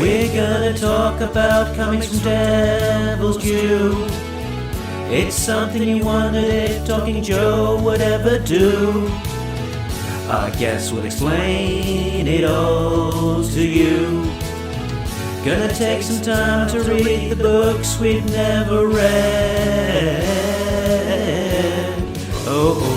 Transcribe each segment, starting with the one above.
We're gonna talk about comics from Devil's Due. It's something you wondered if Talking Joe would ever do. I guess we'll explain it all to you. Gonna take some time to read the books we've never read. Oh.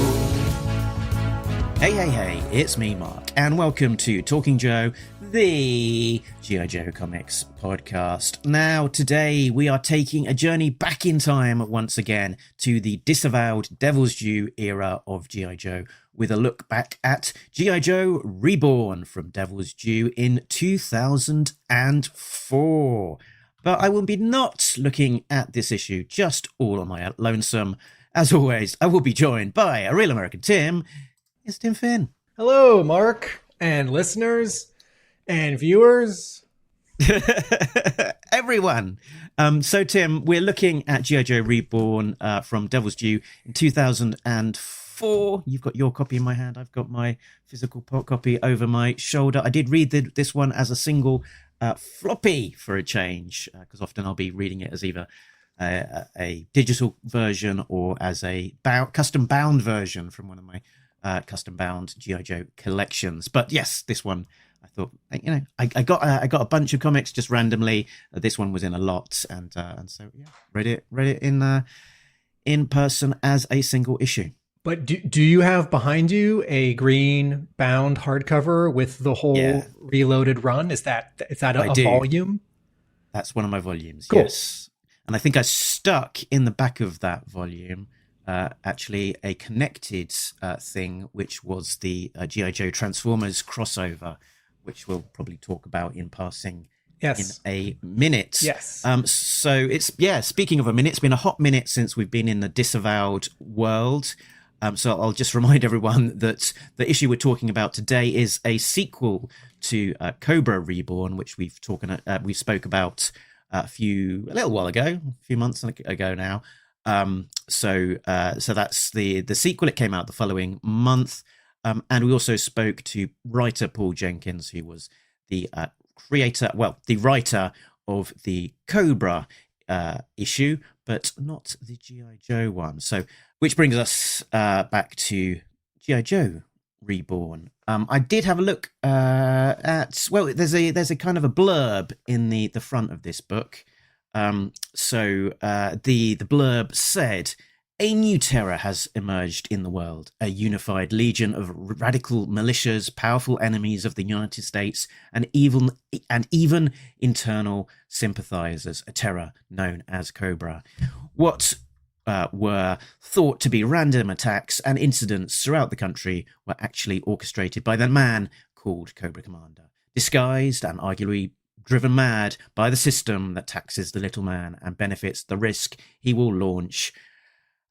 Hey, it's me, Mark, and welcome to Talking Joe, the G.I. Joe Comics podcast. Now, today we are taking a journey back in time once again to the disavowed Devil's Due era of G.I. Joe, with a look back at G.I. Joe Reborn from Devil's Due in 2004. But I will be not looking at this issue just all on my lonesome. As always, I will be joined by a real American Tim. It's Tim Finn. Hello, Mark, and listeners, and viewers. Everyone. So, Tim, we're looking at G.I. Joe Reborn from Devil's Due in 2004. You've got your copy in my hand. I've got my physical copy over my shoulder. I did read this one as a single floppy for a change, because often I'll be reading it as either a digital version or as a custom bound version from one of my custom bound G.I. Joe collections. But yes, this one, I thought, I got a bunch of comics just randomly. This one was in a lot, and so yeah, read it in person as a single issue. But do you have behind you a green bound hardcover with the whole reloaded run? Is that a volume? That's one of my volumes. Cool. Yes, and I think I stuck in the back of that volume actually a connected thing, which was the G.I. Joe Transformers crossover, which we'll probably talk about in passing in a minute. Yes. So speaking of a minute, it's been a hot minute since we've been in the disavowed world. So I'll just remind everyone that the issue we're talking about today is a sequel to Cobra Reborn, which we spoke about a little while ago, a few months ago now. So that's the sequel. It came out the following month. And we also spoke to writer Paul Jenkins, who was the writer of the Cobra issue, but not the G.I. Joe one. So, which brings us back to G.I. Joe Reborn. I did have a look at, there's a kind of a blurb in the front of this book. So the blurb said, "A new terror has emerged in the world, a unified legion of radical militias, powerful enemies of the United States, and even internal sympathizers, a terror known as Cobra." What were thought to be random attacks and incidents throughout the country were actually orchestrated by the man called Cobra Commander, disguised and arguably driven mad by the system that taxes the little man and benefits the risk he will launch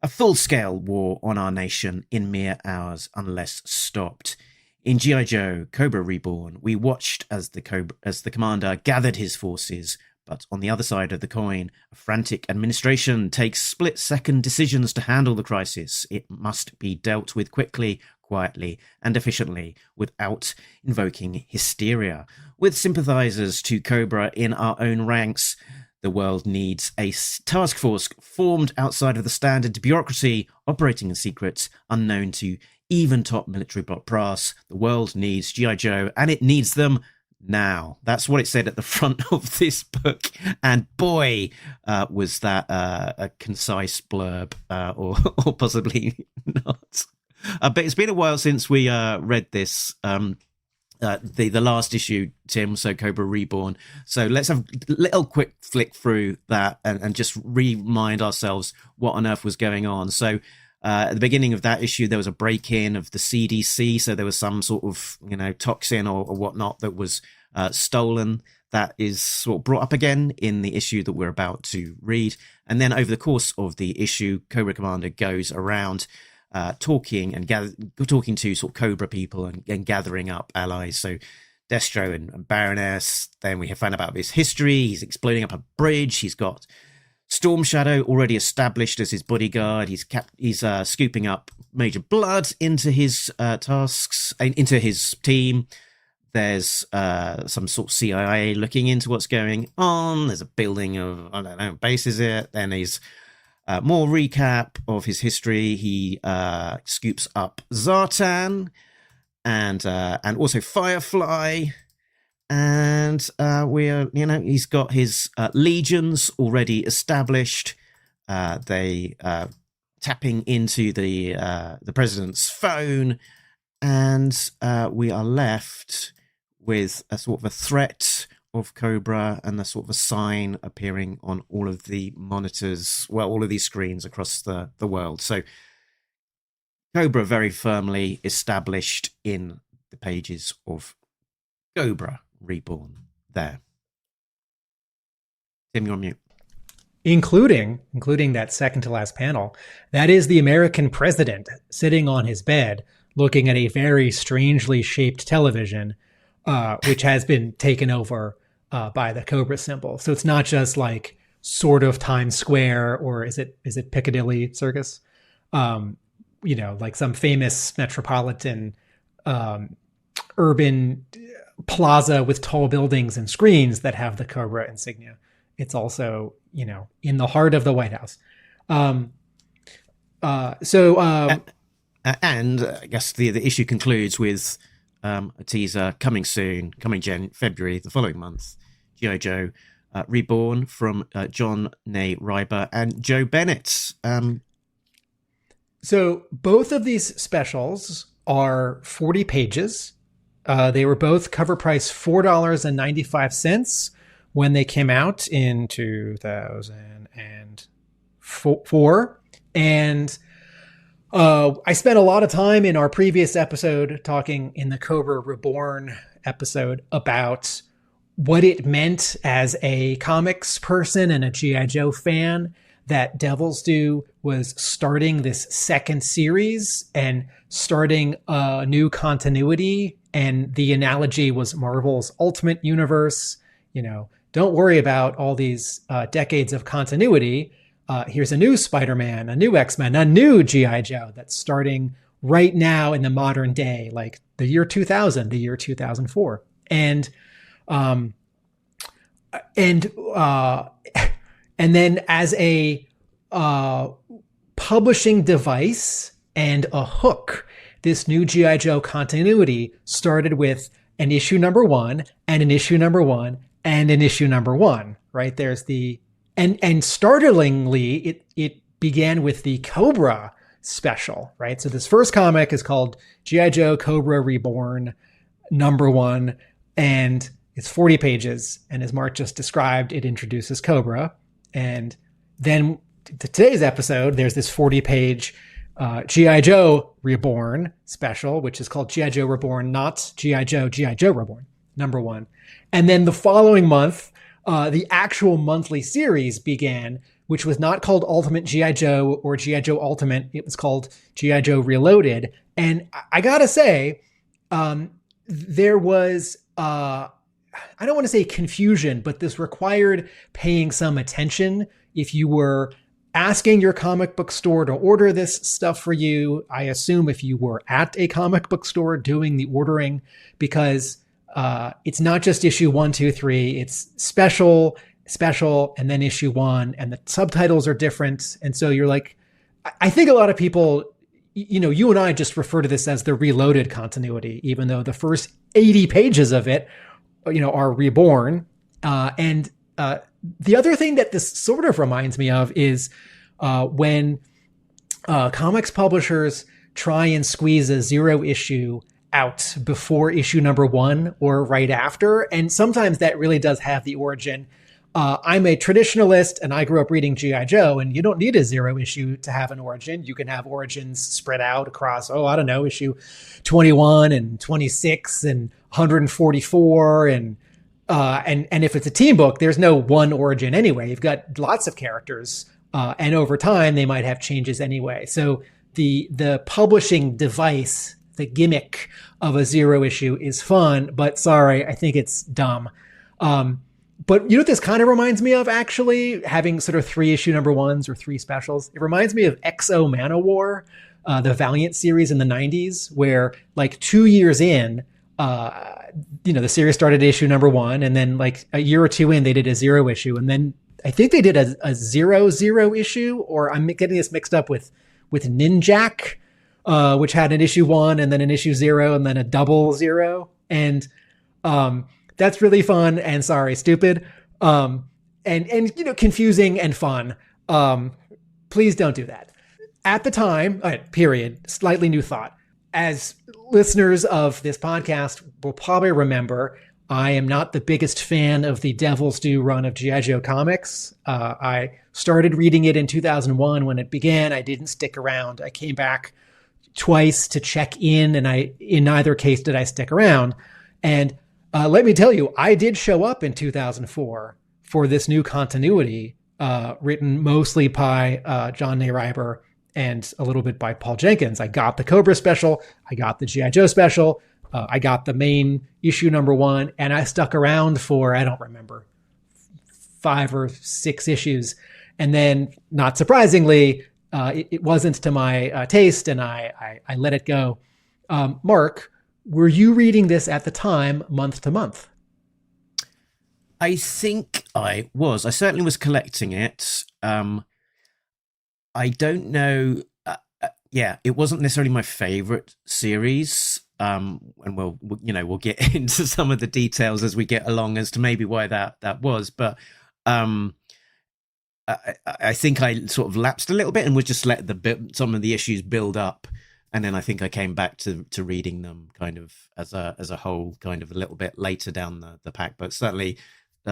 a full-scale war on our nation in mere hours unless stopped. In G.I. Joe Cobra Reborn, we watched as the commander gathered his forces, but on the other side of the coin, a frantic administration takes split-second decisions to handle the crisis. It must be dealt with quickly, quietly, and efficiently without invoking hysteria. With sympathizers to Cobra in our own ranks, the world needs a task force formed outside of the standard bureaucracy, operating in secrets, unknown to even top military brass. The world needs G.I. Joe, and it needs them now. That's what it said at the front of this book. And boy, was that a concise blurb, or possibly not. But it's been a while since we read this. The last issue, Tim, so Cobra Reborn. So let's have a little quick flick through that and just remind ourselves what on earth was going on. So at the beginning of that issue, there was a break-in of the CDC. So there was some sort of, toxin or whatnot that was stolen. That is sort of brought up again in the issue that we're about to read. And then over the course of the issue, Cobra Commander goes around talking to sort of Cobra people and gathering up allies. So Destro and Baroness. Then we have found out about his history. He's exploding up a bridge. He's got Storm Shadow already established as his bodyguard. He's scooping up Major Blood into his tasks, into his team. There's some sort of CIA looking into what's going on. There's a building of, I don't know, bases it. Then there's more recap of his history. He scoops up Zartan and also Firefly. And he's got his legions already established. They tapping into the president's phone, and we are left with a sort of a threat of Cobra and the sort of a sign appearing on all of the monitors, well, all of these screens across the world. So Cobra very firmly established in the pages of Cobra Reborn there. Tim, you're on mute. Including that second to last panel. That is the American president sitting on his bed looking at a very strangely shaped television, which has been taken over by the Cobra symbol. So it's not just like sort of Times Square, or is it Piccadilly Circus? Like some famous metropolitan urban plaza with tall buildings and screens that have the Cobra insignia. It's also, in the heart of the White House. And I guess the issue concludes with a teaser coming soon, February, the following month. G.I. Joe Reborn from John Nay Ryber and Joe Bennett. So both of these specials are 40 pages. They were both cover price $4.95 when they came out in 2004. And I spent a lot of time in our previous episode talking in the Cobra Reborn episode about what it meant as a comics person and a G.I. Joe fan that Devil's Due was starting this second series and starting a new continuity. And the analogy was Marvel's Ultimate Universe. Don't worry about all these decades of continuity. Here's a new Spider-Man, a new X-Men, a new G.I. Joe that's starting right now in the modern day, like the year 2000, the year 2004. And then as a publishing device and a hook, this new G.I. Joe continuity started with an issue number 1 and an issue number 1 and an issue number 1, right? There's and startlingly, it began with the Cobra special, right? So this first comic is called G.I. Joe Cobra Reborn number 1, and it's 40 pages. And as Mark just described, it introduces Cobra. And then today's episode, there's this 40-page G.I. Joe Reborn special, which is called G.I. Joe Reborn, not G.I. Joe Reborn, number 1. And then the following month, the actual monthly series began, which was not called Ultimate G.I. Joe or G.I. Joe Ultimate. It was called G.I. Joe Reloaded. And I gotta say, there was, I don't want to say confusion, but this required paying some attention. If you were asking your comic book store to order this stuff for you, I assume if you were at a comic book store doing the ordering, because it's not just issue 1, 2, 3. It's special, and then issue 1, and the subtitles are different. And so you're like, I think a lot of people, you and I just refer to this as the Reloaded continuity, even though the first 80 pages of it, are reborn. And the other thing that this sort of reminds me of is when comics publishers try and squeeze a 0 issue out before issue number 1 or right after. And sometimes that really does have the origin. I'm a traditionalist and I grew up reading G.I. Joe, and you don't need a 0 issue to have an origin. You can have origins spread out across, issue 21 and 26 and 144. And if it's a team book, there's no one origin anyway. You've got lots of characters, and over time they might have changes anyway. So the publishing device, the gimmick of a 0 issue is fun, but sorry, I think it's dumb. But you know what this kind of reminds me of, actually, having sort of 3 issue number 1s or 3 specials? It reminds me of XO Manowar, the Valiant series in the 90s, where like 2 years in, The series started at issue number 1, and then like a year or two in, they did a 0 issue, and then I think they did a 0 issue, or I'm getting this mixed up with Ninjak, which had an issue 1 and then an issue 0 and then a double 0. And that's really fun and stupid. And confusing and fun. Please don't do that. At the time, period, slightly new thought. As listeners of this podcast will probably remember, I am not the biggest fan of the Devil's Due run of G.I. Joe comics. I started reading it in 2001 when it began. I didn't stick around. I came back twice to check in, and in neither case did I stick around. And let me tell you, I did show up in 2004 for this new continuity, written mostly by John Neireiber and a little bit by Paul Jenkins. I got the Cobra special. I got the G.I. Joe special. I got the main issue number 1, and I stuck around for, I don't remember, 5 or 6 issues. And then, not surprisingly, it wasn't to my taste, and I let it go. Mark, were you reading this at the time, month to month? I think I was. I certainly was collecting it. I don't know. It wasn't necessarily my favorite series. And we'll get into some of the details as we get along as to maybe why that was. But I think I sort of lapsed a little bit and would just let some of the issues build up. And then I think I came back to reading them kind of as a whole, kind of a little bit later down the pack. But certainly,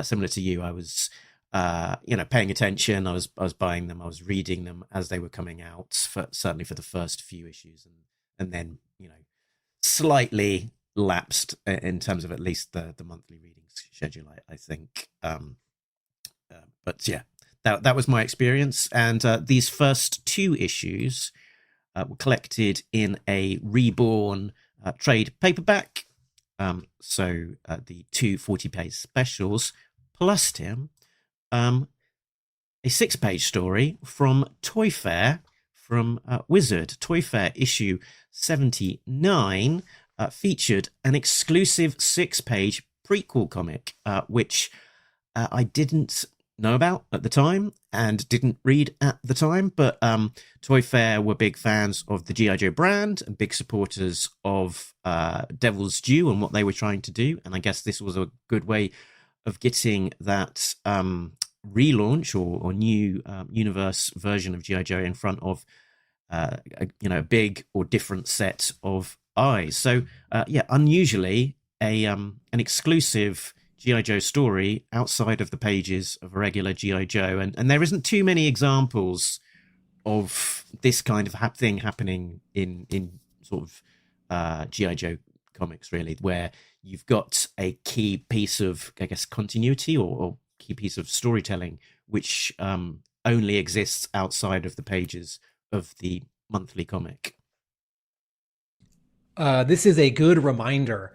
similar to you, I was paying attention. I was buying them. I was reading them as they were coming out. Certainly for the first few issues, and then slightly lapsed in terms of at least the monthly reading schedule. I think. But yeah, that was my experience. And these first 2 issues were collected in a Reborn trade paperback. So the 2 40-page specials plus Tim, a 6-page story from Toy Fair from Wizard. Toy Fair issue 79 featured an exclusive 6-page prequel comic, which I didn't know about at the time and didn't read at the time, but Toy Fair were big fans of the G.I. Joe brand and big supporters of Devil's Due and what they were trying to do. And I guess this was a good way of getting that relaunch or new universe version of G.I. Joe in front of a big or different set of eyes. So unusually an exclusive G.I. Joe story outside of the pages of a regular G.I. Joe. And there isn't too many examples of this kind of thing happening in sort of G.I. Joe comics, really, where you've got a key piece of, I guess, continuity or key piece of storytelling, which only exists outside of the pages of the monthly comic. This is a good reminder.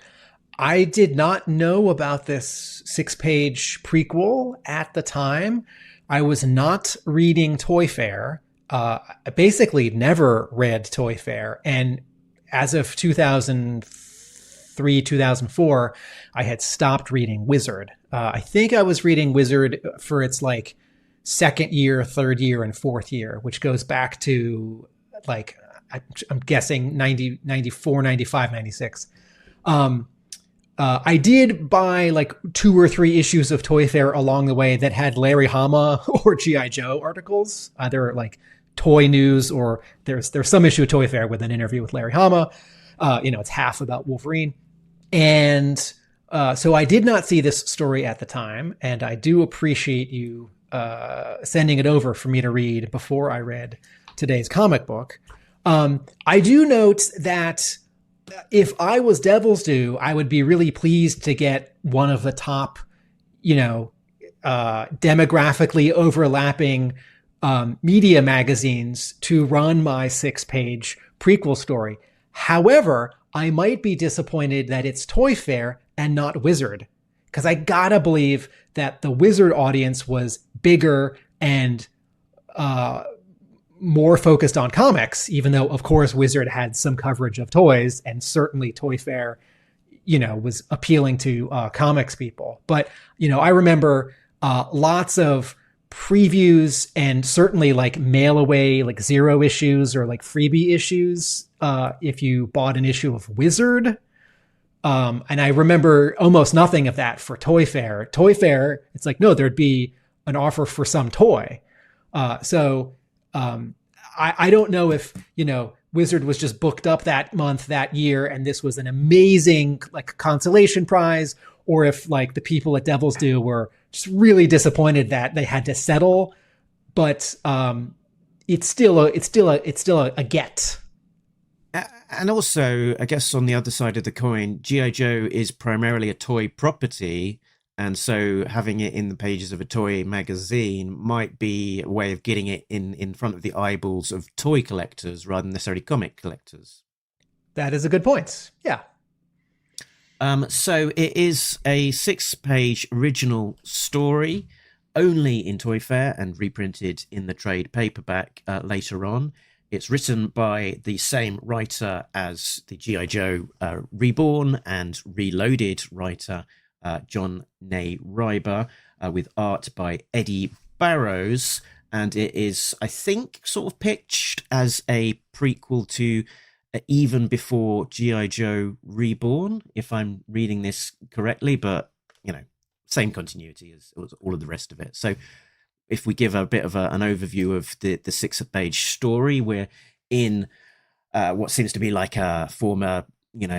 I did not know about this 6-page prequel at the time. I was not reading Toy Fair. I basically never read Toy Fair. And as of 2003, 2004, I had stopped reading Wizard. I think I was reading Wizard for its like 2nd year, 3rd year, and 4th year, which goes back to like, I'm guessing 94, 95, 96. I did buy like 2 or 3 issues of Toy Fair along the way that had Larry Hama or G.I. Joe articles, either like Toy News or there's some issue of Toy Fair with an interview with Larry Hama. It's half about Wolverine. And so I did not see this story at the time, and I do appreciate you sending it over for me to read before I read today's comic book. I do note that if I was Devil's Due, I would be really pleased to get one of the top, demographically overlapping media magazines to run my 6-page prequel story. However, I might be disappointed that it's Toy Fair and not Wizard, because I gotta believe that the Wizard audience was bigger and more focused on comics, even though, of course, Wizard had some coverage of toys, and certainly Toy Fair, was appealing to comics people. But, I remember lots of previews and certainly like mail away, like 0 issues or like freebie issues. If you bought an issue of Wizard. And I remember almost nothing of that for Toy Fair. Toy Fair, it's like, no, there'd be an offer for some toy. So I don't know if, Wizard was just booked up that month, that year, and this was an amazing like consolation prize, or if like the people at Devil's Due were just really disappointed that they had to settle. But it's still a get. And also, I guess on the other side of the coin, G.I. Joe is primarily a toy property. And so having it in the pages of a toy magazine might be a way of getting it in front of the eyeballs of toy collectors rather than necessarily comic collectors. That is a good point. Yeah. So it is a 6-page original story, only in Toy Fair and reprinted in the trade paperback later on. It's written by the same writer as the G.I. Joe Reborn and Reloaded writer, John Nay Ryber, with art by Eddie Barrows. And it is, I think, sort of pitched as a prequel to even before G.I. Joe Reborn, if I'm reading this correctly, but, same continuity as all of the rest of it. So if we give a bit of an overview of the 6-page story, we're in what seems to be like a former,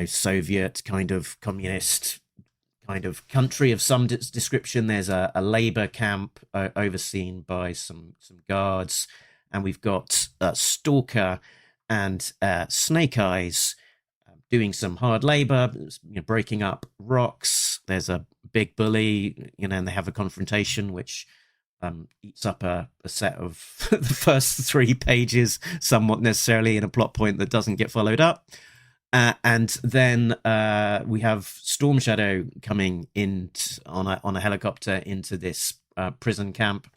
Soviet kind of communist kind of country of some description. There's a labor camp overseen by some guards, and we've got Stalker and Snake Eyes doing some hard labor, breaking up rocks. There's a big bully, and they have a confrontation which eats up a set of the first 3 pages, somewhat necessarily in a plot point that doesn't get followed up. And then we have Storm Shadow coming in on a helicopter into this prison camp,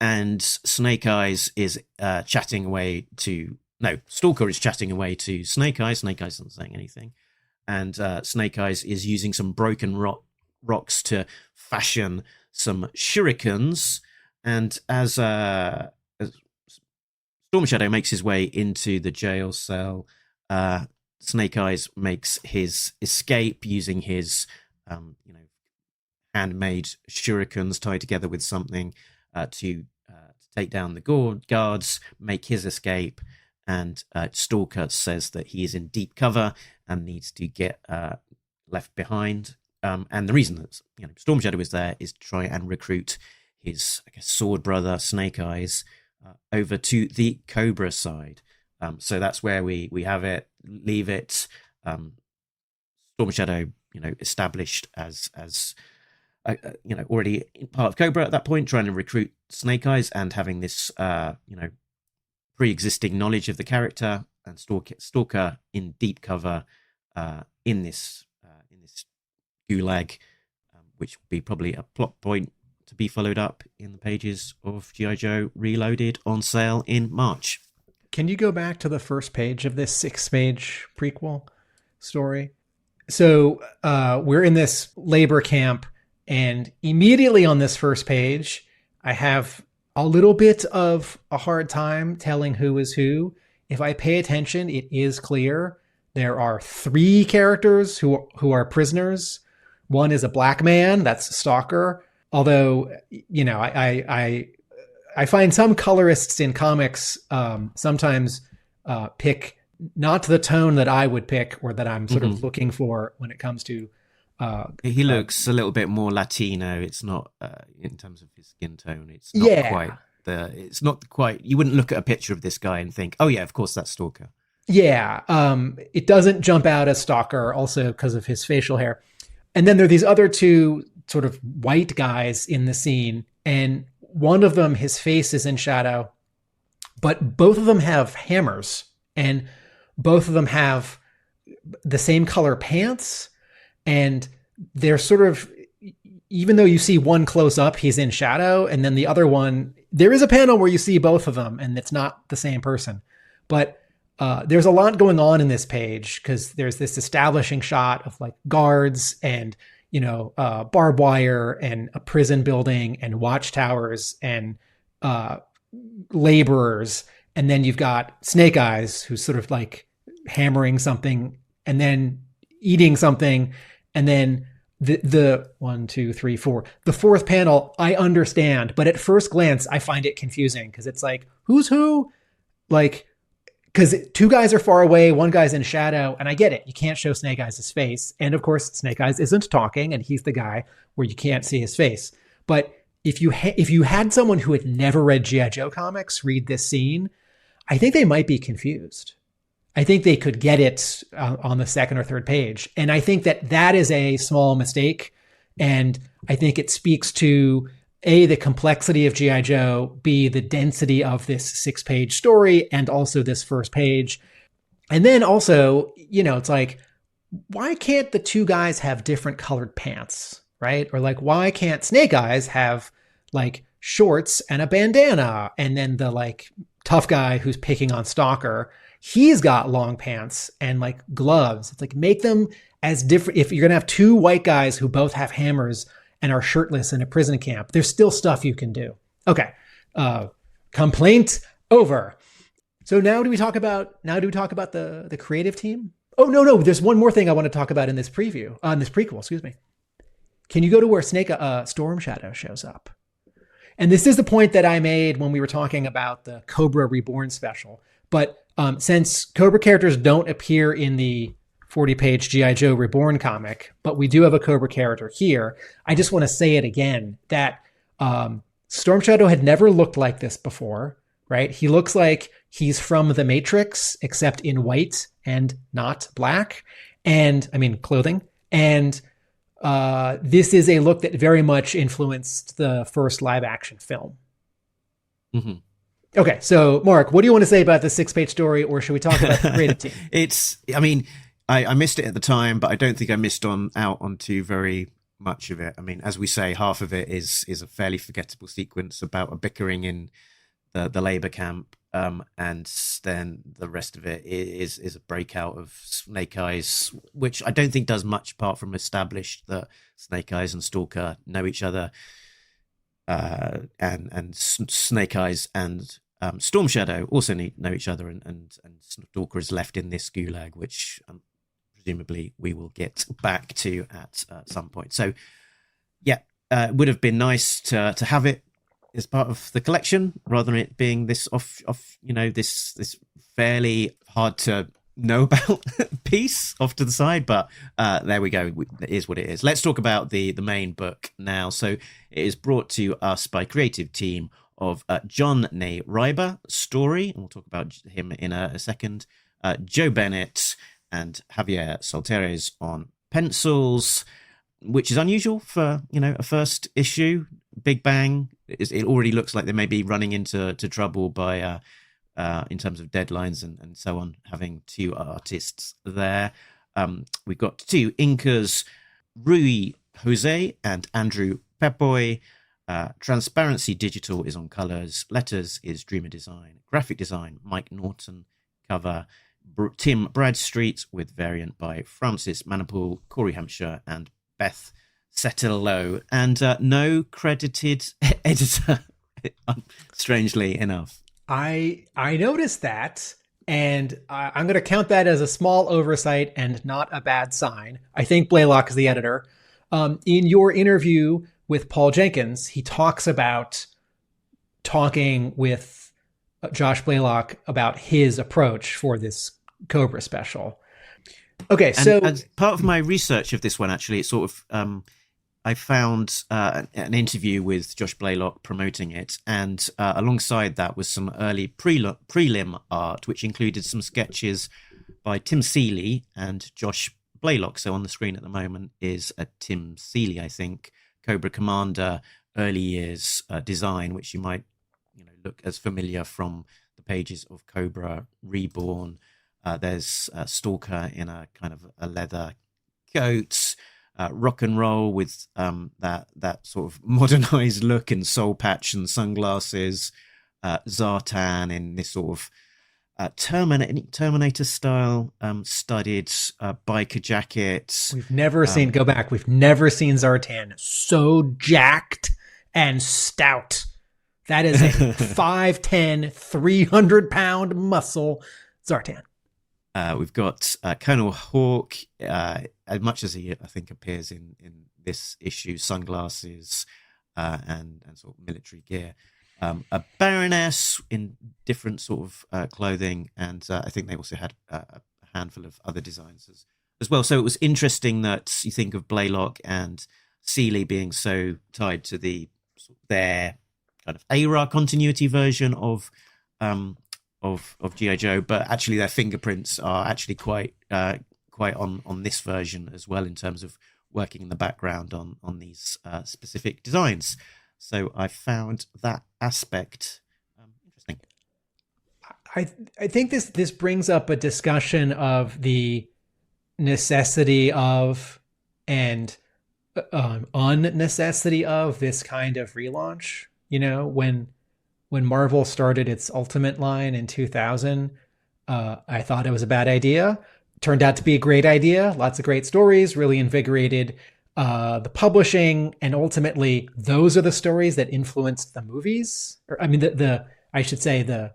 and Snake Eyes is chatting away to Stalker is chatting away to Snake Eyes. Snake Eyes isn't saying anything, and Snake Eyes is using some broken rocks to fashion some shurikens. And as Storm Shadow makes his way into the jail cell, Snake Eyes makes his escape using his handmade shurikens tied together with something to take down the guards, make his escape. And Stalker says that he is in deep cover and needs to get left behind. And the reason that Storm Shadow is there is to try and recruit his, sword brother Snake Eyes over to the Cobra side. So that's where we have it, leave it. Storm Shadow, established as already part of Cobra at that point, trying to recruit Snake Eyes and having this pre-existing knowledge of the character, and Stalker in deep cover in this gulag, which would be probably a plot point to be followed up in the pages of G.I. Joe Reloaded on sale in March. Can you go back to the first page of this 6-page prequel story? So we're in this labor camp, and immediately on this first page, I have a little bit of a hard time telling who is who. If I pay attention, it is clear. There are 3 characters who are prisoners. One is a black man, that's Stalker. Although, I find some colorists in comics sometimes pick not the tone that I would pick or that I'm sort of looking for when it comes to. He looks a little bit more Latino. It's not in terms of his skin tone. It's not quite the. It's not quite. You wouldn't look at a picture of this guy and think, "Oh yeah, of course that's Stalker." Yeah, it doesn't jump out as Stalker, also because of his facial hair. And then there are these other 2 sort of white guys in the scene, and one of them, his face is in shadow, but both of them have hammers, and both of them have the same color pants, and they're sort of, even though you see one close up, he's in shadow, and then the other one, there is a panel where you see both of them, and it's not the same person. But there's a lot going on in this page because there's this establishing shot of like guards and, barbed wire and a prison building and watchtowers and laborers. And then you've got Snake Eyes, who's sort of like hammering something and then eating something. And then the 1, 2, 3, 4, the fourth panel, I understand. But at first glance, I find it confusing because it's like, who's who? Like, because two guys are far away, one guy's in shadow, and I get it. You can't show Snake Eyes' face. And of course, Snake Eyes isn't talking, and he's the guy where you can't see his face. But if you had someone who had never read G.I. Joe comics read this scene, I think they might be confused. I think they could get it on the second or third page. And I think that is a small mistake. And I think it speaks to A, the complexity of G.I. Joe, B, the density of this 6-page story, and also this first page. And then also, it's like, why can't the two guys have different colored pants, right? Or like, why can't Snake Eyes have like shorts and a bandana? And then the like tough guy who's picking on Stalker, he's got long pants and like gloves. It's like, make them as different. If you're going to have two white guys who both have hammers and are shirtless in a prison camp, there's still stuff you can do. Okay. Complaint over. So now do we talk about the creative team? Oh, no. There's one more thing I want to talk about in this preview, on this prequel, excuse me. Can you go to where Storm Shadow shows up? And this is the point that I made when we were talking about the Cobra Reborn special. But since Cobra characters don't appear in the 40-page G.I. Joe Reborn comic, but we do have a Cobra character here, I just want to say it again, that Storm Shadow had never looked like this before, right? He looks like he's from The Matrix, except in white and not black, and I mean clothing. And this is a look that very much influenced the first live-action film. Mm-hmm. Okay, so Mark, what do you want to say about the 6-page story, or should we talk about the creative team? I missed it at the time, but I don't think I missed out onto very much of it. I mean, as we say, half of it is a fairly forgettable sequence about a bickering in the labor camp, and then the rest of it is a breakout of Snake Eyes, which I don't think does much apart from establish that Snake Eyes and Stalker know each other, and Snake Eyes and Storm Shadow also know each other, and Stalker is left in this gulag, which presumably we will get back to at some point. So, yeah, it would have been nice to have it as part of the collection rather than it being this this fairly hard to know about piece off to the side. But there we go. It is what it is. Let's talk about the main book now. So it is brought to us by creative team of John Ney Reiber, story, and we'll talk about him in a second, Joe Bennett and Javier Salteres on pencils, which is unusual for a first issue. Big Bang. It already looks like they may be running into trouble by in terms of deadlines and so on, having two artists there. We've got two inkers, Rui Jose and Andrew Pepoy. Transparency Digital is on colors. Letters is Dreamer Design. Graphic design, Mike Norton. Cover, Tim Bradstreet, with variant by Francis Manipool, Corey Hampshire, and Beth Setterlow. And no credited editor, strangely enough. I noticed that, and I'm going to count that as a small oversight and not a bad sign. I think Blaylock is the editor. In your interview with Paul Jenkins, he talks about talking with Josh Blaylock about his approach for this Cobra special. Okay, so as part of my research of this one, actually, it's sort of I found an interview with Josh Blaylock promoting it, and alongside that was some early prelim art, which included some sketches by Tim Seeley and Josh Blaylock. So on the screen at the moment is a Tim Seeley, I think, Cobra Commander early years design, which you might look as familiar from the pages of Cobra Reborn. There's Stalker in a kind of a leather coat. Rock and roll with that sort of modernized look and soul patch and sunglasses. Zartan in this sort of Terminator style studded biker jackets. We've never seen Zartan so jacked and stout. That is a 5'10", 300-pound muscle Zartan. We've got Colonel Hawk, as much as he, I think, appears in this issue, sunglasses and sort of military gear. A Baroness in different sort of clothing, and I think they also had a handful of other designs as well. So it was interesting that you think of Blaylock and Seeley being so tied to their kind of era continuity version of G.I. Joe, but actually their fingerprints are actually quite on this version as well in terms of working in the background on these specific designs. So I found that aspect interesting. I think this brings up a discussion of the necessity of and unnecessity of this kind of relaunch. You know, when Marvel started its Ultimate line in 2000, I thought it was a bad idea. Turned out to be a great idea. Lots of great stories, really invigorated the publishing, and ultimately those are the stories that influenced the movies. Or I mean, I should say the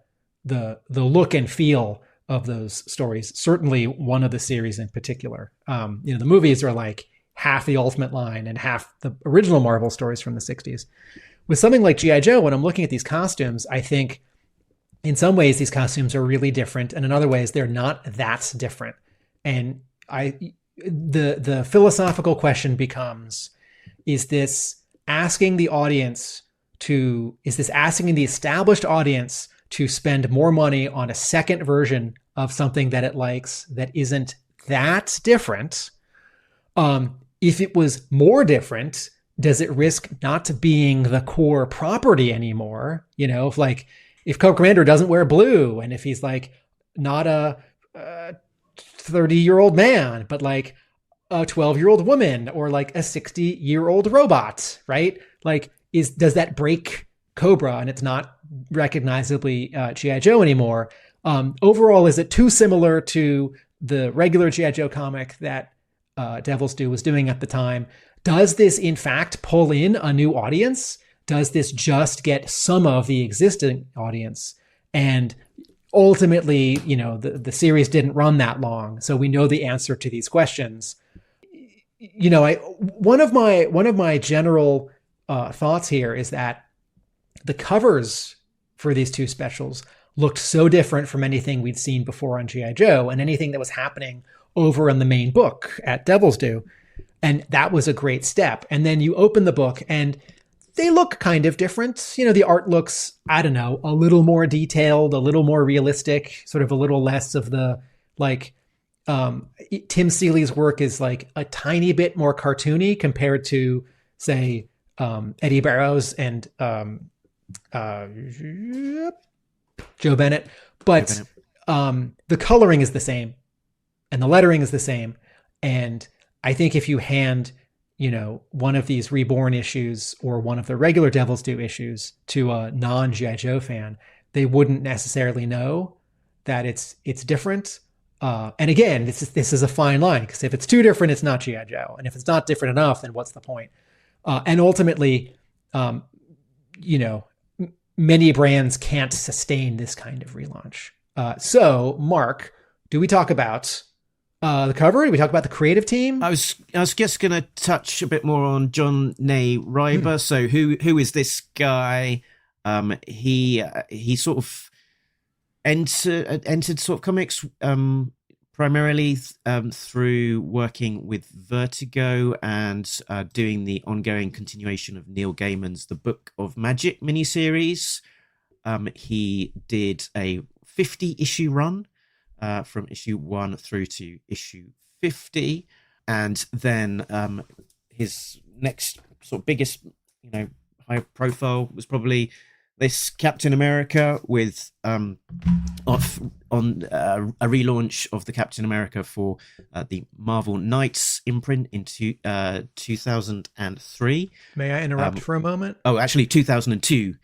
look and feel of those stories. Certainly one of the series in particular. The movies are like half the Ultimate line and half the original Marvel stories from the 60s. With something like G.I. Joe, when I'm looking at these costumes, I think in some ways these costumes are really different, and in other ways they're not that different. And the philosophical question becomes, is this asking the established audience to spend more money on a second version of something that it likes that isn't that different? If it was more different, does it risk not being the core property anymore? You know, if Cobra Commander doesn't wear blue, and if he's like not a 30-year-old man, but like a 12-year-old woman or like a 60-year-old robot, right? Like, does that break Cobra and it's not recognizably G.I. Joe anymore? Overall, is it too similar to the regular G.I. Joe comic that Devil's Due was doing at the time? Does this, in fact, pull in a new audience? Does this just get some of the existing audience? And ultimately, the series didn't run that long, so we know the answer to these questions. One of my general thoughts here is that the covers for these two specials looked so different from anything we'd seen before on G.I. Joe and anything that was happening over in the main book at Devil's Due. And that was a great step. And then you open the book and they look kind of different. The art looks, I don't know, a little more detailed, a little more realistic, sort of a little less of the, Tim Seeley's work is like a tiny bit more cartoony compared to, say, Eddie Barrows and Joe Bennett. But the coloring is the same and the lettering is the same. And I think if you hand, one of these Reborn issues or one of the regular Devil's Due issues to a non-G.I. Joe fan, they wouldn't necessarily know that it's different. And again, this is a fine line, because if it's too different, it's not G.I. Joe. And if it's not different enough, then what's the point? And ultimately, many brands can't sustain this kind of relaunch. So, Mark, do we talk about the cover? Do we talk about the creative team? I was just going to touch a bit more on John Nay Ryber. So who is this guy? He sort of entered sort of comics primarily through working with Vertigo and doing the ongoing continuation of Neil Gaiman's The Book of Magic miniseries. He did a 50-issue run from issue 1 through to issue 50, and then his next sort of biggest, high profile was probably this Captain America with on a relaunch of the Captain America for the Marvel Knights imprint in 2003. May I interrupt for a moment? Oh, actually 2002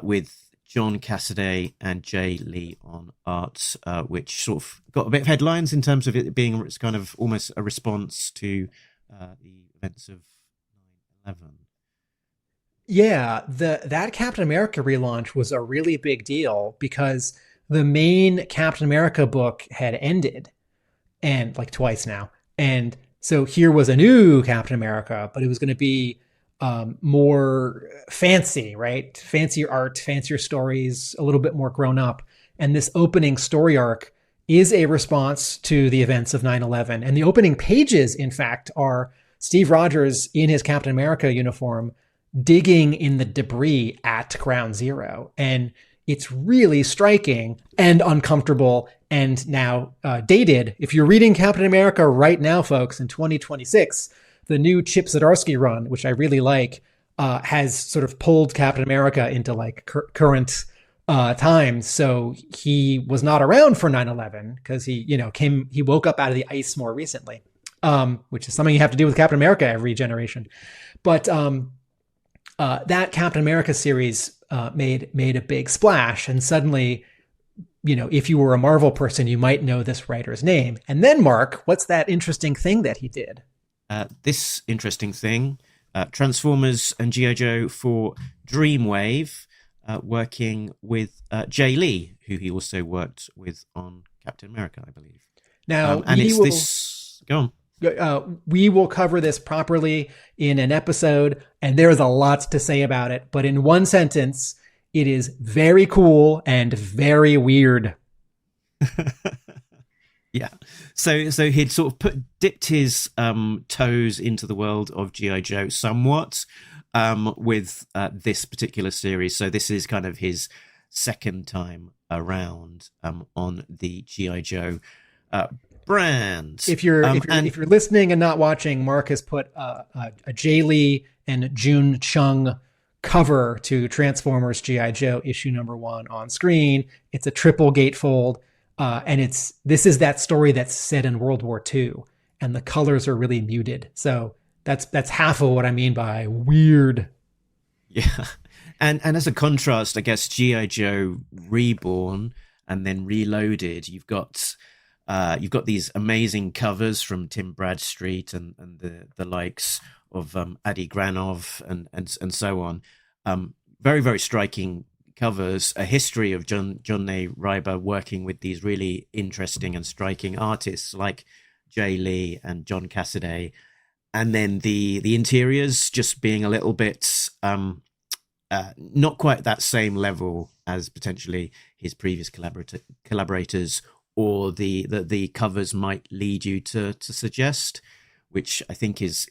with John Cassaday and Jay Lee on art, which sort of got a bit of headlines in terms of it being kind of almost a response to the events of 9/11. Yeah, that Captain America relaunch was a really big deal because the main Captain America book had ended, and like twice now. And so here was a new Captain America, but it was going to be more fancy, right? Fancier art, fancier stories, a little bit more grown up. And this opening story arc is a response to the events of 9/11. And the opening pages, in fact, are Steve Rogers in his Captain America uniform digging in the debris at Ground Zero. And it's really striking and uncomfortable and now dated. If you're reading Captain America right now, folks, in 2026, the new Chip Zdarsky run, which I really like, has sort of pulled Captain America into like current times. So he was not around for 9/11 because he woke up out of the ice more recently, which is something you have to do with Captain America every generation. But that Captain America series made a big splash, and suddenly, if you were a Marvel person, you might know this writer's name. And then, Mark, what's that interesting thing that he did? This interesting thing, Transformers and G.I. Joe for Dreamwave, working with Jay Lee, who he also worked with on Captain America, I believe. Now, and it's this. Go on. We will cover this properly in an episode, and there is a lot to say about it. But in one sentence, it is very cool and very weird. Yeah. So he'd sort of dipped his toes into the world of G.I. Joe somewhat with this particular series. So this is kind of his second time around on the G.I. Joe brand. If you're listening and not watching, Mark has put a Jay Lee and June Chung cover to Transformers G.I. Joe issue #1 on screen. It's a triple gatefold, and this is that story that's set in World War II, and the colors are really muted. So that's half of what I mean by weird. Yeah, and as a contrast, I guess G.I. Joe Reborn and then Reloaded, you've got these amazing covers from Tim Bradstreet and the likes of Adi Granov and so on. Very, very striking covers, a history of John A. Ryber working with these really interesting and striking artists like Jay Lee and John Cassaday. And then the interiors just being a little bit not quite that same level as potentially his previous collaborators, or the covers might lead you to suggest, which I think is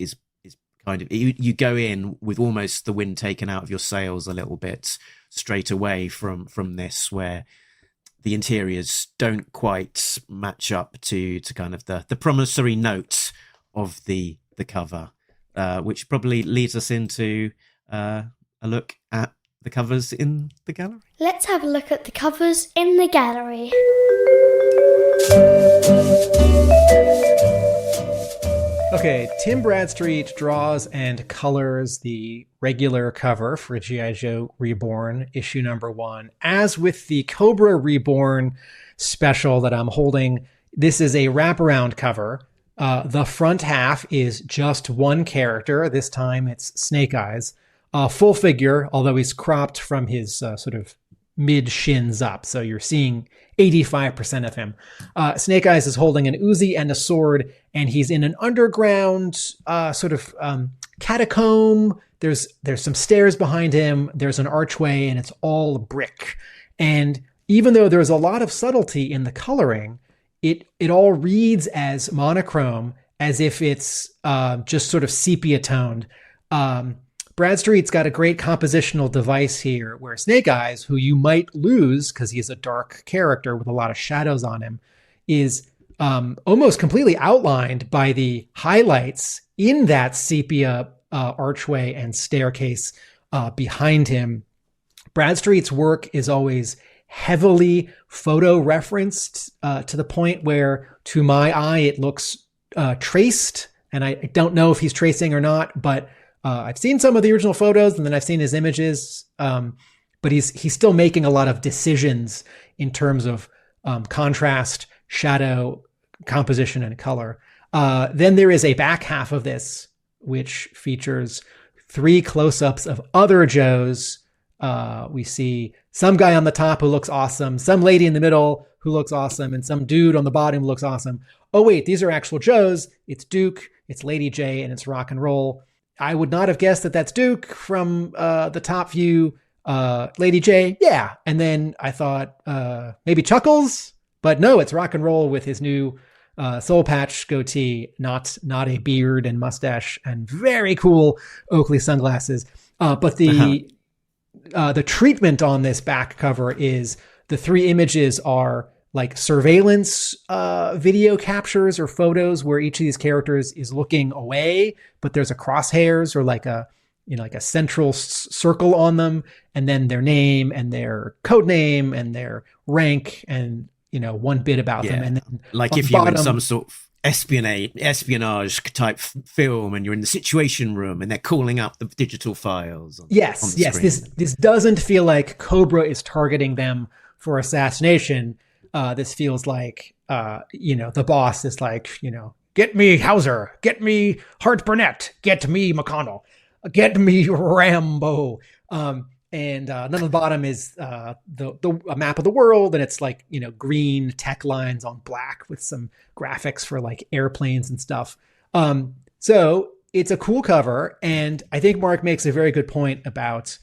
kind of, you go in with almost the wind taken out of your sails a little bit straight away from this, where the interiors don't quite match up to kind of the promissory note of the cover, which probably leads us into a look at the covers in the gallery. Let's have a look at the covers in the gallery. Okay, Tim Bradstreet draws and colors the regular cover for G.I. Joe Reborn, issue #1. As with the Cobra Reborn special that I'm holding, this is a wraparound cover. The front half is just one character. This time it's Snake Eyes. Full figure, although he's cropped from his sort of mid-shins up. So you're seeing 85% of him. Snake Eyes is holding an Uzi and a sword, and he's in an underground sort of catacomb. There's some stairs behind him. There's an archway, and it's all brick. And even though there's a lot of subtlety in the coloring, it all reads as monochrome, as if it's just sort of sepia toned. Bradstreet's got a great compositional device here where Snake Eyes, who you might lose because he's a dark character with a lot of shadows on him, is almost completely outlined by the highlights in that sepia archway and staircase behind him. Bradstreet's work is always heavily photo referenced to the point where, to my eye, it looks traced. And I don't know if he's tracing or not, but I've seen some of the original photos, and then I've seen his images. but he's still making a lot of decisions in terms of contrast, shadow, composition, and color. Then there is a back half of this, which features 3 close-ups of other Joes. We see some guy on the top who looks awesome, some lady in the middle who looks awesome, and some dude on the bottom who looks awesome. Oh, wait, these are actual Joes. It's Duke, it's Lady J, and it's rock and roll. I would not have guessed that that's Duke from the top view. Lady J, yeah. And then I thought maybe Chuckles, but no, it's rock and roll with his new soul patch goatee, not a beard and mustache, and very cool Oakley sunglasses. But the treatment on this back cover is the 3 images are like surveillance video captures or photos where each of these characters is looking away, but there's a crosshairs or like a central circle on them, and then their name and their code name and their rank and one bit about them. And then like if you're in some sort of espionage type film and you're in the situation room and they're calling up the digital files. Yes. This doesn't feel like Cobra is targeting them for assassination. This feels like, the boss is like, get me Hauser, get me Hart Burnett, get me McConnell, get me Rambo. And then on the bottom is a map of the world, and it's like, green tech lines on black with some graphics for like airplanes and stuff. So it's a cool cover. And I think Mark makes a very good point about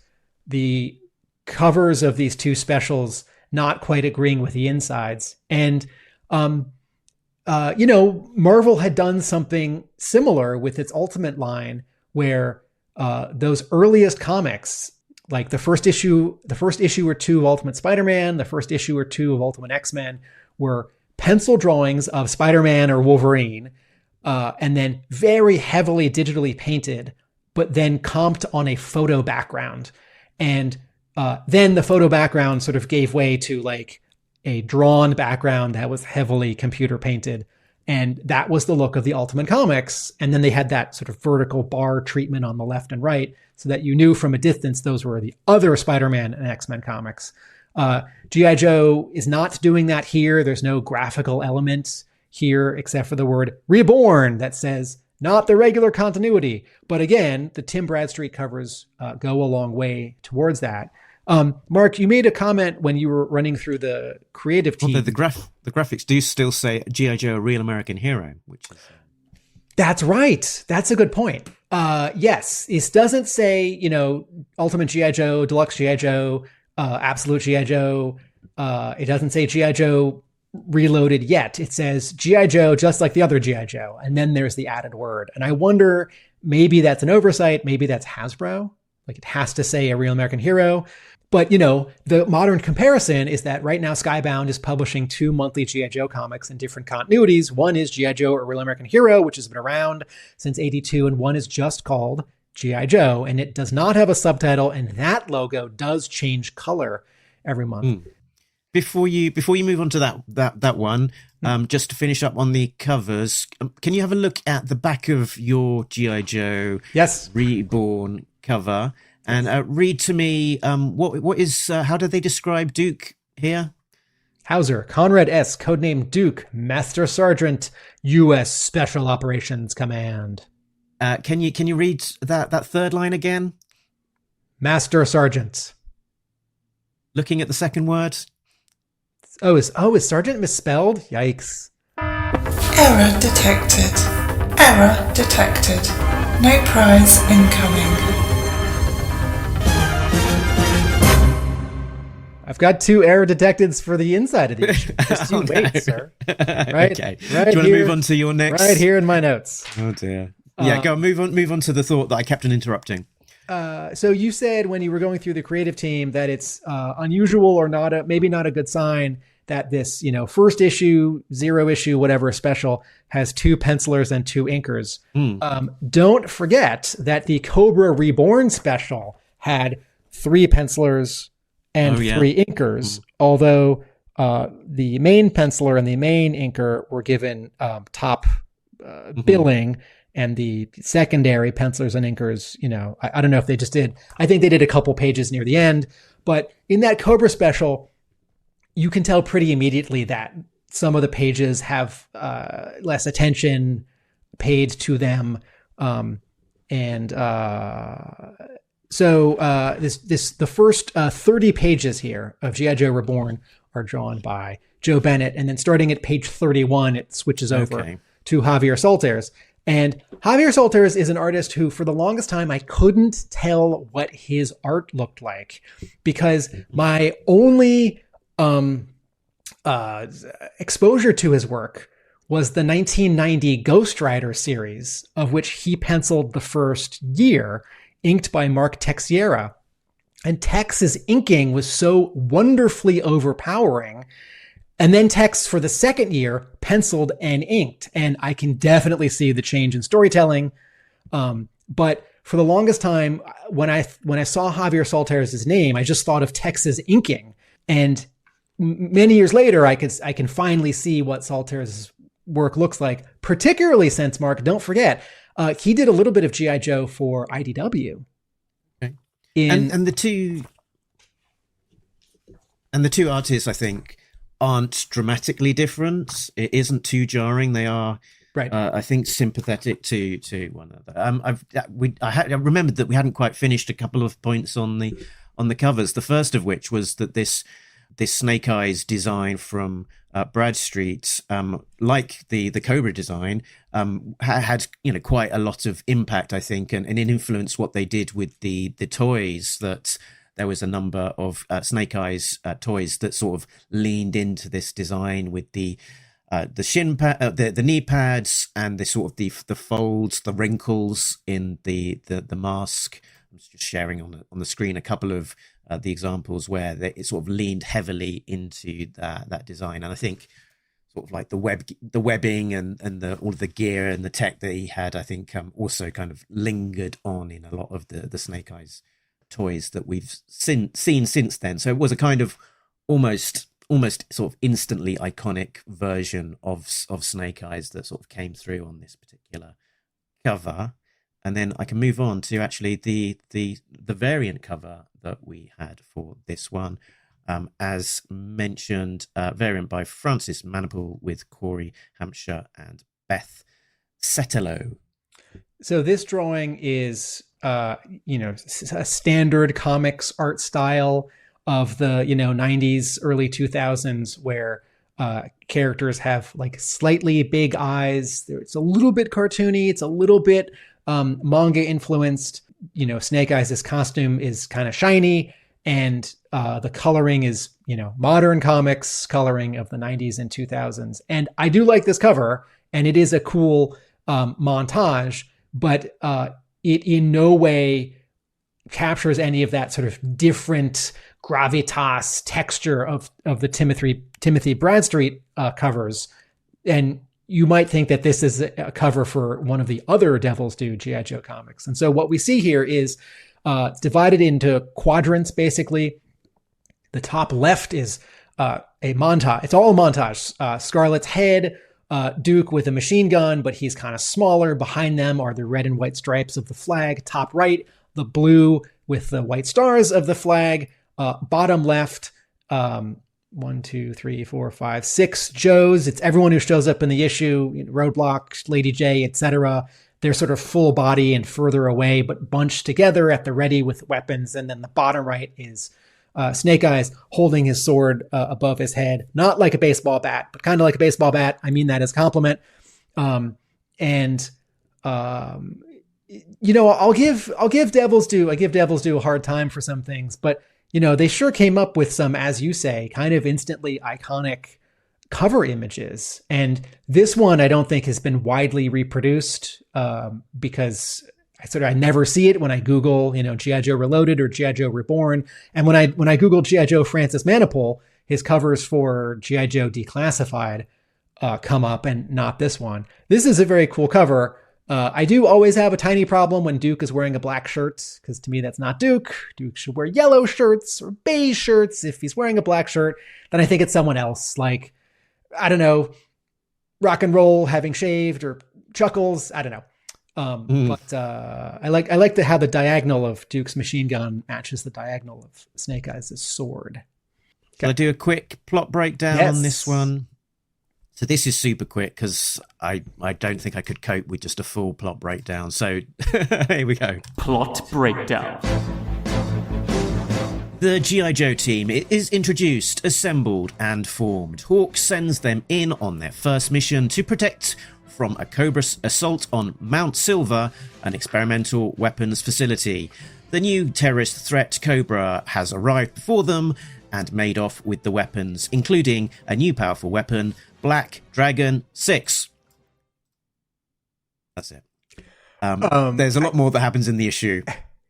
the covers of these 2 specials not quite agreeing with the insides. And, Marvel had done something similar with its Ultimate line where those earliest comics, like the first issue or 2 of Ultimate Spider-Man, the first issue or 2 of Ultimate X-Men, were pencil drawings of Spider-Man or Wolverine, and then very heavily digitally painted, but then comped on a photo background. And then the photo background sort of gave way to like a drawn background that was heavily computer painted. And that was the look of the Ultimate comics. And then they had that sort of vertical bar treatment on the left and right so that you knew from a distance those were the other Spider-Man and X-Men comics. G.I. Joe is not doing that here. There's no graphical element here except for the word reborn that says not the regular continuity. But again, the Tim Bradstreet covers go a long way towards that. Mark, you made a comment when you were running through the creative team. Well, the graphics do still say G.I. Joe, a real American hero, which is... That's right. That's a good point. Yes, it doesn't say, Ultimate G.I. Joe, Deluxe G.I. Joe, Absolute G.I. Joe. It doesn't say G.I. Joe Reloaded yet. It says G.I. Joe just like the other G.I. Joe. And then there's the added word. And I wonder, maybe that's an oversight. Maybe that's Hasbro. Like it has to say a real American hero. But, the modern comparison is that right now Skybound is publishing 2 monthly G.I. Joe comics in different continuities. One is G.I. Joe, a real American hero, which has been around since '82, and one is just called G.I. Joe, and it does not have a subtitle, and that logo does change color every month. Before you move on to that one, just to finish up on the covers, can you have a look at the back of your G.I. Joe Reborn cover? And read to me, what is, how do they describe Duke here? Hauser, Conrad S., codename Duke, Master Sergeant, U.S. Special Operations Command. Can you read that third line again? Master Sergeant. Looking at the second word? Is Sergeant misspelled? Yikes. Error detected. Error detected. No prize incoming. I've got 2 error detected for the inside edition. Just you wait, sir. Right? Okay. Right. Do you want to move on to your next? Right here in my notes. Oh dear. Yeah, go move on to the thought that I kept on interrupting. So you said when you were going through the creative team that it's unusual or maybe not a good sign that this, first issue, 0 issue, whatever special has 2 pencilers and 2 inkers. Don't forget that the Cobra Reborn special had 3 pencilers and 3 inkers, although the main penciler and the main inker were given top billing, and the secondary pencilers and inkers, I don't know if they just did. I think they did a couple pages near the end, But in that Cobra special, you can tell pretty immediately that some of the pages have less attention paid to them. So the first 30 pages here of G.I. Joe Reborn are drawn by Joe Bennett. And then starting at page 31, it switches over to Javier Salters. And Javier Salters is an artist who, for the longest time, I couldn't tell what his art looked like, because my only exposure to his work was the 1990 Ghost Rider series, of which he penciled the first year, inked by Mark Texiera. And Tex's inking was so wonderfully overpowering. And then Tex, for the second year, penciled and inked. And I can definitely see the change in storytelling. But for the longest time, when I saw Javier Salters' name, I just thought of Tex's inking. And many years later, I can finally see what Salters' work looks like, particularly since, Mark, don't forget, he did a little bit of G.I. Joe for IDW. Okay. And the two artists, I think, aren't dramatically different. It isn't too jarring. They are, right, I think, sympathetic to one another. I remembered that we hadn't quite finished a couple of points on the covers. The first of which was that this Snake Eyes design from Bradstreet, like the Cobra design, had quite a lot of impact, I think, and it influenced what they did with the toys. That there was a number of Snake Eyes toys that sort of leaned into this design with the shin pad, the knee pads, and the sort of the folds, the wrinkles in the mask. I'm just sharing on the screen a couple of the examples where it sort of leaned heavily into that design, and I think sort of like the webbing and all of the gear and the tech that he had, I think also kind of lingered on in a lot of the Snake Eyes toys that we've seen since then. So it was a kind of almost sort of instantly iconic version of Snake Eyes that sort of came through on this particular cover. And then I can move on to actually the variant cover that we had for this one. As mentioned, variant by Francis Maniple with Corey Hampshire and Beth Setelo. So this drawing is, a standard comics art style of the, 90s, early 2000s, where characters have like slightly big eyes. It's a little bit cartoony. It's a little bit manga influenced. Snake Eyes' costume is kind of shiny, and the coloring is, modern comics coloring of the 90s and 2000s. And I do like this cover, and it is a cool montage, but it in no way captures any of that sort of different gravitas texture of the Timothy Bradstreet covers. And you might think that this is a cover for one of the other Devil's Due G.I. Joe comics. And so what we see here is it's divided into quadrants, basically. The top left is a montage. It's all a montage. Scarlet's head, Duke with a machine gun, but he's kind of smaller. Behind them are the red and white stripes of the flag. Top right, the blue with the white stars of the flag. Bottom left, 1, 2, 3, 4, 5, 6 Joes. It's everyone who shows up in the issue, Roadblock, Lady J, etc. They're sort of full body and further away, but bunched together at the ready with weapons. And then the bottom right is Snake Eyes holding his sword above his head, not like a baseball bat, but kind of like a baseball bat. I mean that as a compliment. I'll give Devil's Due. I give Devil's Due a hard time for some things, but they sure came up with some, as you say, kind of instantly iconic cover images. And this one I don't think has been widely reproduced because I never see it when I Google, G.I. Joe Reloaded or G.I. Joe Reborn. And when I Google G.I. Joe Francis Maniple, his covers for G.I. Joe Declassified come up, and not this one. This is a very cool cover. I do always have a tiny problem when Duke is wearing a black shirt, because to me that's not Duke. Duke should wear yellow shirts or beige shirts. If he's wearing a black shirt, then I think it's someone else, like, I don't know, Rock and Roll having shaved, or Chuckles, I don't know. But I like how the diagonal of Duke's machine gun matches the diagonal of Snake Eyes' sword. Can I do a quick plot breakdown Yes. on this one? So this is super quick because I don't think I could cope with just a full plot breakdown. So here we go. Plot breakdown. The G.I. Joe team is introduced, assembled, and formed. Hawk sends them in on their first mission to protect from a Cobra assault on Mount Silver, an experimental weapons facility. The new terrorist threat Cobra has arrived before them and made off with the weapons, including a new powerful weapon, Black Dragon 6. That's it. There's a lot more that happens in the issue.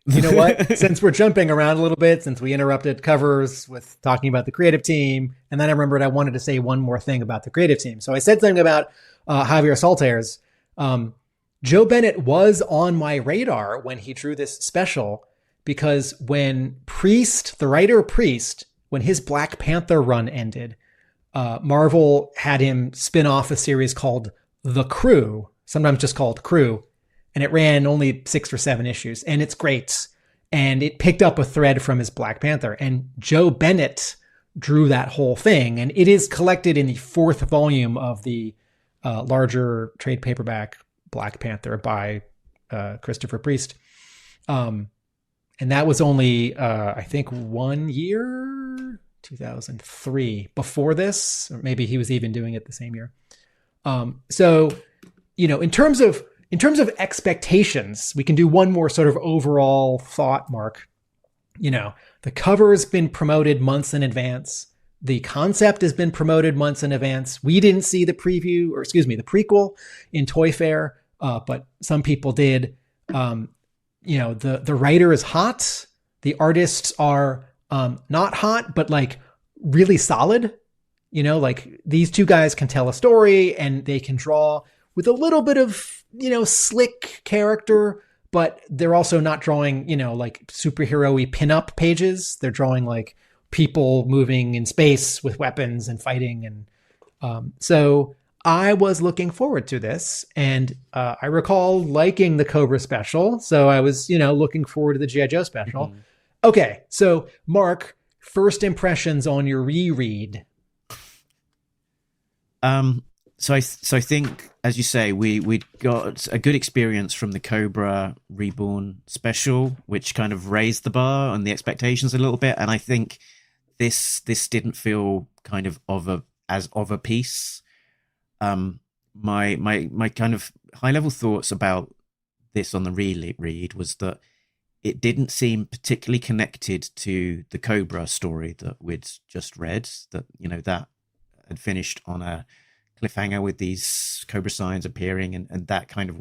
You know what? Since we're jumping around a little bit, since we interrupted covers with talking about the creative team, and then I remembered I wanted to say one more thing about the creative team. So I said something about Javier Saltaires. Joe Bennett was on my radar when he drew this special, because when Priest, the writer Priest, when his Black Panther run ended, Marvel had him spin off a series called The Crew, sometimes just called Crew, and it ran only 6 or 7 issues, and it's great. And it picked up a thread from his Black Panther, and Joe Bennett drew that whole thing, and it is collected in the 4th volume of the larger trade paperback Black Panther by Christopher Priest. And that was only, I think, 1 year, 2003. Before this, or maybe he was even doing it the same year. So, you know, in terms of expectations, we can do one more sort of overall thought, Mark. You know, the cover's been promoted months in advance. The concept has been promoted months in advance. We didn't see the prequel in Toy Fair, but some people did. You know, the writer is hot. The artists are not hot, but like really solid. You know, like these two guys can tell a story and they can draw with a little bit of, you know, slick character, but they're also not drawing, you know, like superhero-y pinup pages. They're drawing like people moving in space with weapons and fighting. And so I was looking forward to this, and I recall liking the Cobra special. So I was, you know, looking forward to the G.I. Joe special. Mm-hmm. Okay. So Mark, first impressions on your reread. So I think, as you say, we got a good experience from the Cobra Reborn special, which kind of raised the bar and the expectations a little bit. And I think this didn't feel kind of a piece. My kind of high level thoughts about this on the reread was that it didn't seem particularly connected to the Cobra story that we'd just read. That, you know, that had finished on a cliffhanger with these Cobra signs appearing, and that kind of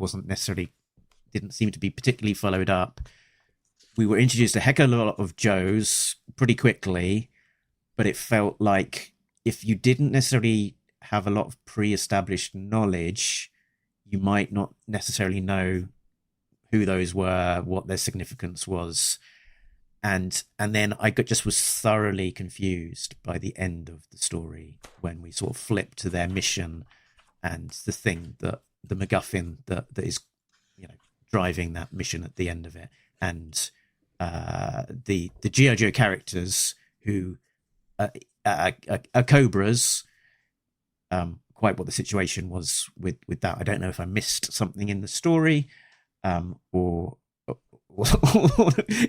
didn't seem to be particularly followed up. We were introduced a heck of a lot of Joes pretty quickly, but it felt like if you didn't necessarily have a lot of pre-established knowledge, you might not necessarily know who those were, what their significance was. And then I just was thoroughly confused by the end of the story when we sort of flipped to their mission and the thing that the MacGuffin that is, you know, driving that mission at the end of it, and the G.I. Joe characters who are Cobras. Quite what the situation was with that. I don't know if I missed something in the story, or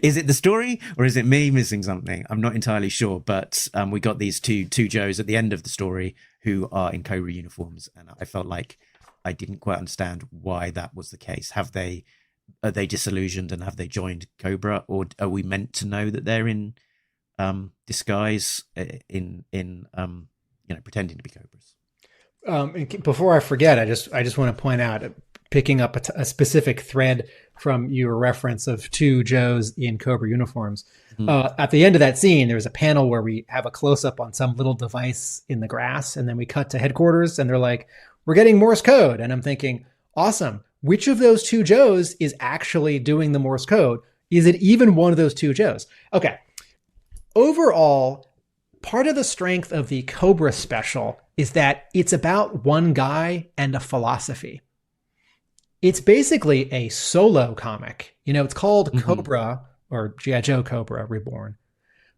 is it the story, or is it me missing something? I'm not entirely sure, but we got these two Joes at the end of the story who are in Cobra uniforms, and I felt like I didn't quite understand why that was the case. Are they disillusioned and have they joined Cobra, or are we meant to know that they're in disguise in you know, pretending to be Cobras? And before I forget, I just want to point out, picking up a specific thread from your reference of two Joes in Cobra uniforms. Mm-hmm. At the end of that scene, there was a panel where we have a close-up on some little device in the grass, and then we cut to headquarters, and they're like, we're getting Morse code. And I'm thinking, awesome. Which of those two Joes is actually doing the Morse code? Is it even one of those two Joes? Okay. Overall, part of the strength of the Cobra special is that it's about one guy and a philosophy. It's basically a solo comic. It's called Cobra or G.I. Joe Cobra Reborn,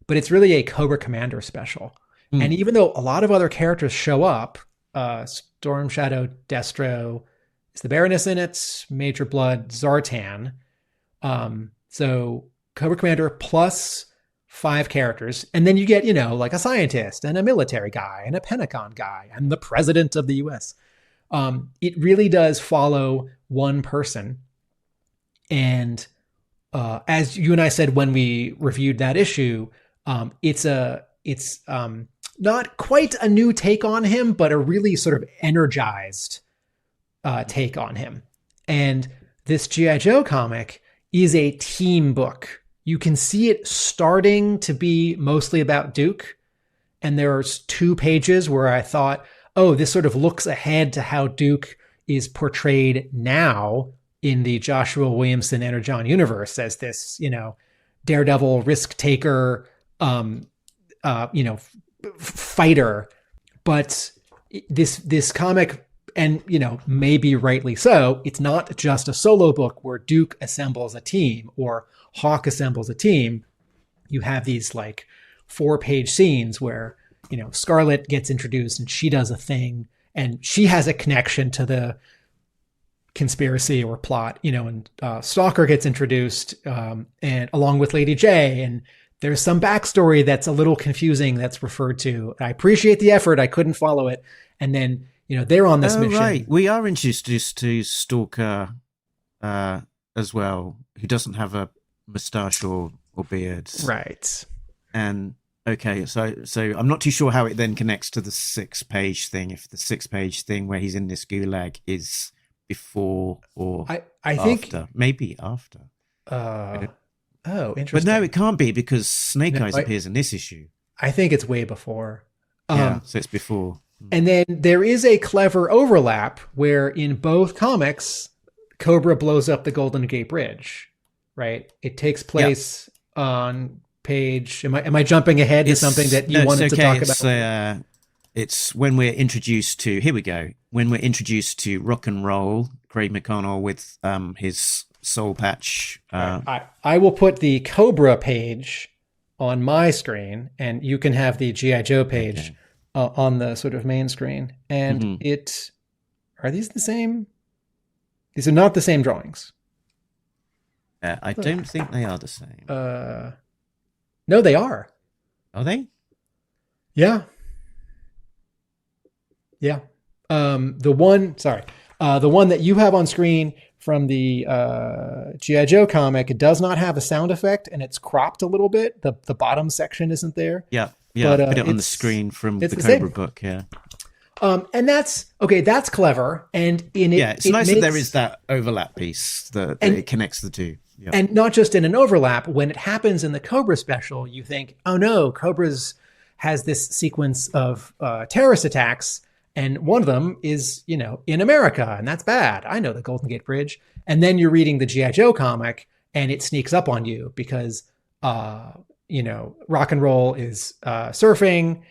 but it's really a Cobra Commander special. And even though a lot of other characters show up, Storm Shadow, Destro, is the Baroness in it, Major Blood, Zartan. So Cobra Commander plus 5 characters. And then you get, like a scientist and a military guy and a Pentagon guy and the president of the US. It really does follow one person. And as you and I said when we reviewed that issue, it's not quite a new take on him, but a really sort of energized take on him. And this G.I. Joe comic is a team book. You can see it starting to be mostly about Duke. And there's 2 pages where I thought, oh, this sort of looks ahead to how Duke is portrayed now in the Joshua Williamson Energon universe as this, daredevil risk taker, fighter. But this comic, and maybe rightly so, it's not just a solo book where Duke assembles a team or Hawk assembles a team. You have these 4-page scenes where Scarlet gets introduced and she does a thing and she has a connection to the conspiracy or plot, and Stalker gets introduced and along with Lady J, and there's some backstory that's a little confusing that's referred to. I appreciate the effort. I couldn't follow it. And then, they're on this mission. Right. We are introduced to Stalker as well, who doesn't have a moustache or beard. Right. And okay, so I'm not too sure how it then connects to the 6-page thing. If the 6-page thing where he's in this gulag is before or I after. think Maybe after. Oh, interesting. But no, it can't be because Snake Eyes appears in this issue. I think it's way before. So it's before. And then there is a clever overlap where in both comics, Cobra blows up the Golden Gate Bridge, right? It takes place on page. Am I jumping ahead to something that you wanted to talk about? It's when we're introduced to. Here we go. When we're introduced to Rock and Roll, Craig McConnell with his soul patch. I will put the Cobra page on my screen, and you can have the G.I. Joe page on the sort of main screen. And are these the same? These are not the same drawings. I don't think they are the same. No, they are. Are they? Yeah. Yeah. The one that you have on screen from the G.I. Joe comic, it does not have a sound effect, and it's cropped a little bit. The bottom section isn't there. Yeah. But, put it on the screen from the Cobra book. Yeah. And that's clever. And it's nice that there is that overlap piece that it connects the two. Yeah. And not just in an overlap. When it happens in the Cobra special, you think, oh no, Cobra's has this sequence of terrorist attacks, and one of them is, in America, and that's bad. I know the Golden Gate Bridge. And then you're reading the G.I. Joe comic, and it sneaks up on you because, Rock and Roll is surfing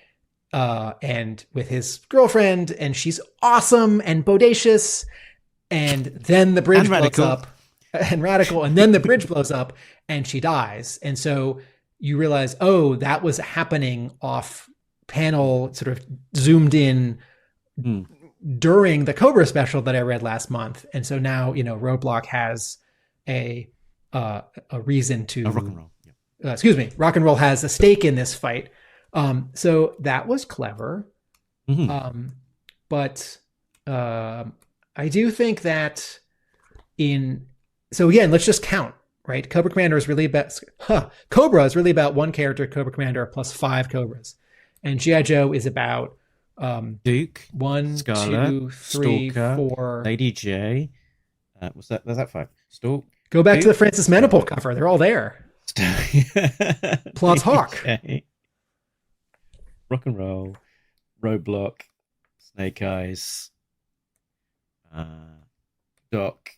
and with his girlfriend, and she's awesome and bodacious. And then the bridge blows up. And radical, and then the bridge blows up and she dies. And so you realize, oh, that was happening off panel, sort of zoomed in during the Cobra special that I read last month. And so now, Roadblock has a reason to Rock and Roll. Rock and Roll has a stake in this fight. So that was clever. But I do think that so again, let's just count, right? Cobra Commander is really about Cobra is really about one character, Cobra Commander, plus 5 Cobras, and G.I. Joe is about Duke, 1, Scarlet, 2, 3, Stalker, 4. Lady J. Was that 5? Stalk. Go back to the Francis Manipul cover; they're all there. Plus Hawk, Rock and Roll, Roadblock, Snake Eyes, Doc.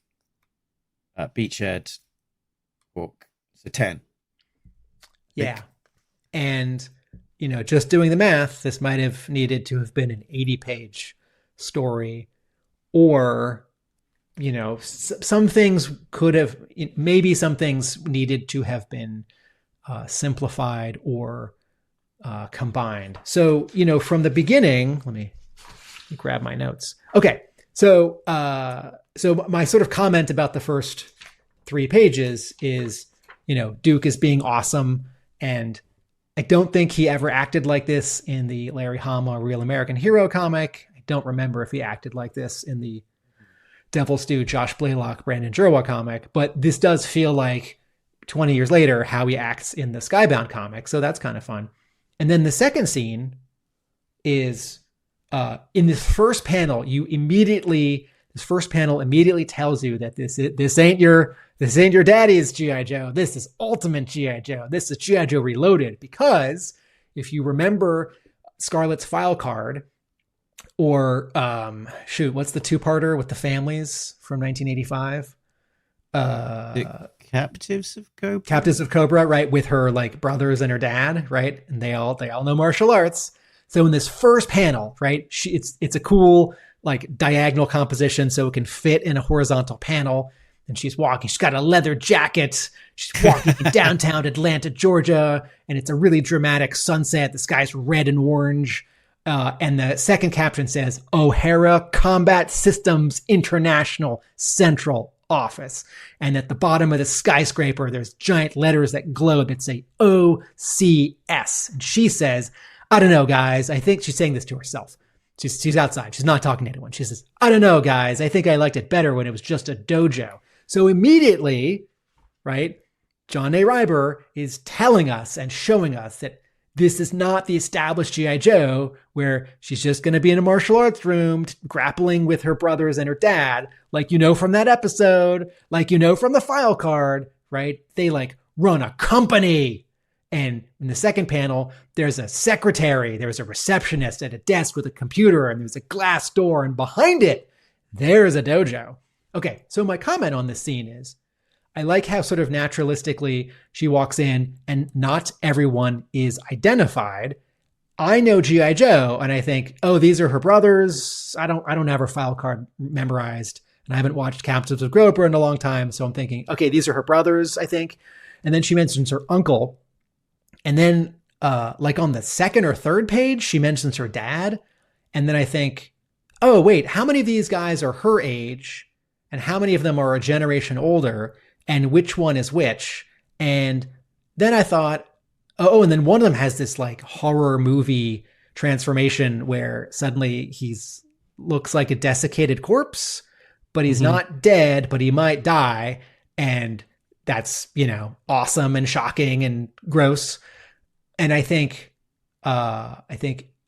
Beachhead, Hawk. So 10. Yeah. And, just doing the math, this might have needed to have been an 80-page story, or some things could have, maybe some things needed to have been simplified or combined. So, from the beginning, let me grab my notes. Okay. So my sort of comment about the first 3 pages is, Duke is being awesome. And I don't think he ever acted like this in the Larry Hama Real American Hero comic. I don't remember if he acted like this in the Devil Stew, Josh Blaylock, Brandon Jerwa comic, but this does feel like 20 years later how he acts in the Skybound comic. So that's kind of fun. And then the second scene is in this first panel, this first panel immediately tells you that this ain't your daddy's G.I. Joe. This is Ultimate G.I. Joe. This is G.I. Joe Reloaded. Because if you remember Scarlett's file card, or what's the 2-parter with the families from 1985? The Captives of Cobra. Captives of Cobra, right? With her like brothers and her dad, right? And they all know martial arts. So in this first panel, right, it's a cool like diagonal composition, so it can fit in a horizontal panel. And she's walking. She's got a leather jacket. She's walking in downtown Atlanta, Georgia, and it's a really dramatic sunset. The sky's red and orange. And the second caption says, O'Hara Combat Systems International Central Office. And at the bottom of the skyscraper, there's giant letters that glow that say OCS. And she says, I don't know, guys. I think she's saying this to herself. She's outside. She's not talking to anyone. She says, I don't know, guys. I think I liked it better when it was just a dojo. So immediately, right, John A. Reiber is telling us and showing us that this is not the established G.I. Joe where she's just going to be in a martial arts room grappling with her brothers and her dad, like from that episode, like from the file card, right? They like run a company. And in the second panel, there's a secretary, there's a receptionist at a desk with a computer, and there's a glass door, and behind it, there's a dojo. Okay, so my comment on this scene is, I like how sort of naturalistically she walks in and not everyone is identified. I know G.I. Joe and I think, oh, these are her brothers. I don't have her file card memorized and I haven't watched Captives of Cobra in a long time. So I'm thinking, okay, these are her brothers, I think. And then she mentions her uncle. And then like on the second or third page, she mentions her dad. And then I think, oh, wait, how many of these guys are her age and how many of them are a generation older? And which one is which? And then I thought, oh, and then one of them has this like horror movie transformation where suddenly looks like a desiccated corpse, but he's not dead, but he might die. And that's, awesome and shocking and gross. And I think,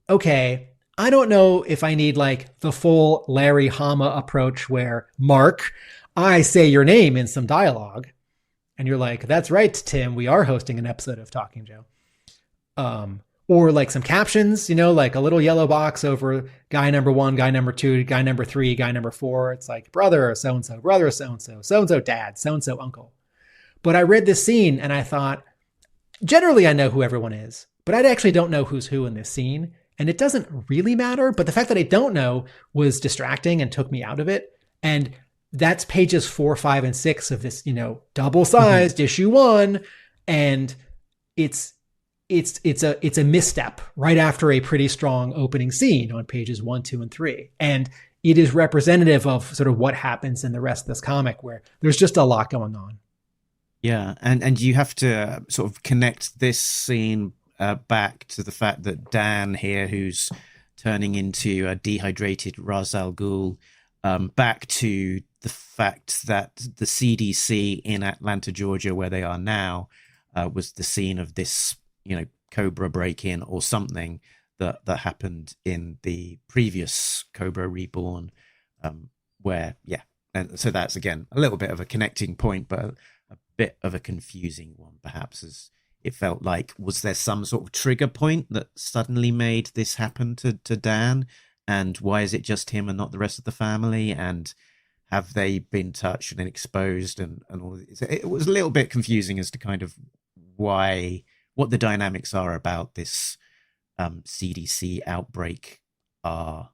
okay, I don't know if I need like the full Larry Hama approach where Mark, I say your name in some dialogue. And you're like, that's right, Tim, we are hosting an episode of Talking Joe. Or like some captions, like a little yellow box over guy number 1, guy number 2, guy number 3, guy number 4. It's like brother so-and-so, brother so-and-so, so-and-so dad, so-and-so uncle. But I read this scene and I thought, generally I know who everyone is, but I actually don't know who's who in this scene. And it doesn't really matter. But the fact that I don't know was distracting and took me out of it. And that's pages 4, 5, and 6 of this, double-sized issue 1. And it's a misstep right after a pretty strong opening scene on pages 1, 2, and 3. And it is representative of sort of what happens in the rest of this comic where there's just a lot going on. Yeah. And you have to sort of connect this scene back to the fact that Dan here, who's turning into a dehydrated Ra's al Ghul, back to the fact that the CDC in Atlanta, Georgia, where they are now, was the scene of this, Cobra break-in or something that happened in the previous Cobra Reborn, where, yeah. And so that's, again, a little bit of a connecting point, but a bit of a confusing one, perhaps, as it felt like, was there some sort of trigger point that suddenly made this happen to Dan? And why is it just him and not the rest of the family? And have they been touched and exposed and all this? It was a little bit confusing as to kind of what the dynamics are about this CDC outbreak are.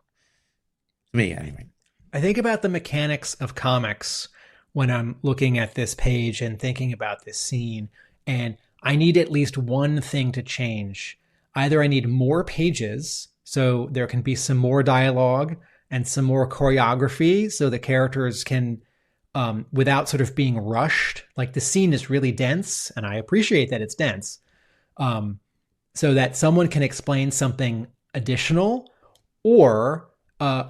To me, anyway. I think about the mechanics of comics when I'm looking at this page and thinking about this scene, and I need at least one thing to change. Either I need more pages, so there can be some more dialogue and some more choreography, so the characters can, without sort of being rushed, like the scene is really dense, and I appreciate that it's dense, so that someone can explain something additional, or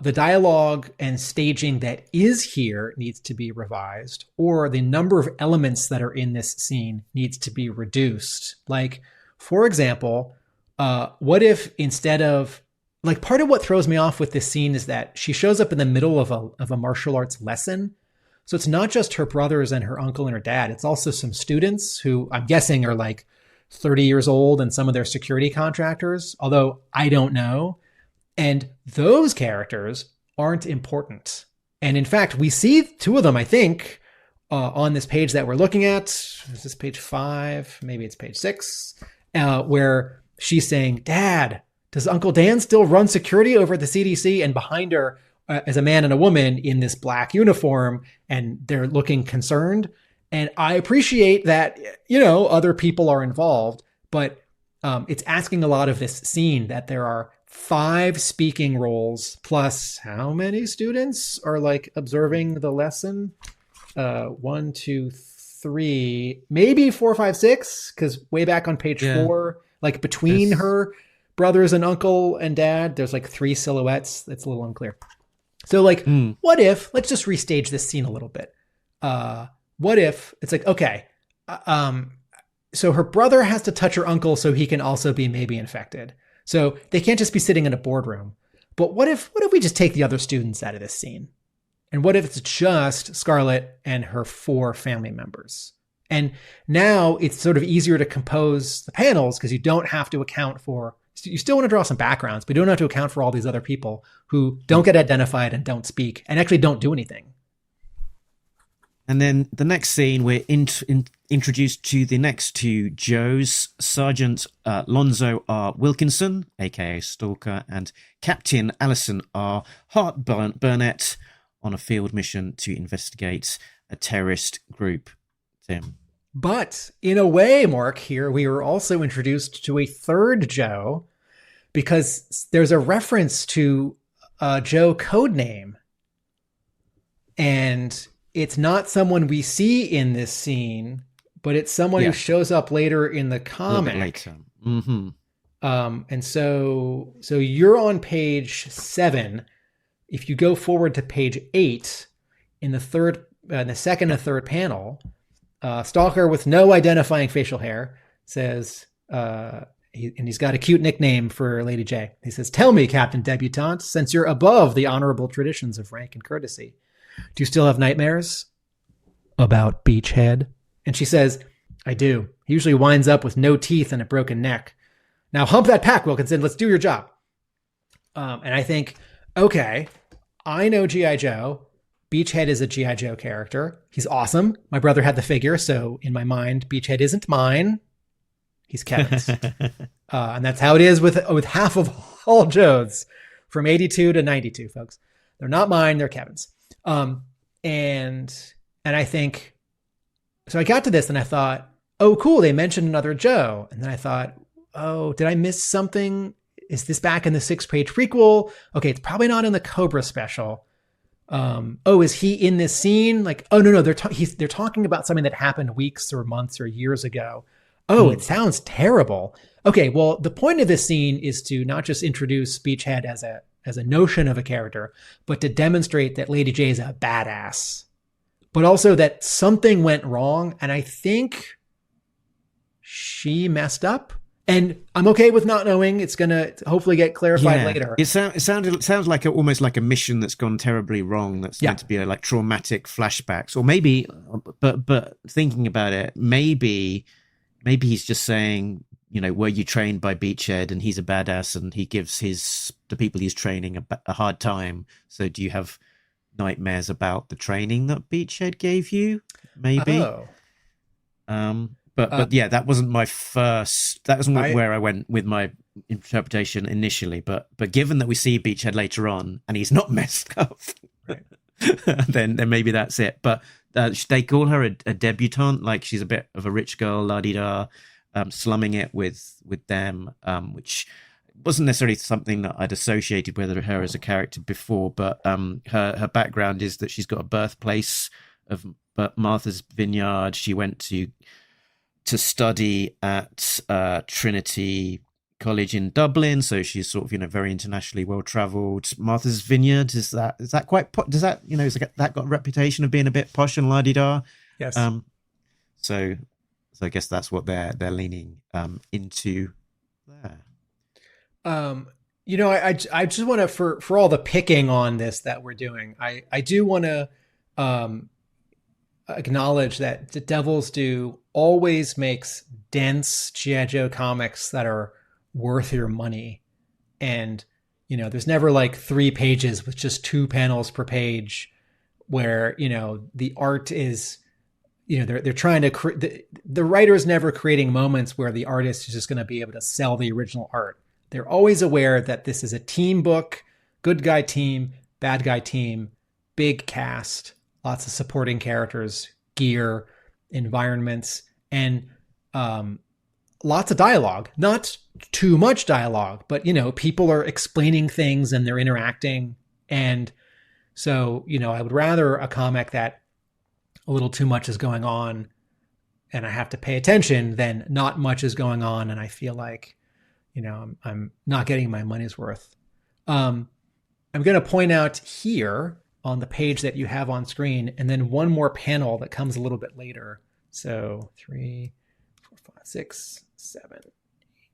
the dialogue and staging that is here needs to be revised, or the number of elements that are in this scene needs to be reduced. Like, for example, what if instead of, like, part of what throws me off with this scene is that she shows up in the middle of a martial arts lesson. So it's not just her brothers and her uncle and her dad. It's also some students who I'm guessing are like 30 years old and some of their security contractors, although I don't know. And those characters aren't important. And in fact, we see two of them, I think, on this page that we're looking at. Is this page 5? Maybe it's page 6, where she's saying, Dad, does Uncle Dan still run security over at the CDC? And behind her is a man and a woman in this black uniform, and they're looking concerned. And I appreciate that, other people are involved, but it's asking a lot of this scene that there are 5 speaking roles plus how many students are like observing the lesson? 1, 2, 3, maybe 4, 5, 6, because way back on page 4, like between her brothers and uncle and dad, there's like 3 silhouettes. That's a little unclear. So like, what if, let's just restage this scene a little bit. What if it's like, okay, so her brother has to touch her uncle so he can also be maybe infected. So they can't just be sitting in a boardroom. But what if we just take the other students out of this scene? And what if it's just Scarlet and her 4 family members? And now it's sort of easier to compose the panels because you don't have to account for, you still want to draw some backgrounds, but you don't have to account for all these other people who don't get identified and don't speak and actually don't do anything. And then the next scene, we're introduced to the next 2 Joes, Sergeant Lonzo R. Wilkinson, aka Stalker, and Captain Allison R. Hart Burnett on a field mission to investigate a terrorist group. Tim. But in a way, Mark, here we were also introduced to a third Joe, because there's a reference to a Joe codename. And it's not someone we see in this scene, but it's someone who shows up later in the comic. Later. Mm-hmm. And so you're on page 7. If you go forward to page 8, in the second and third panel, Stalker with no identifying facial hair says, he's got a cute nickname for Lady J. He says, "Tell me, Captain Debutante, since you're above the honorable traditions of rank and courtesy, do you still have nightmares about Beachhead?" And she says, "I do. He usually winds up with no teeth and a broken neck. Now hump that pack, Wilkinson. Let's do your job." And I think, okay, I know G.I. Joe. Beachhead is a G.I. Joe character. He's awesome. My brother had the figure, so in my mind, Beachhead isn't mine. He's Kevin's. And that's how it is with half of all Joes from 82 to 92, folks. They're not mine, they're Kevin's. And I think, so I got to this and I thought, oh, cool, they mentioned another Joe. And then I thought, oh, did I miss something? Is this back in the 6-page prequel? Okay, it's probably not in the Cobra special. Oh, is he in this scene? Like, oh, no, they're talking about something that happened weeks or months or years ago. Oh, it sounds terrible. Okay, well, the point of this scene is to not just introduce Beachhead as a notion of a character, but to demonstrate that Lady J is a badass, but also that something went wrong. And I think she messed up. And I'm okay with not knowing. It's going to hopefully get clarified later. It sounds like almost like a mission that's gone terribly wrong. That's meant to be like traumatic flashbacks, or maybe, but thinking about it, maybe he's just saying, were you trained by Beachhead and he's a badass and he gives the people he's training a hard time. So do you have nightmares about the training that Beachhead gave you? Maybe. Oh. But yeah, that wasn't my first. That wasn't where I went with my interpretation initially. But given that we see Beachhead later on and he's not messed up, then maybe that's it. But they call her a debutante, like she's a bit of a rich girl, la-di-da, slumming it with them, which wasn't necessarily something that I'd associated with her as a character before. But her background is that she's got a birthplace of Martha's Vineyard. She went to study at Trinity College in Dublin, so she's sort of very internationally well traveled. Martha's Vineyard, is that quite does that is that got a reputation of being a bit posh and la-di-da? Yes. So I guess that's what they're leaning into there. I just want to, for all the picking on this that we're doing, I do want to acknowledge that the Devil's Due always makes dense G.I. Joe comics that are worth your money. And, there's never like 3 pages with just 2 panels per page where, the art is, they're trying to, the writer's never creating moments where the artist is just going to be able to sell the original art. They're always aware that this is a team book, good guy team, bad guy team, big cast, lots of supporting characters, gear, environments, and lots of dialogue. Not too much dialogue, but, people are explaining things and they're interacting. And so, I would rather a comic that a little too much is going on and I have to pay attention than not much is going on and I feel like, I'm not getting my money's worth. I'm going to point out here on the page that you have on screen, and then one more panel that comes a little bit later. So 3, 4, 5, 6, 7, 8,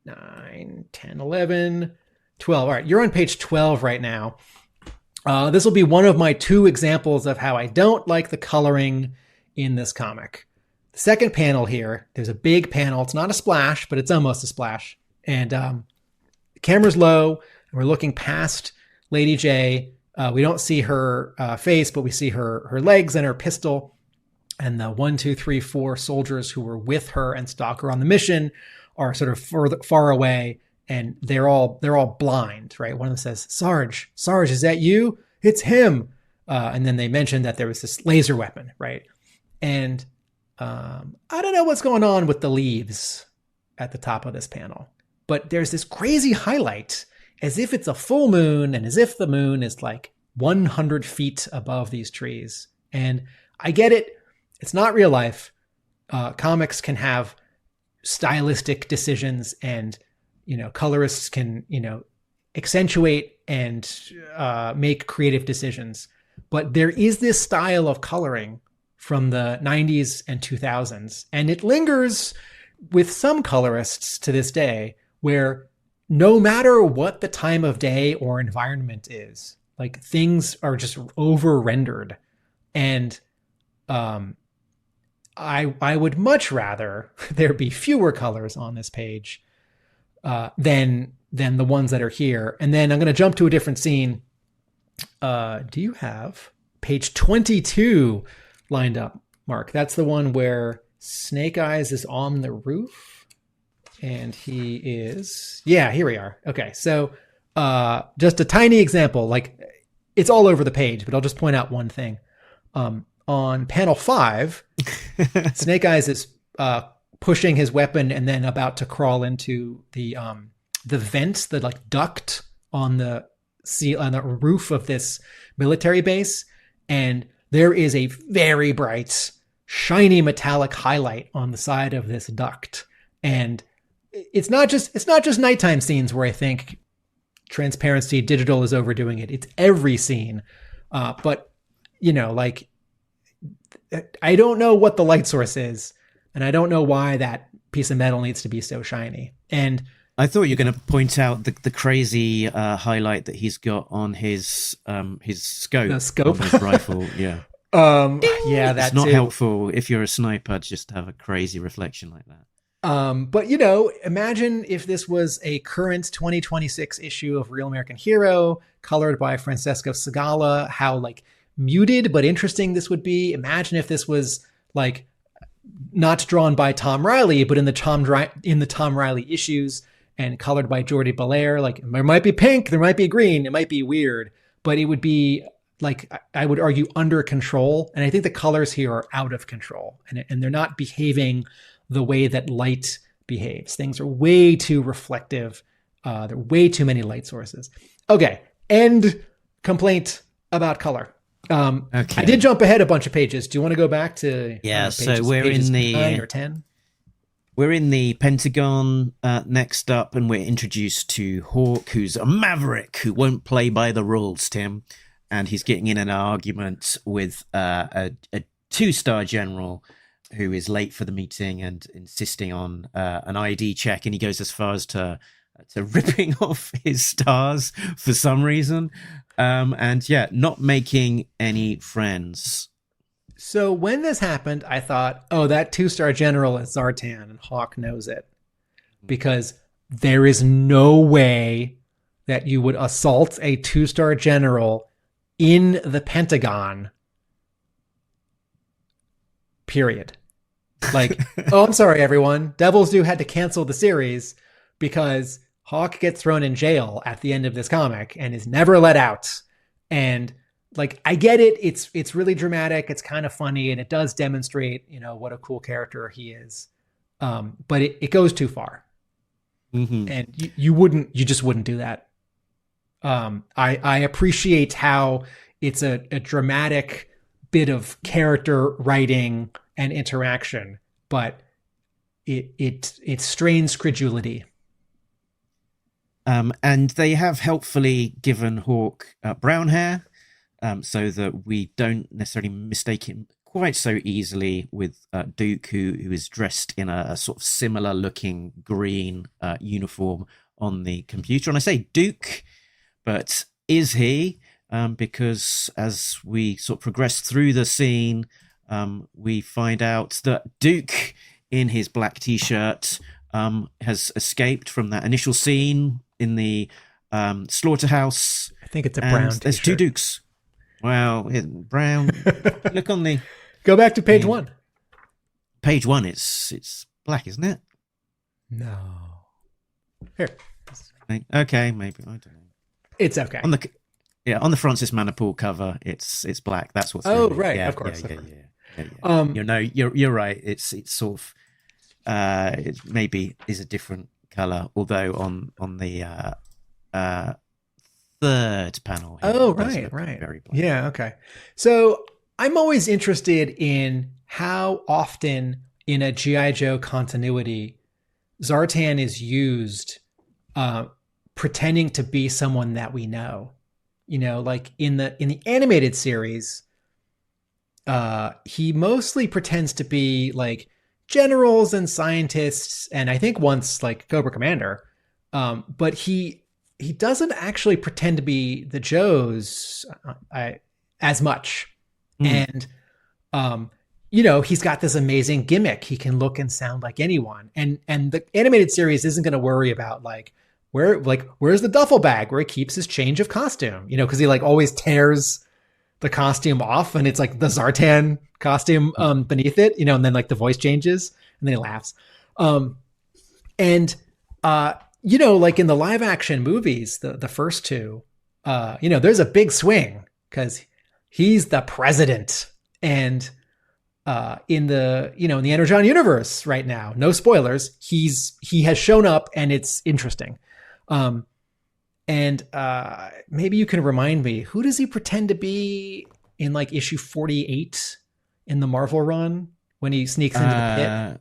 9, 10, 11, 12. All right, you're on page 12 right now. This will be one of my 2 examples of how I don't like the coloring in this comic. The second panel here, there's a big panel. It's not a splash, but it's almost a splash. And the camera's low, and we're looking past Lady J. We don't see her face, but we see her legs and her pistol. And the 1, 2, 3, 4 soldiers who were with her and Stalker on the mission are sort of far away, and they're all blind, right? One of them says, Sarge, is that you? It's him. And then they mentioned that there was this laser weapon, right? And I don't know what's going on with the leaves at the top of this panel, but there's this crazy highlight as if it's a full moon and as if the moon is like 100 feet above these trees. And I get it. It's not real life. Comics can have stylistic decisions and, colorists can, accentuate and make creative decisions. But there is this style of coloring from the 90s and 2000s, and it lingers with some colorists to this day, where no matter what the time of day or environment is, like things are just over rendered. And I would much rather there be fewer colors on this page than the ones that are here. And then I'm going to jump to a different scene. Do you have page 22 lined up, Mark? That's the one where Snake Eyes is on the roof. And he is, here we are. Okay, so just a tiny example, like it's all over the page, but I'll just point out one thing. On panel 5, Snake Eyes is pushing his weapon and then about to crawl into the vents, the like duct on the roof of this military base, and there is a very bright, shiny metallic highlight on the side of this duct, and it's not just nighttime scenes where I think transparency digital is overdoing it. It's every scene. But like I don't know what the light source is, and I don't know why that piece of metal needs to be so shiny. And I thought you were going to point out the crazy highlight that he's got on his scope. The scope of his rifle. Yeah. That's it's not helpful if you're a sniper just to have a crazy reflection like that. But imagine if this was a current 2026 issue of Real American Hero, colored by Francesco Segala, how like muted but interesting this would be. Imagine if this was like not drawn by Tom Riley, but in the Tom Riley issues and colored by Jordi Belair. Like there might be pink, there might be green, it might be weird, but it would be, like I would argue under control. And I think the colors here are out of control, and they're not behaving the way that light behaves. Things are way too reflective. There are way too many light sources. Okay. End complaint about color. Okay. I did jump ahead a bunch of pages. Do you want to go back to so we're in the 9 or 10? We're in the Pentagon next up, and we're introduced to Hawk, who's a maverick who won't play by the rules, Tim. And he's getting in an argument with a 2-star general who is late for the meeting and insisting on an ID check. And he goes as far as to ripping off his stars for some reason. And yeah, not making any friends. So when this happened, I thought, oh, that 2-star general is Zartan, and Hawk knows it. Because there is no way that you would assault a 2-star general in the Pentagon. Period. Like, oh, I'm sorry, everyone. Devil's Due had to cancel the series because Hawk gets thrown in jail at the end of this comic and is never let out. And like, I get it. It's really dramatic. It's kind of funny, and it does demonstrate, what a cool character he is. But it goes too far. Mm-hmm. And you just wouldn't do that. I appreciate how it's a dramatic bit of character writing and interaction, but it strains credulity. And they have helpfully given Hawk brown hair, so that we don't necessarily mistake him quite so easily with Duke, who is dressed in a sort of similar looking green uniform on the computer. And I say Duke, but is he? Because as we sort of progress through the scene, we find out that Duke, in his black t-shirt, has escaped from that initial scene in the slaughterhouse. I think it's a brown t-shirt. There's 2 Dukes. Well, brown. Look on the... Go back to page 1. Page 1, it's black, isn't it? No. Here. Okay, maybe. I don't know. It's okay. On the Francis Manipool cover, it's black. That's what's. Oh, right. Yeah, of course. Yeah. You're right. It's sort of it maybe is a different color, although on the third panel. Oh, right. Very black. Yeah. Okay. So I'm always interested in how often in a G.I. Joe continuity Zartan is used, pretending to be someone that we know. Like in the animated series, he mostly pretends to be like generals and scientists, and I think once like Cobra Commander, but he doesn't actually pretend to be the Joes as much. And he's got this amazing gimmick. He can look and sound like anyone, and the animated series isn't going to worry about where's the duffel bag where he keeps his change of costume, because he like always tears the costume off and it's like the Zartan costume beneath it, and then like the voice changes and then he laughs. Like in the live action movies, the first 2, there's a big swing because he's the president. And in the Energon universe right now, no spoilers, he has shown up and it's interesting. Maybe you can remind me, who does he pretend to be in like issue 48 in the Marvel run when he sneaks into the pit?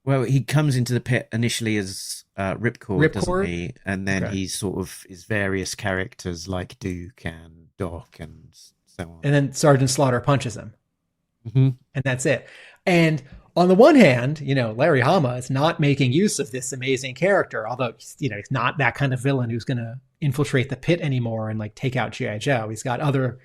Well, he comes into the pit initially as Ripcord, doesn't he? And then he sort of is various characters like Duke and Doc and so on. And then Sergeant Slaughter punches him. Mm-hmm. And that's it. And on the one hand, Larry Hama is not making use of this amazing character, although, he's not that kind of villain who's going to infiltrate the pit anymore and like take out G.I. Joe. He's got other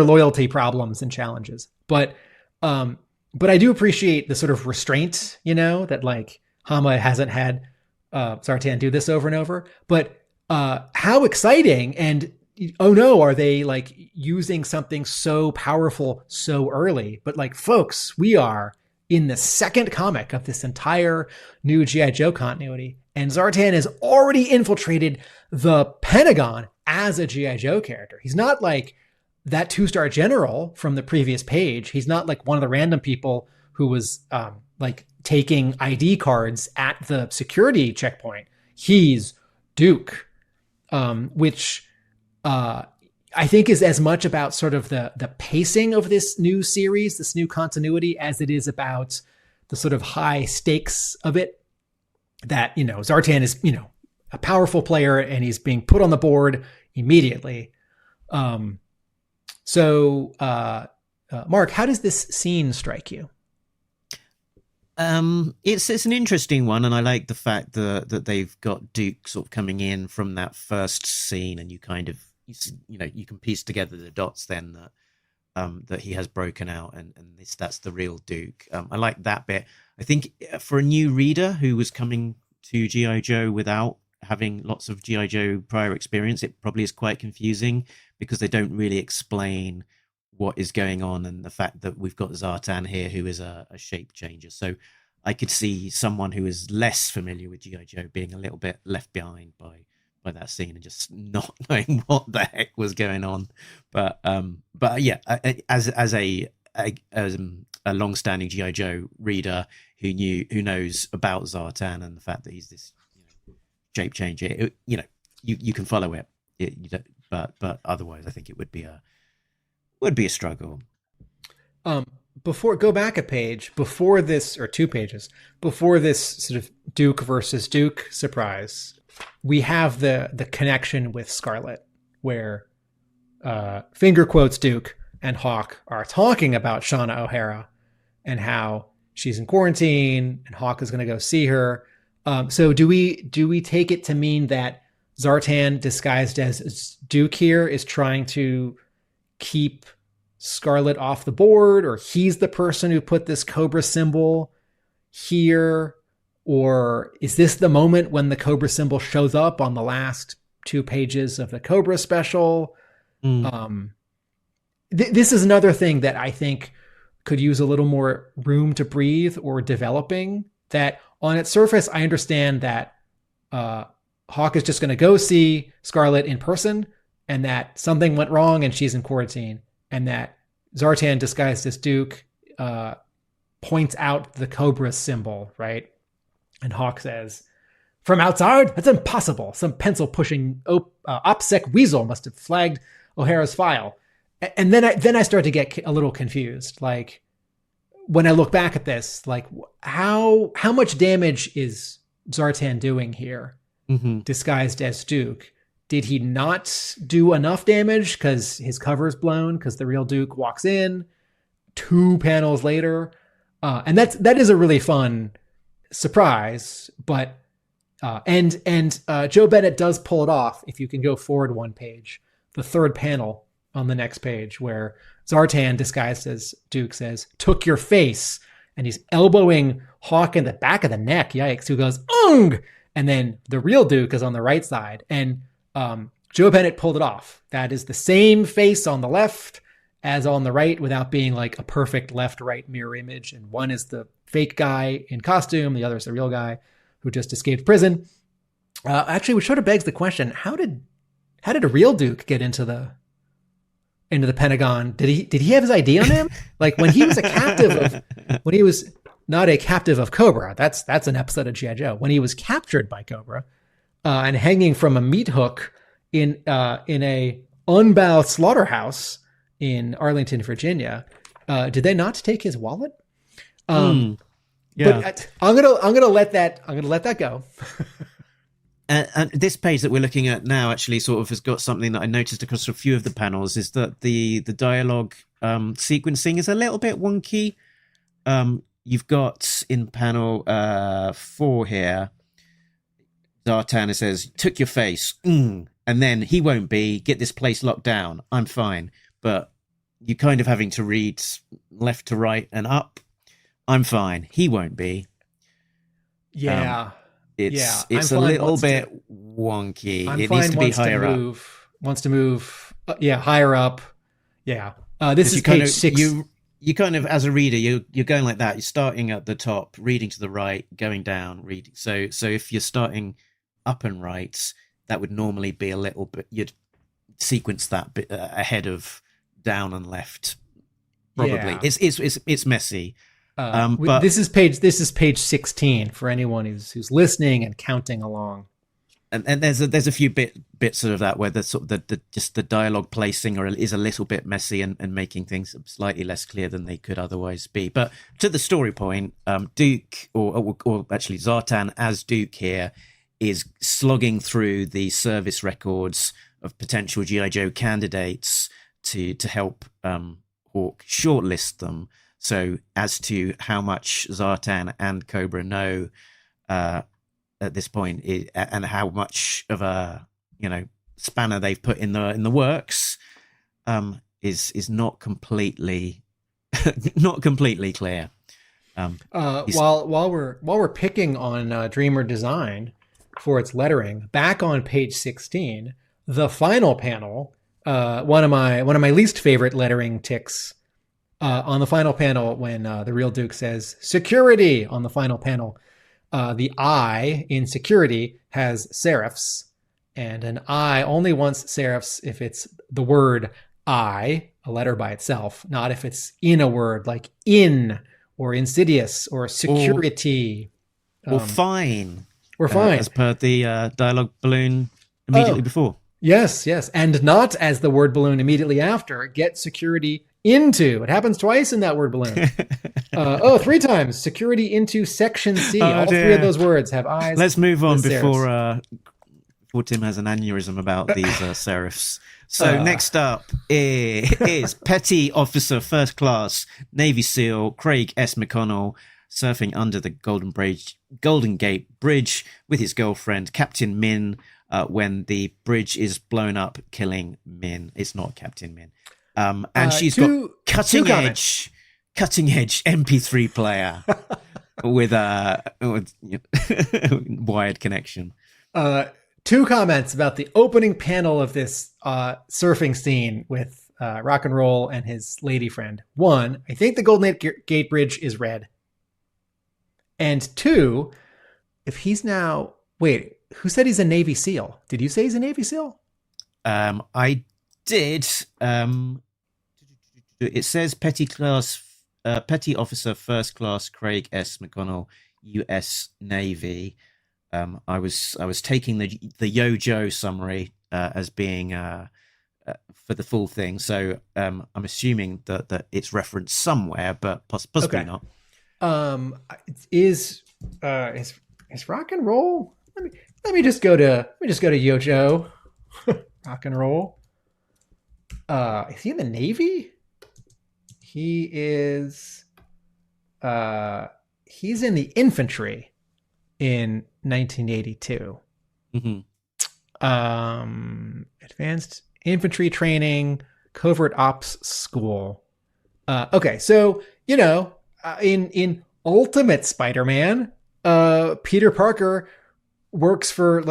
loyalty problems and challenges. But I do appreciate the sort of restraint, that like Hama hasn't had Zartan do this over and over. But how exciting, and oh no, are they like using something so powerful so early? But like, folks, we are in the second comic of this entire new G.I. Joe continuity, and Zartan has already infiltrated the Pentagon as a G.I. Joe character. He's not like that 2-star general from the previous page, he's not like one of the random people who was like taking ID cards at the security checkpoint. He's Duke, which I think is as much about sort of the pacing of this new series, this new continuity, as it is about the sort of high stakes of it. That, Zartan is, a powerful player and he's being put on the board immediately. So, Mark, how does this scene strike you? It's an interesting one, and I like the fact that they've got Duke sort of coming in from that first scene, and you kind of you can piece together the dots then that he has broken out, and that's the real Duke. I like that bit. I think for a new reader who was coming to G.I. Joe without having lots of G.I. Joe prior experience, it probably is quite confusing because they don't really explain what is going on, and the fact that we've got Zartan here who is a shape changer. So I could see someone who is less familiar with G.I. Joe being a little bit left behind by that scene and just not knowing what the heck was going on. But yeah, as a long-standing G.I. Joe reader who knows about Zartan and the fact that he's this shape changer, you can follow it. But otherwise, I think it would be a struggle. Go back a page before this, or 2 pages before this sort of Duke versus Duke surprise. We have the connection with Scarlet, where finger quotes Duke and Hawk are talking about Shauna O'Hara and how she's in quarantine, and Hawk is going to go see her. So do we take it to mean that Zartan, disguised as Duke here, is trying to keep Scarlet off the board, or he's the person who put this Cobra symbol here? Or is this the moment when the Cobra symbol shows up on the last 2 pages of the Cobra special? This is another thing that I think could use a little more room to breathe or developing. That on its surface, I understand that Hawk is just going to go see Scarlet in person, and that something went wrong and she's in quarantine, and that Zartan, disguised as Duke, points out the Cobra symbol, right? And Hawk says, "From outside? That's impossible. Some pencil-pushing OPSEC weasel must have flagged O'Hara's file." And then I start to get a little confused. Like, when I look back at this, like, how much damage is Zartan doing here, disguised as Duke? Did he not do enough damage because his cover's blown, because the real Duke walks in 2 panels later? And that is a really fun surprise, but Joe Bennett does pull it off. If you can go forward 1 page, the 3rd panel on the next page, where Zartan, disguised as Duke, says, "Took your face," and he's elbowing Hawk in the back of the neck. Yikes! Who goes, "Ung!" And then the real Duke is on the right side, and Joe Bennett pulled it off. That is the same face on the left as on the right, without being like a perfect left-right mirror image. And one is the fake guy in costume, the other is the real guy who just escaped prison. Actually, which sort of begs the question: how did a real Duke get into the Pentagon? Did he have his ID on him? Like, when he was when he was not a captive of Cobra, that's an episode of G.I. Joe. When he was captured by Cobra and hanging from a meat hook in a unbound slaughterhouse in Arlington, Virginia, did they not take his wallet? Yeah. But I'm gonna let that go. And this page that we're looking at now actually sort of has got something that I noticed across a few of the panels, is that the dialogue sequencing is a little bit wonky. You've got in panel 4 here, Zartan says, "Took your face," and then "He won't be. Get this place locked down. I'm fine." But you're kind of having to read left to right and up. "I'm fine. He won't be." Yeah. It's a little bit wonky. It needs to be higher up. Wants to move. Higher up. Yeah. This is page 6. You kind of, as a reader, you're going like that. You're starting at the top, reading to the right, going down, reading. So if you're starting up and right, that would normally be a little bit. You'd sequence that bit ahead of down and left. Probably Yeah. it's messy. But this is page 16 for anyone who's listening and counting along. And there's a few bits of that where the sort of the dialogue placing is a little bit messy and making things slightly less clear than they could otherwise be. But to the story point, Duke or actually Zartan as Duke here is slogging through the service records of potential G.I. Joe candidates to help Hawk shortlist them. So as to how much Zartan and Cobra know at this point, and how much of a spanner they've put in the works, is not completely clear. While we're picking on Dreamer Design for its lettering, back on page 16, the final panel, one of my least favorite lettering ticks. On the final panel, when the real Duke says "security" on the final panel, the I in security has serifs, and an I only wants serifs if it's the word I, a letter by itself, not if it's in a word like in or insidious or security. Or fine. As per the dialogue balloon immediately before. Yes. And not as the word balloon immediately after. Get security into. It happens twice in that word balloon. 3 times. Security into section C. All three of those words have eyes. Let's move on before Tim has an aneurysm about these serifs. So next up is Petty Officer First Class Navy SEAL Craig S. McConnell surfing under the Golden Gate Bridge with his girlfriend Captain Min when the bridge is blown up, killing Min. It's not Captain Min. And she's got cutting edge MP3 player with wired connection. 2 comments about the opening panel of this surfing scene with Rock and Roll and his lady friend. 1, I think the Golden Gate Bridge is red. And 2, if he's now... Wait, who said he's a Navy SEAL? Did you say he's a Navy SEAL? I did. It says Petty Officer First Class Craig S. McConnell, U.S. Navy. I was taking the JOE summary as being for the full thing, so I'm assuming that it's referenced somewhere, but possibly not. Is Rock and Roll? Let me just go to JoJo. Rock and Roll. Is he in the Navy? He is. He's in the infantry in 1982. Mm-hmm. Advanced infantry training, covert ops school. Okay, so in Ultimate Spider-Man, Peter Parker works for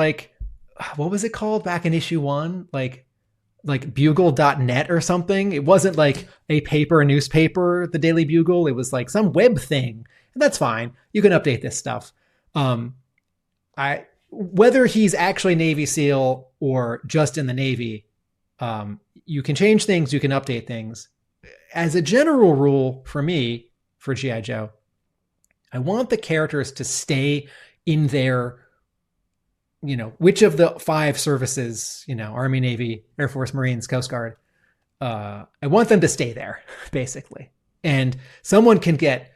what was it called back in issue 1? Like bugle.net or something. It wasn't like a newspaper, the Daily Bugle. It was like some web thing. And that's fine. You can update this stuff. Whether he's actually Navy SEAL or just in the Navy, you can change things, you can update things. As a general rule for me, for G.I. Joe, I want the characters to stay in their, which of the 5 services, Army, Navy, Air Force, Marines, Coast Guard, I want them to stay there, basically. And someone can get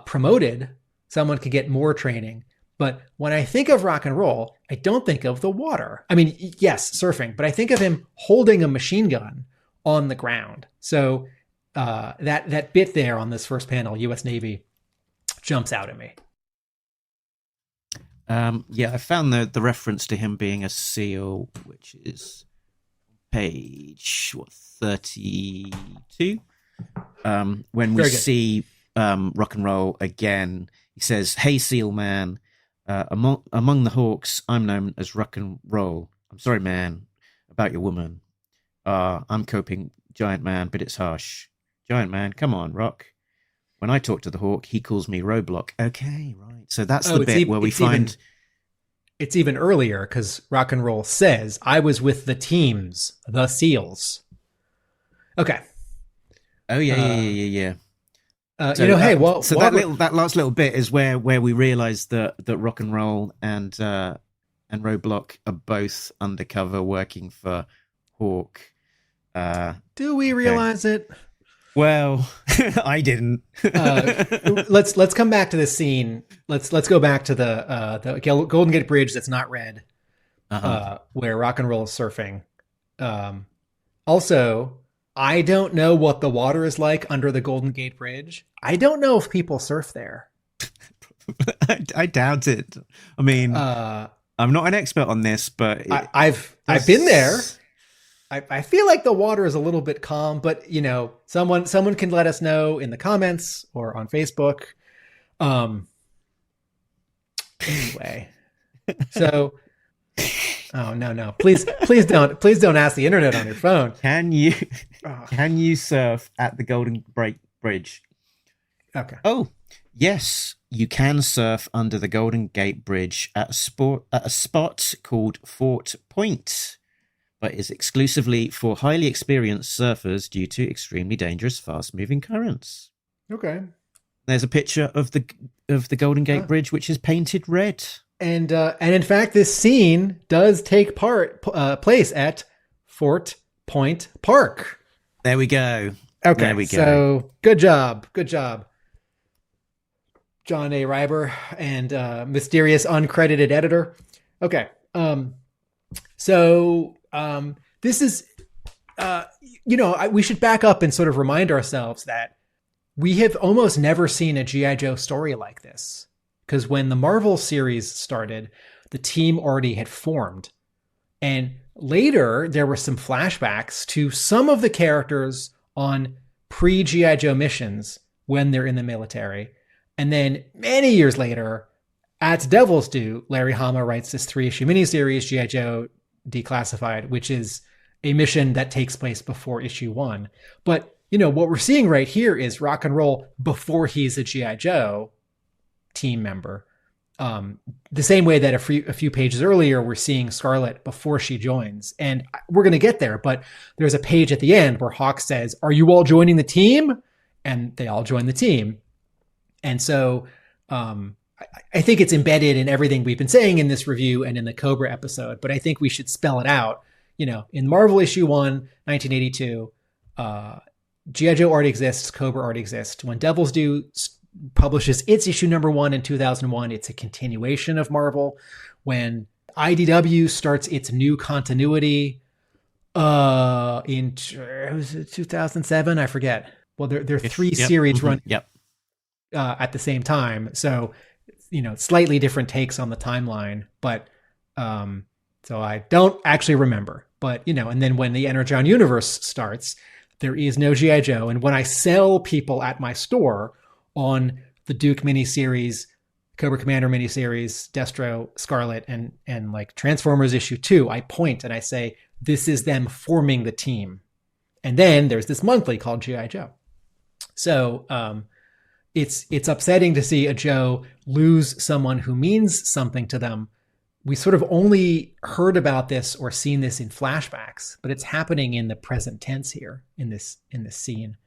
promoted, someone can get more training. But when I think of Rock and Roll, I don't think of the water. I mean, yes, surfing, but I think of him holding a machine gun on the ground. So that bit there on this first panel, U.S. Navy, jumps out at me. I found the reference to him being a SEAL, which is page 32. When we see Rock and Roll again, he says, "Hey, SEAL man, among the Hawks, I'm known as Rock and Roll. I'm sorry, man, about your woman. I'm coping, Giant Man, but it's harsh. Giant Man, come on, Rock. When I talk to the Hawk, he calls me Roadblock." Okay, right. So that's the bit where we find... It's even earlier, because Rock and Roll says, "I was with the teams, the SEALs." Okay. Oh yeah. So, hey, that last little bit is where we realise that rock and roll and Roadblock are both undercover working for Hawk. Do we realize it? Well, I didn't. Let's come back to this scene. Let's go back to the Golden Gate Bridge that's not red, where rock and roll is surfing. Also, I don't know what the water is like under the Golden Gate Bridge. I don't know if people surf there. I doubt it. I mean, I'm not an expert on this, but I've been there. I feel like the water is a little bit calm, but you know, someone can let us know in the comments or on Facebook. Anyway, so oh no, please don't ask the internet on your phone. Can you surf at the Golden Gate Bridge? Okay. Oh, yes, you can surf under the Golden Gate Bridge at a spot called Fort Point, but is exclusively for highly experienced surfers due to extremely dangerous, fast-moving currents. Okay. There's a picture of the Golden Gate Bridge, which is painted red. And in fact, this scene does take place at Fort Point Park. There we go. Okay. There we go. So good job, John A. Ryber and mysterious uncredited editor. Okay. This is, we should back up and sort of remind ourselves that we have almost never seen a G.I. Joe story like this. Because when the Marvel series started, the team already had formed. And later, there were some flashbacks to some of the characters on pre-G.I. Joe missions when they're in the military. And then many years later, at Devil's Due, Larry Hama writes this 3-issue miniseries, G.I. Joe Declassified, which is a mission that takes place before issue 1. But, what we're seeing right here is rock and roll before he's a G.I. Joe team member. The same way that a few pages earlier, we're seeing Scarlet before she joins. And we're going to get there, but there's a page at the end where Hawk says, "Are you all joining the team?" And they all join the team. And so I think it's embedded in everything we've been saying in this review and in the Cobra episode, but I think we should spell it out. In Marvel issue 1, 1982, G.I. Joe already exists, Cobra already exists. When Devil's Due publishes its issue number 1 in 2001, it's a continuation of Marvel. When IDW starts its new continuity in 2007, I forget. Well, there are 3 series run at the same time. So, slightly different takes on the timeline, but so I don't actually remember. But, and then when the Energon universe starts, there is no G.I. Joe. And when I sell people at my store on the Duke miniseries, Cobra Commander miniseries, Destro, Scarlet, and like Transformers issue 2, I point and I say, this is them forming the team. And then there's this monthly called G.I. Joe. So it's upsetting to see a Joe lose someone who means something to them. We sort of only heard about this or seen this in flashbacks, but it's happening in the present tense here in this scene.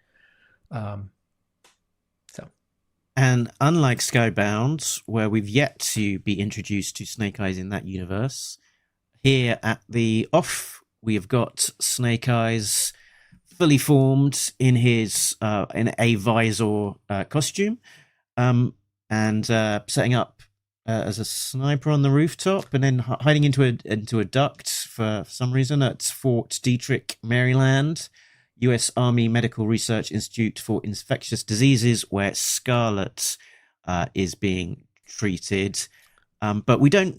And unlike Skybound, where we've yet to be introduced to Snake Eyes in that universe, here at the off, we have got Snake Eyes fully formed in his in a visor costume, and setting up as a sniper on the rooftop, and then hiding into a duct for some reason at Fort Detrick, Maryland, U.S. Army Medical Research Institute for Infectious Diseases, where Scarlet is being treated. But we don't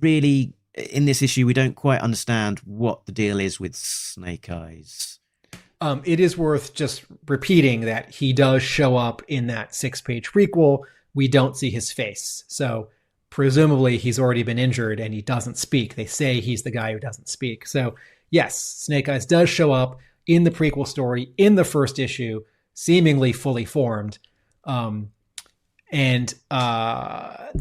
really, in this issue, we don't quite understand what the deal is with Snake Eyes. It is worth just repeating that he does show up in that 6-page prequel. We don't see his face. So presumably he's already been injured and he doesn't speak. They say he's the guy who doesn't speak. So yes, Snake Eyes does show up in the prequel story in the first issue, seemingly fully formed. And the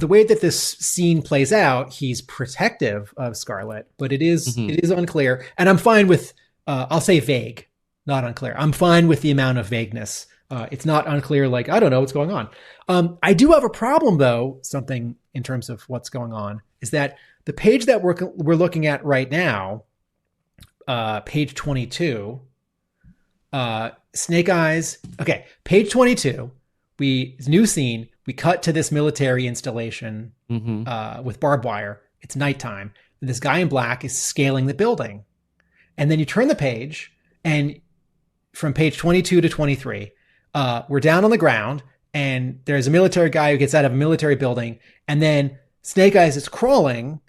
way that this scene plays out, he's protective of Scarlet, but it is unclear. And I'm fine with, I'll say vague. not unclear. I'm fine with the amount of vagueness. It's not unclear, like, I don't know what's going on. I do have a problem, though, something in terms of what's going on, is that the page that we're looking at right now, page 22, Snake Eyes. Okay, page 22, new scene, we cut to this military installation with barbed wire. It's nighttime. This guy in black is scaling the building. And then you turn the page, and from page 22 to 23, we're down on the ground, and there's a military guy who gets out of a military building, and then Snake Eyes is crawling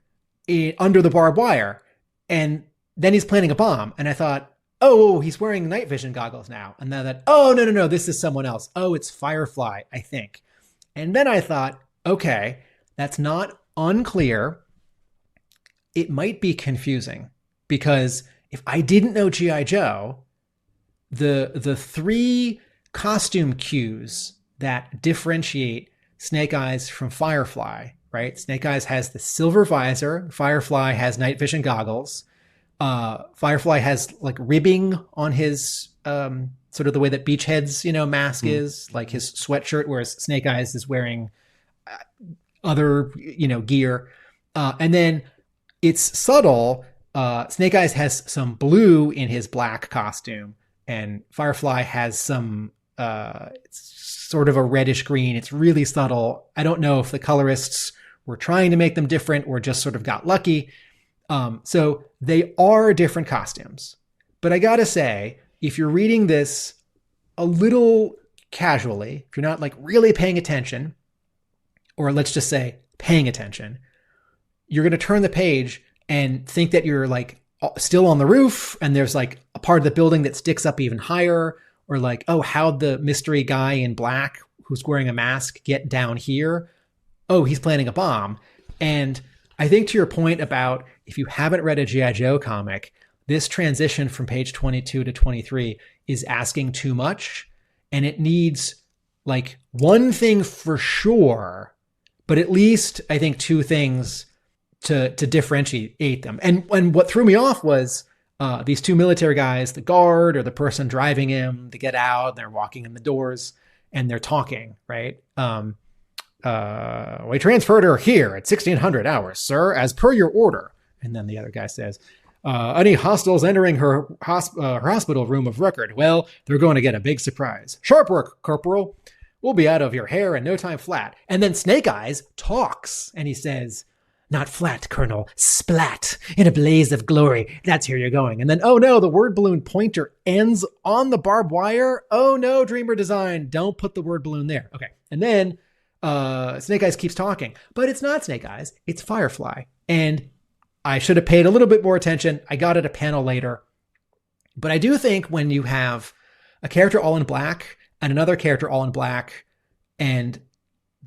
under the barbed wire, and then he's planting a bomb. And I thought, oh, he's wearing night vision goggles now. And then that, oh, no, this is someone else. Oh, it's Firefly, I think. And then I thought, okay, that's not unclear. It might be confusing, because if I didn't know G.I. Joe, the three costume cues that differentiate Snake Eyes from Firefly, right? Snake Eyes has the silver visor. Firefly has night vision goggles. Firefly has like ribbing on his, sort of the way that Beachhead's, mask is, like his sweatshirt, whereas Snake Eyes is wearing other, gear. And then it's subtle. Snake Eyes has some blue in his black costume, and Firefly has some, it's sort of a reddish green. It's really subtle. I don't know if the colorists were trying to make them different or just sort of got lucky. So they are different costumes. But I gotta say, if you're reading this a little casually, if you're not like really paying attention, or let's just say paying attention, you're going to turn the page and think that you're like still on the roof, and there's like a part of the building that sticks up even higher, or like, oh, how'd the mystery guy in black who's wearing a mask get down here? Oh, he's planting a bomb. And I think to your point about if you haven't read a G.I. Joe comic, this transition from page 22 to 23 is asking too much, and it needs like one thing for sure, but at least I think two things to differentiate them. And what threw me off was these two military guys, the guard or the person driving him to get out, they're walking in the doors and they're talking, right? We transferred her here at 1600 hours, sir, as per your order. And then the other guy says, any hostiles entering her hospital room of record? Well, they're going to get a big surprise. Sharp work, Corporal. We'll be out of your hair in no time flat. And then Snake Eyes talks, and he says, not flat, Colonel, splat, in a blaze of glory. That's here you're going. And then, oh no, the word balloon pointer ends on the barbed wire. Oh no, Dreamer Design, don't put the word balloon there. Okay. And then Snake Eyes keeps talking, but it's not Snake Eyes, it's Firefly. And I should have paid a little bit more attention. I got it a panel later. But I do think when you have a character all in black and another character all in black, and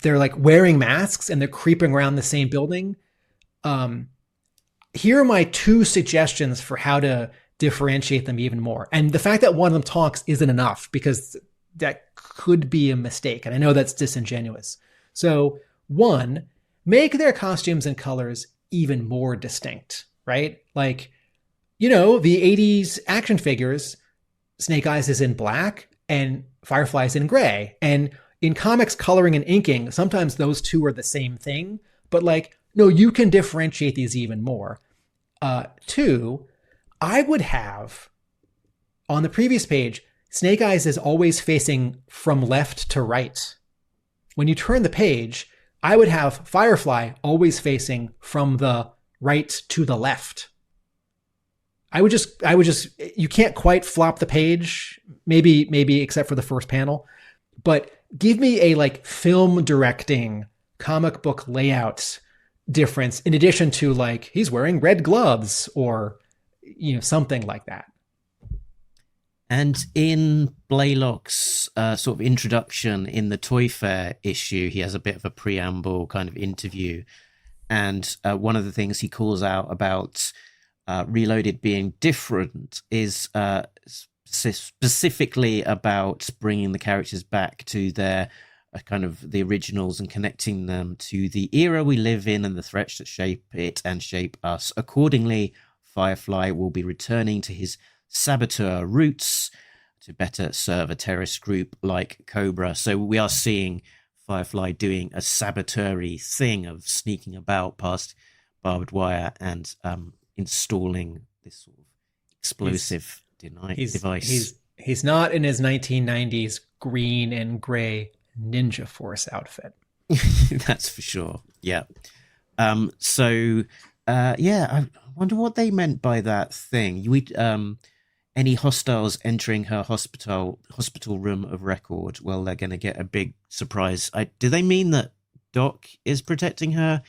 they're like wearing masks and they're creeping around the same building, here are my two suggestions for how to differentiate them even more. And the fact that one of them talks isn't enough, because that could be a mistake. And I know that's disingenuous. So one, make their costumes and colors even more distinct, right? Like, the 80s action figures, Snake Eyes is in black and Firefly is in gray. And in comics, coloring and inking, sometimes those two are the same thing, but like, no, you can differentiate these even more. Two, I would have on the previous page, Snake Eyes is always facing from left to right. When you turn the page, I would have Firefly always facing from the right to the left. I would just, you can't quite flop the page, maybe except for the first panel, but give me a like film directing comic book layout difference in addition to like, he's wearing red gloves or, something like that. And in Blaylock's sort of introduction in the Toy Fair issue, he has a bit of a preamble kind of interview. And one of the things he calls out about Reloaded being different is specifically about bringing the characters back to their kind of the originals and connecting them to the era we live in and the threats that shape it and shape us. Accordingly, Firefly will be returning to his saboteur routes to better serve a terrorist group like Cobra. So we are seeing Firefly doing a saboteur-y thing of sneaking about past barbed wire and installing this sort of explosive device. He's not in his 1990s green and gray Ninja Force outfit. That's for sure. Yeah. I wonder what they meant by that thing. Any hostiles entering her hospital room of record, well, they're going to get a big surprise. Do they mean that Doc is protecting her?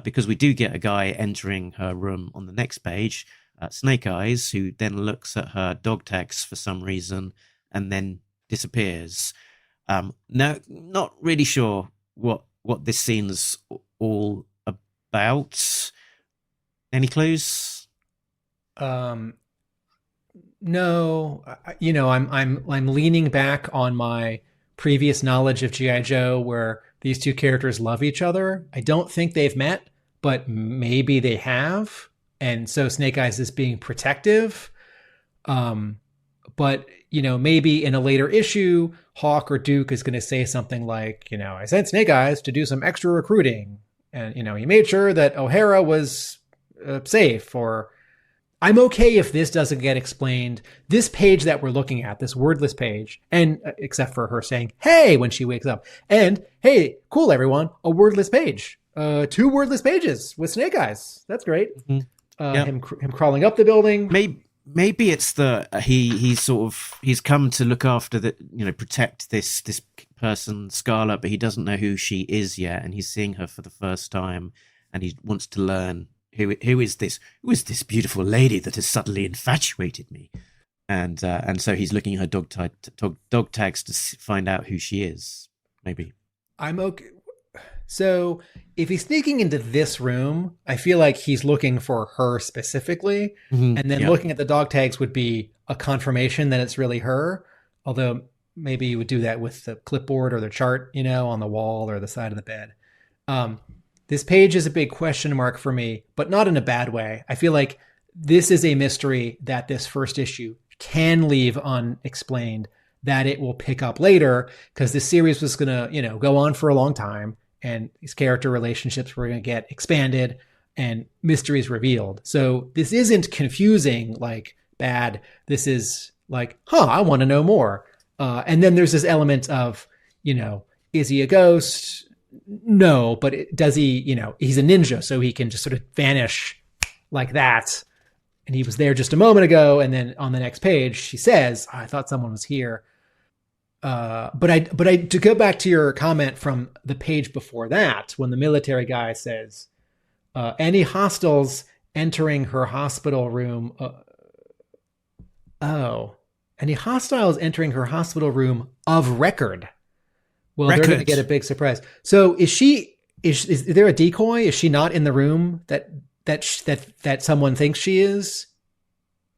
Because we do get a guy entering her room on the next page, Snake Eyes, who then looks at her dog tags for some reason and then disappears. Now, not really sure what this scene's all about. Any clues? No, I'm leaning back on my previous knowledge of G.I. Joe, where these two characters love each other. I don't think they've met, but maybe they have, and so Snake Eyes is being protective. But maybe in a later issue, Hawk or Duke is going to say something like, I sent Snake Eyes to do some extra recruiting, and he made sure that O'Hara was safe, or. I'm okay if this doesn't get explained. This page that we're looking at, this wordless page, and except for her saying, hey, when she wakes up, and hey, cool, everyone, a wordless page. 2 wordless pages with Snake Eyes. That's great. Him crawling up the building. Maybe it's he's come to look after protect this person, Scarlet, but he doesn't know who she is yet, and he's seeing her for the first time, and he wants to learn who is this beautiful lady that has suddenly infatuated me, and so he's looking at her dog tags to find out who she is. Maybe I'm okay. So if he's sneaking into this room, I feel like he's looking for her specifically, and then looking at the dog tags would be a confirmation that it's really her. Although maybe you would do that with the clipboard or the chart, on the wall or the side of the bed. This page is a big question mark for me, but not in a bad way. I feel like this is a mystery that this first issue can leave unexplained, that it will pick up later, because this series was going to, go on for a long time, and these character relationships were going to get expanded and mysteries revealed. So this isn't confusing, like bad. This is like, I want to know more. And then there's this element of, is he a ghost? No, but does he, he's a ninja, so he can just sort of vanish like that. And he was there just a moment ago. And then on the next page, she says, I thought someone was here. But to go back to your comment from the page before that, when the military guy says, any hostiles entering her hospital room. Any hostiles entering her hospital room of record. Well, they're going to get a big surprise. So is there a decoy? Is she not in the room that someone thinks she is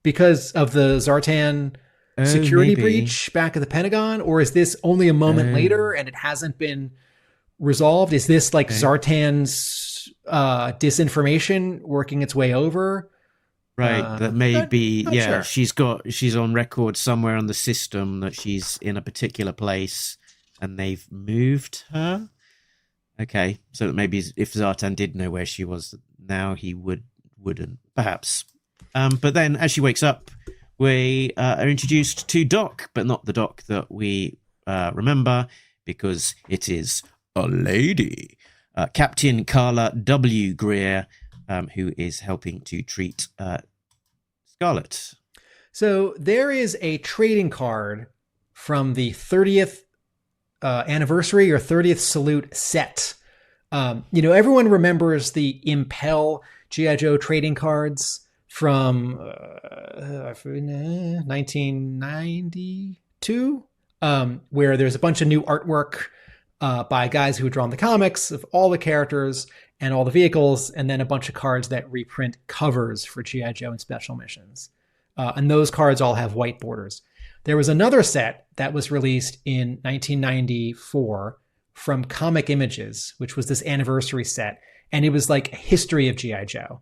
because of the Zartan security breach back at the Pentagon? Or is this only a moment later and it hasn't been resolved? Is this like Zartan's disinformation working its way over? Right, that may be, sure. She's on record somewhere on the system that she's in a particular place and they've moved her. Okay, so maybe if Zartan did know where she was now, he wouldn't, perhaps. But then as she wakes up, we are introduced to Doc, but not the Doc that we remember, because it is a lady. Captain Carla W. Greer, who is helping to treat Scarlet. So there is a trading card from the 30th anniversary or 30th salute set. Everyone remembers the Impel G.I. Joe trading cards from 1992, where there's a bunch of new artwork by guys who had drawn the comics of all the characters and all the vehicles, and then a bunch of cards that reprint covers for G.I. Joe and special missions. And those cards all have white borders. There was another set that was released in 1994 from Comic Images, which was this anniversary set. And it was like a history of G.I. Joe.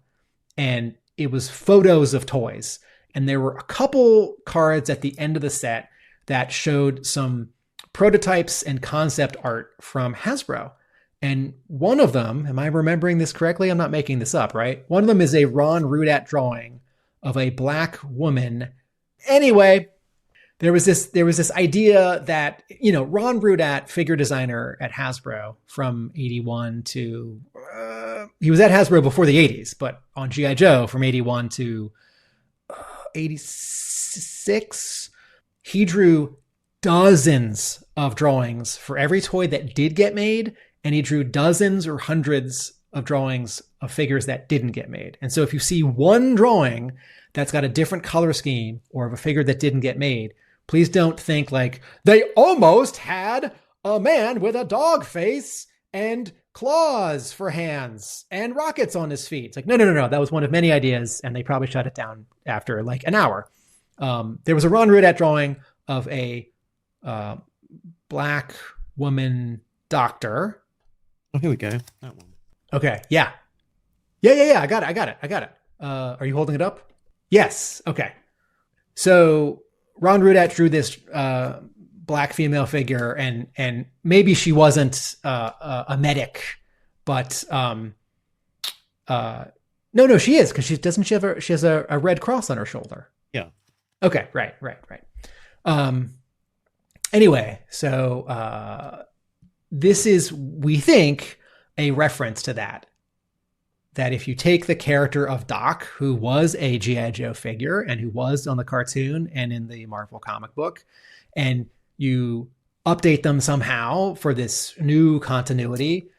And it was photos of toys. And there were a couple cards at the end of the set that showed some prototypes and concept art from Hasbro. And one of them, am I remembering this correctly? I'm not making this up, right? One of them is a Ron Rudat drawing of a black woman. Anyway, there was this idea that, Ron Rudat, figure designer at Hasbro from 81 to, he was at Hasbro before the 80s, but on G.I. Joe from 81 to 86, he drew dozens of drawings for every toy that did get made, and he drew dozens or hundreds of drawings of figures that didn't get made. And so if you see one drawing that's got a different color scheme or of a figure that didn't get made, please don't think like they almost had a man with a dog face and claws for hands and rockets on his feet. It's like, no. That was one of many ideas, and they probably shut it down after like an hour. There was a Ron Rudat drawing of a black woman doctor. Oh, here we go. That one. Okay. Yeah. I got it. Are you holding it up? Yes. Okay. So Ron Rudat drew this black female figure, and maybe she wasn't a medic, but no, she is, because she has a red cross on her shoulder. Yeah. Okay. Right. Anyway, so this is, we think, a reference to that if you take the character of Doc, who was a G.I. Joe figure and who was on the cartoon and in the Marvel comic book, and you update them somehow for this new continuity,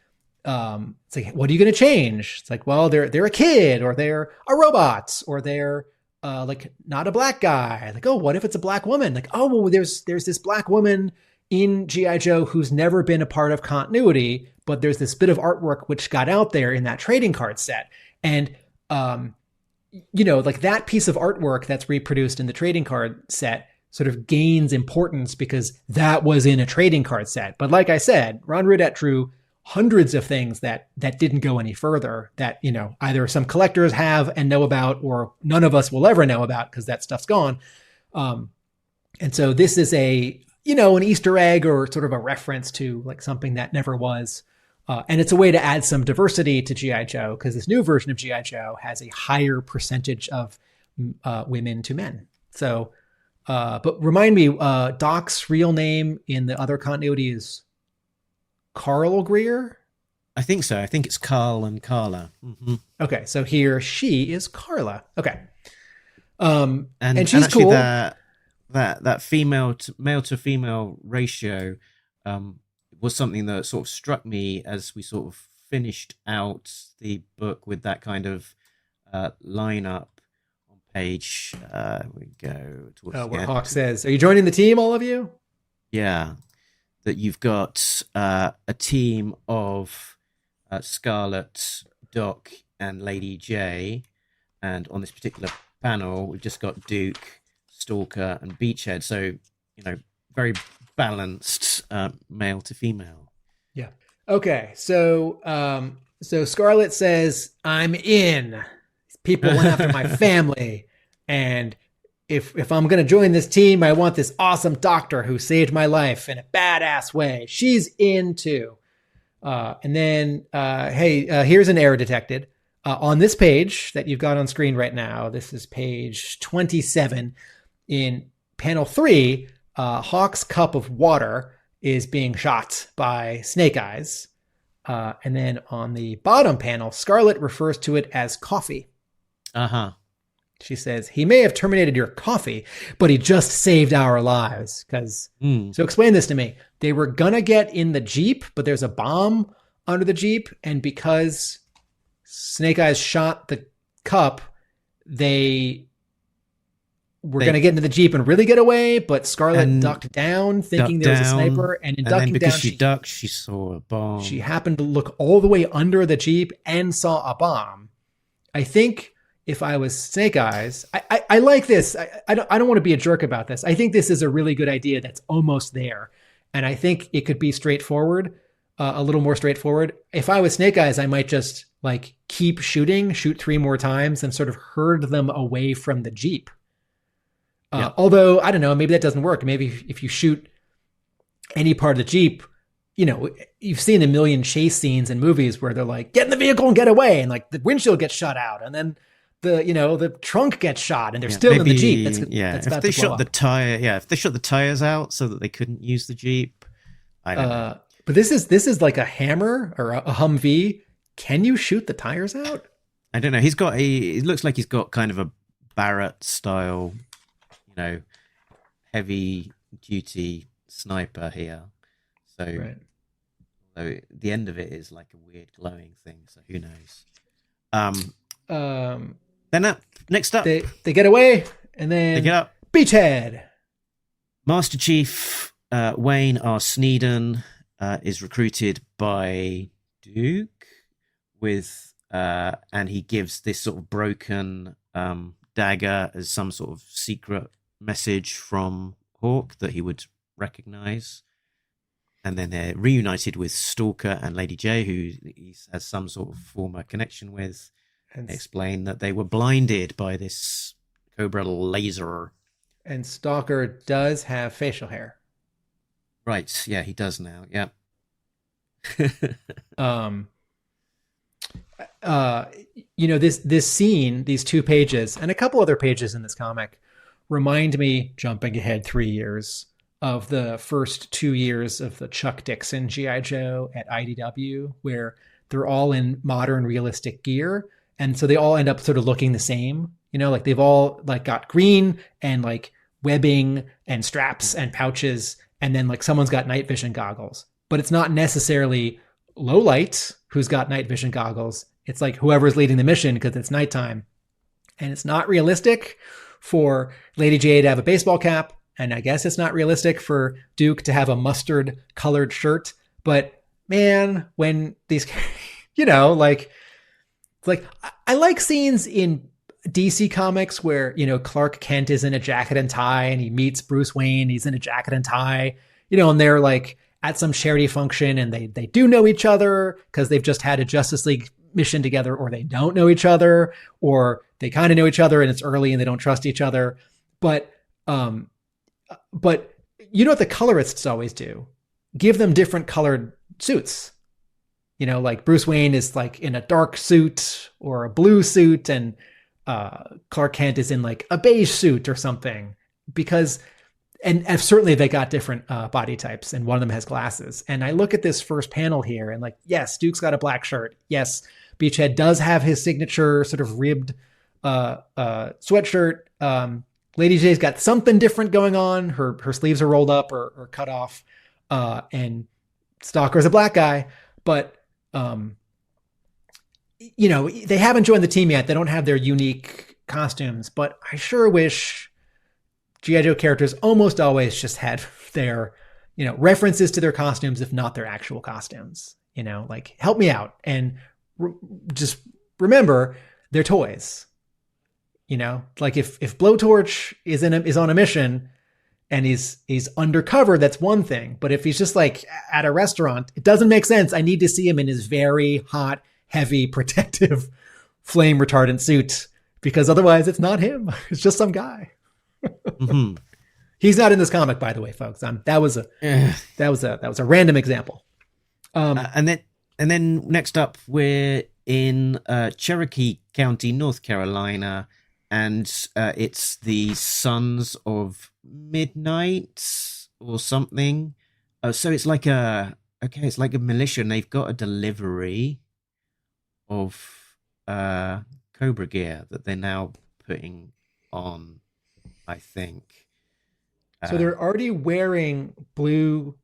it's like, what are you going to change? It's like, well, they're a kid, or they're a robot, or they're like not a black guy. Like, oh, what if it's a black woman? Like, oh, well, there's this black woman in G.I. Joe who's never been a part of continuity, but there's this bit of artwork which got out there in that trading card set. And, like that piece of artwork that's reproduced in the trading card set sort of gains importance because that was in a trading card set. But like I said, Ron Rudat drew hundreds of things that didn't go any further, that, either some collectors have and know about, or none of us will ever know about because that stuff's gone. And so this is an Easter egg, or sort of a reference to like something that never was. And it's a way to add some diversity to G.I. Joe, because this new version of G.I. Joe has a higher percentage of women to men. So, but remind me, Doc's real name in the other continuity is Carl Greer? I think so. I think it's Carl and Carla. Mm-hmm. Okay, so here she is Carla. Okay, and she's actually cool. That male to female ratio was something that sort of struck me as we sort of finished out the book with that kind of lineup on page. We go towards where Hawk says, "Are you joining the team, all of you?" Yeah, that you've got a team of Scarlet, Doc, and Lady J, and on this particular panel, we've just got Duke, Stalker, and Beachhead. So, very balanced male to female. Yeah. Okay. So Scarlet says, "I'm in. People went after my family, and if I'm going to join this team, I want this awesome doctor who saved my life in a badass way. She's in too." And then, here's an error detected on this page that you've got on screen right now. This is page 27. In panel 3, Hawk's cup of water is being shot by Snake Eyes. And then on the bottom panel, Scarlet refers to it as coffee. Uh-huh. She says, "He may have terminated your coffee, but he just saved our lives." So explain this to me. They were gonna get in the Jeep, but there's a bomb under the Jeep. And because Snake Eyes shot the cup, they were going to get into the Jeep and really get away, but Scarlet ducked down thinking there was a sniper. And in ducking down, she ducked, she saw a bomb. She happened to look all the way under the Jeep and saw a bomb. I think if I was Snake Eyes, I like this. I don't want to be a jerk about this. I think this is a really good idea that's almost there. And I think it could be straightforward, a little more straightforward. If I was Snake Eyes, I might just like keep shooting, shoot 3 more times and sort of herd them away from the Jeep. Although, I don't know, maybe that doesn't work. Maybe if you shoot any part of the Jeep, you've seen a million chase scenes in movies where they're like, get in the vehicle and get away. And like the windshield gets shut out. And then the trunk gets shot and they're still in the Jeep. That's if they shot the tire, if they shot the tires out so that they couldn't use the Jeep, I don't know. But this is like a Hammer or a Humvee. Can you shoot the tires out? I don't know. It looks like he's got kind of a Barrett style, heavy duty sniper here. So, right. So the end of it is like a weird glowing thing. So who knows? Then next up, they get away and then they get up. Beachhead. Master Chief Wayne R. Sneeden is recruited by Duke and he gives this sort of broken dagger as some sort of secret message from Hawk that he would recognize. And then they're reunited with Stalker and Lady J, who he has some sort of former connection with. And explain that they were blinded by this Cobra laser. And Stalker does have facial hair. Right. Yeah, he does now. Yeah. This scene, these 2 pages, and a couple other pages in this comic remind me, jumping ahead 3 years, of the first 2 years of the Chuck Dixon G.I. Joe at IDW, where they're all in modern realistic gear. And so they all end up sort of looking the same, like they've all like got green and like webbing and straps and pouches. And then like someone's got night vision goggles, but it's not necessarily Lowlight who's got night vision goggles. It's like whoever's leading the mission because it's nighttime. And it's not realistic for Lady J to have a baseball cap. And I guess it's not realistic for Duke to have a mustard colored shirt. But man, when these, I like scenes in DC comics where, Clark Kent is in a jacket and tie and he meets Bruce Wayne. He's in a jacket and tie, and they're like at some charity function and they do know each other because they've just had a Justice League mission together, or they don't know each other, or they kind of know each other and it's early and they don't trust each other. But what the colorists always do? Give them different colored suits. Like Bruce Wayne is like in a dark suit or a blue suit, and Clark Kent is in like a beige suit or something, because, and certainly they got different body types, and one of them has glasses. And I look at this first panel here and like, yes, Duke's got a black shirt. Yes, Beachhead does have his signature sort of ribbed sweatshirt. Lady J's got something different going on. Her sleeves are rolled up or cut off. And Stalker's a black guy, but they haven't joined the team yet. They don't have their unique costumes, but I sure wish G.I. Joe characters almost always just had their, references to their costumes, if not their actual costumes, like help me out. And just remember they're toys, like if Blowtorch is on a mission and he's undercover, that's one thing. But if he's just like at a restaurant, it doesn't make sense. I need to see him in his very hot, heavy, protective, flame retardant suit, because otherwise it's not him. It's just some guy. Mm-hmm. He's not in this comic, by the way, folks. That was a random example. And then next up, we're in Cherokee County, North Carolina, and it's the Sons of Midnight or something. So it's like it's like a militia, and they've got a delivery of Cobra gear that they're now putting on, I think. So they're already wearing blue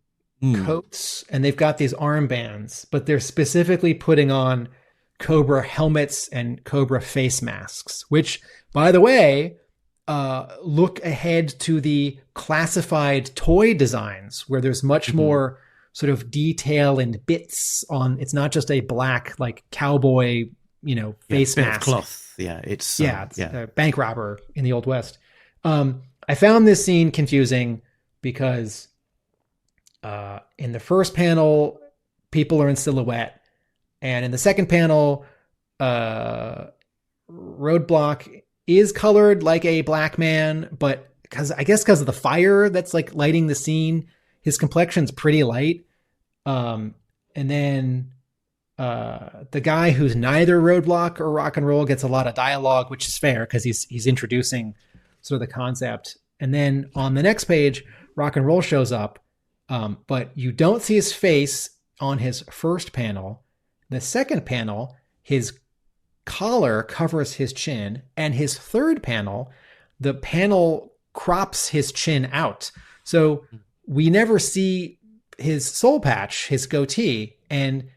coats and they've got these armbands, but they're specifically putting on Cobra helmets and Cobra face masks, which, by the way, look ahead to the classified toy designs where there's much more sort of detail and bits on. It's not just a black, like cowboy, face mask. Of cloth. Yeah. It's a bank robber in the Old West. I found this scene confusing because in the first panel, people are in silhouette. And in the second panel, Roadblock is colored like a black man, but because of the fire that's like lighting the scene, his complexion's pretty light. And then the guy who's neither Roadblock or Rock and Roll gets a lot of dialogue, which is fair because he's introducing sort of the concept. And then on the next page, Rock and Roll shows up, but you don't see his face on his first panel. The second panel, his collar covers his chin, and his third panel, the panel crops his chin out. So we never see his soul patch, his goatee. And,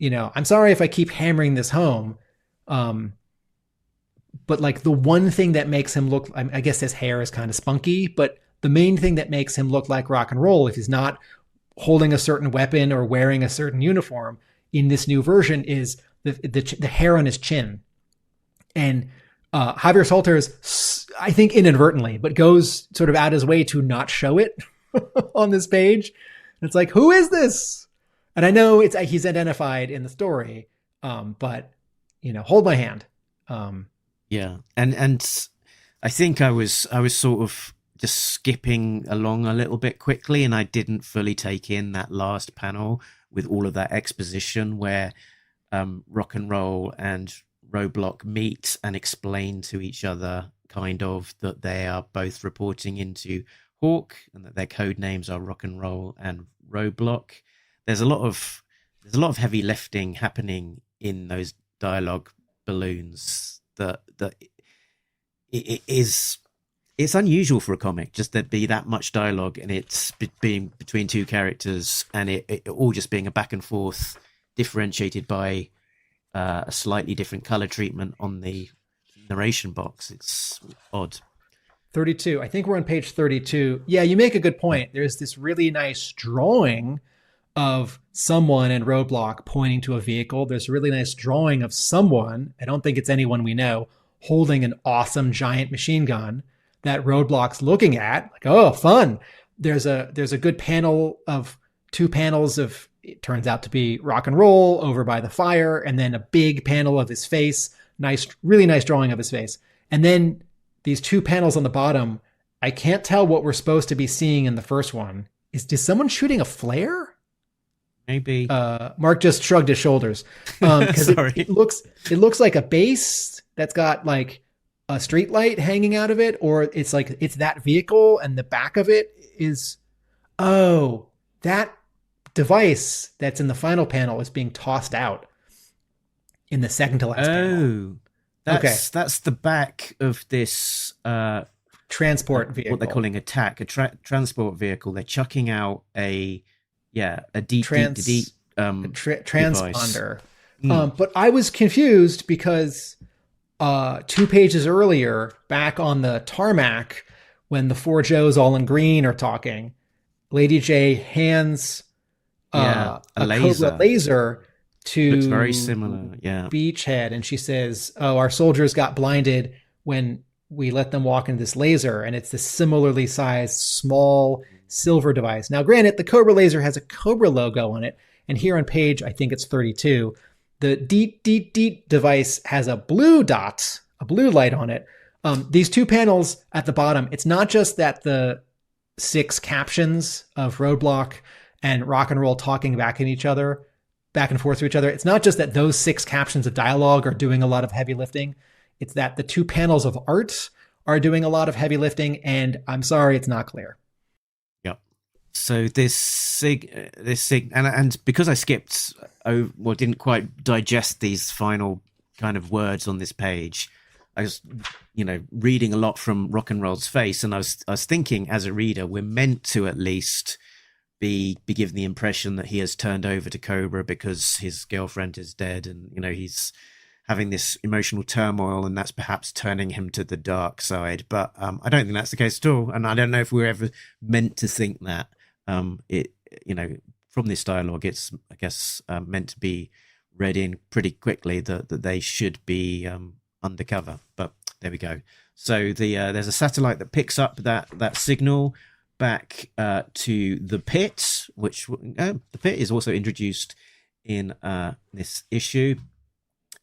I'm sorry if I keep hammering this home. But like the one thing that makes him look, I guess his hair is kind of spunky, but the main thing that makes him look like Rock and Roll, if he's not holding a certain weapon or wearing a certain uniform in this new version, is the hair on his chin. And Javier Salters, I think inadvertently, but goes sort of out his way to not show it on this page. And it's like, who is this? And I know he's identified in the story, but hold my hand. Yeah, and I think I was sort of just skipping along a little bit quickly, and I didn't fully take in that last panel with all of that exposition where Rock and Roll and Roadblock meet and explain to each other kind of that they are both reporting into Hawk and that their code names are Rock and Roll and Roadblock. There's a lot of heavy lifting happening in those dialogue balloons that it's unusual for a comic just to be that much dialogue, and it's being between two characters, and it all just being a back and forth differentiated by a slightly different color treatment on the narration box. It's odd. 32. I think we're on page 32. Yeah, you make a good point. There's this really nice drawing of someone in Roadblock pointing to a vehicle. There's a really nice drawing of someone, I don't think it's anyone we know, holding an awesome giant machine gun that Roadblock's looking at. Like, oh, fun. There's a good panel of 2 panels of, it turns out to be Rock and Roll over by the fire, and then a big panel of his face. Nice, really nice drawing of his face. And then these 2 panels on the bottom, I can't tell what we're supposed to be seeing in the first one. Is someone shooting a flare? Maybe. Mark just shrugged his shoulders. Sorry. It looks like a base that's got like a street light hanging out of it, or it's that vehicle and the back of it is, that device that's in the final panel is being tossed out in the second to last panel. That's the back of this transport vehicle. What they're calling a transport vehicle. They're chucking out a transponder. But I was confused because 2 pages earlier, back on the tarmac, when the 4 Joes all in green are talking, Lady J hands a Cobra laser to looks very similar, Beachhead, and she says, "Oh, our soldiers got blinded when we let them walk into this laser," and it's this similarly sized small silver device. Now, granted, the Cobra laser has a Cobra logo on it, and here on page, I think it's 32, the deet device has a blue dot, a blue light on it. These 2 panels at the bottom, it's not just that the 6 captions of Roadblock and Rock and Roll talking back and forth to each other. It's not just that those 6 captions of dialogue are doing a lot of heavy lifting. It's that the 2 panels of art are doing a lot of heavy lifting, and I'm sorry, it's not clear. Yep. So and because I skipped, didn't quite digest these final kind of words on this page, I was, reading a lot from Rock and Roll's face, and I was thinking, as a reader, we're meant to at least be given the impression that he has turned over to Cobra because his girlfriend is dead, and he's having this emotional turmoil, and that's perhaps turning him to the dark side. But I don't think that's the case at all, and I don't know if we're ever meant to think that. From this dialogue, it's, I guess, meant to be read in pretty quickly that they should be undercover. But there we go. So there's a satellite that picks up that signal back to the pit, which the pit is also introduced in this issue,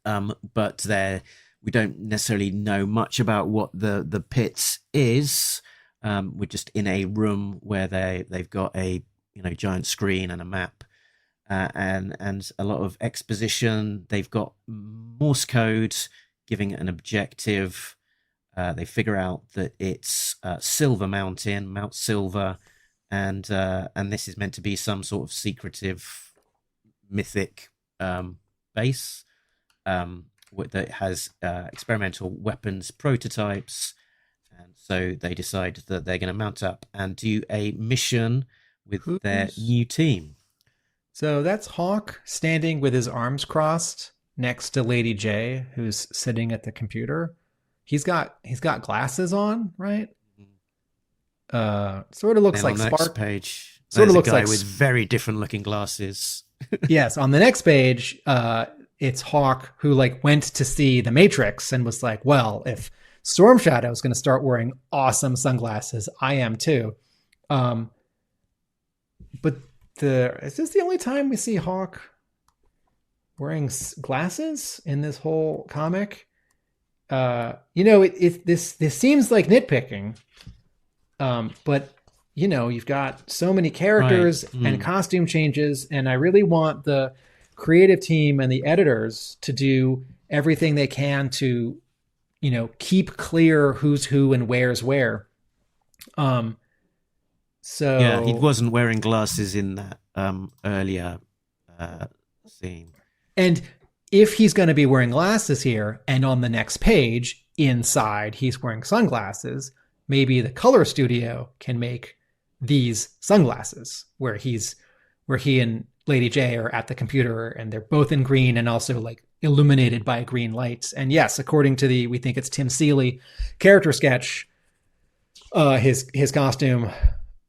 but there we don't necessarily know much about what the pit is. We're just in a room where they've got a giant screen and a map, and a lot of exposition. They've got Morse code giving an objective. They figure out that it's Silver Mountain, Mount Silver, and this is meant to be some sort of secretive, mythic base that has experimental weapons prototypes. And so they decide that they're going to mount up and do a mission with their new team. So that's Hawk standing with his arms crossed next to Lady J, who's sitting at the computer. He's got glasses on, right? Sort of looks like on the Spark. Next page, sort of looks a guy like with very different looking glasses. Yes, on the next page, it's Hawk who went to see the Matrix and was like, well, if Storm Shadow is going to start wearing awesome sunglasses, I am too. But is this the only time we see Hawk wearing glasses in this whole comic? This seems like nitpicking, but you've got so many characters and costume changes, and I really want the creative team and the editors to do everything they can to keep clear who's who and where's where. So yeah, he wasn't wearing glasses in that earlier scene. And if he's going to be wearing glasses here, and on the next page inside he's wearing sunglasses, maybe the color studio can make these sunglasses where he and Lady J are at the computer and they're both in green and also illuminated by green lights. And yes, according to we think it's Tim Seeley character sketch, his costume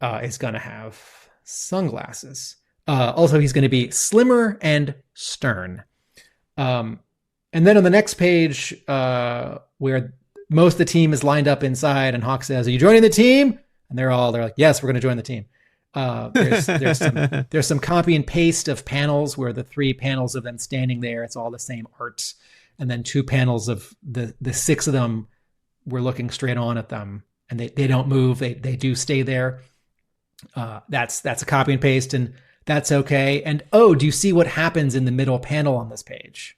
is going to have sunglasses. Also, he's going to be slimmer and stern. And then on the next page, where most of the team is lined up inside, and Hawk says, "Are you joining the team?" And they're like, "Yes, we're going to join the team." There's some copy and paste of panels where the 3 panels of them standing there, it's all the same art, and then 2 panels of the 6 of them, we're looking straight on at them, and they don't move. They do stay there. That's a copy and paste, and that's okay. And do you see what happens in the middle panel on this page?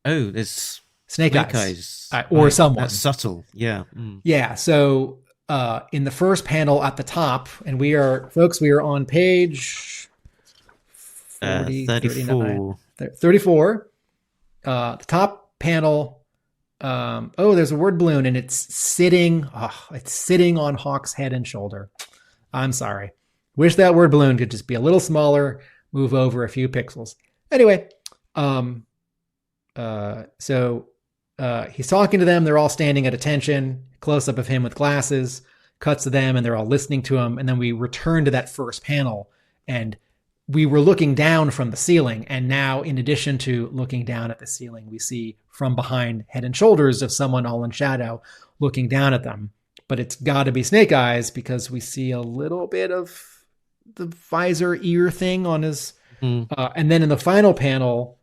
Oh, there's Snake Eyes. Or right. Someone. That's subtle. Yeah. Yeah. So in the first panel at the top, and we are on page 34. 34. The top panel. There's a word balloon, and it's sitting on Hawk's head and shoulder. I'm sorry. Wish that word balloon could just be a little smaller, move over a few pixels. Anyway, so he's talking to them. They're all standing at attention. Close up of him with glasses. Cuts to them, and they're all listening to him. And then we return to that first panel, and we were looking down from the ceiling. And now, in addition to looking down at the ceiling, we see from behind head and shoulders of someone all in shadow looking down at them. But it's got to be Snake Eyes because we see a little bit of the visor ear thing on his. And then in the final panel,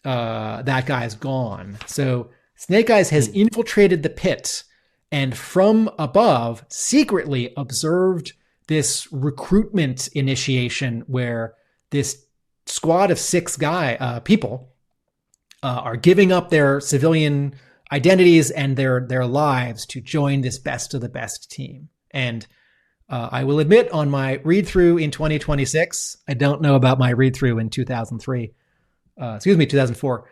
that guy's gone. So Snake Eyes has infiltrated the pit and from above secretly observed this recruitment initiation where this squad of 6 people are giving up their civilian identities and their lives to join this best of the best team. And I will admit, on my read through in 2026, I don't know about my read through in 2004.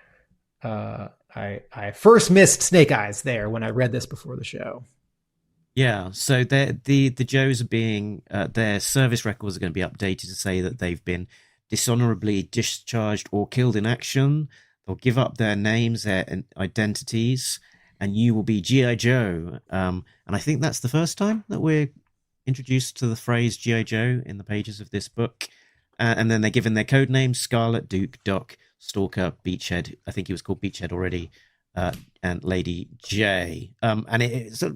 I first missed Snake Eyes there when I read this before the show. Yeah, so the Joes are being their service records are going to be updated to say that they've been dishonorably discharged or killed in action. They'll give up their names, their identities, and you will be G.I. Joe. And I think that's the first time that we're introduced to the phrase G.I. Joe in the pages of this book. And then they're given their code names: Scarlet, Duke, Doc, Stalker, Beachhead. I think he was called Beachhead already, and Lady J. And it's a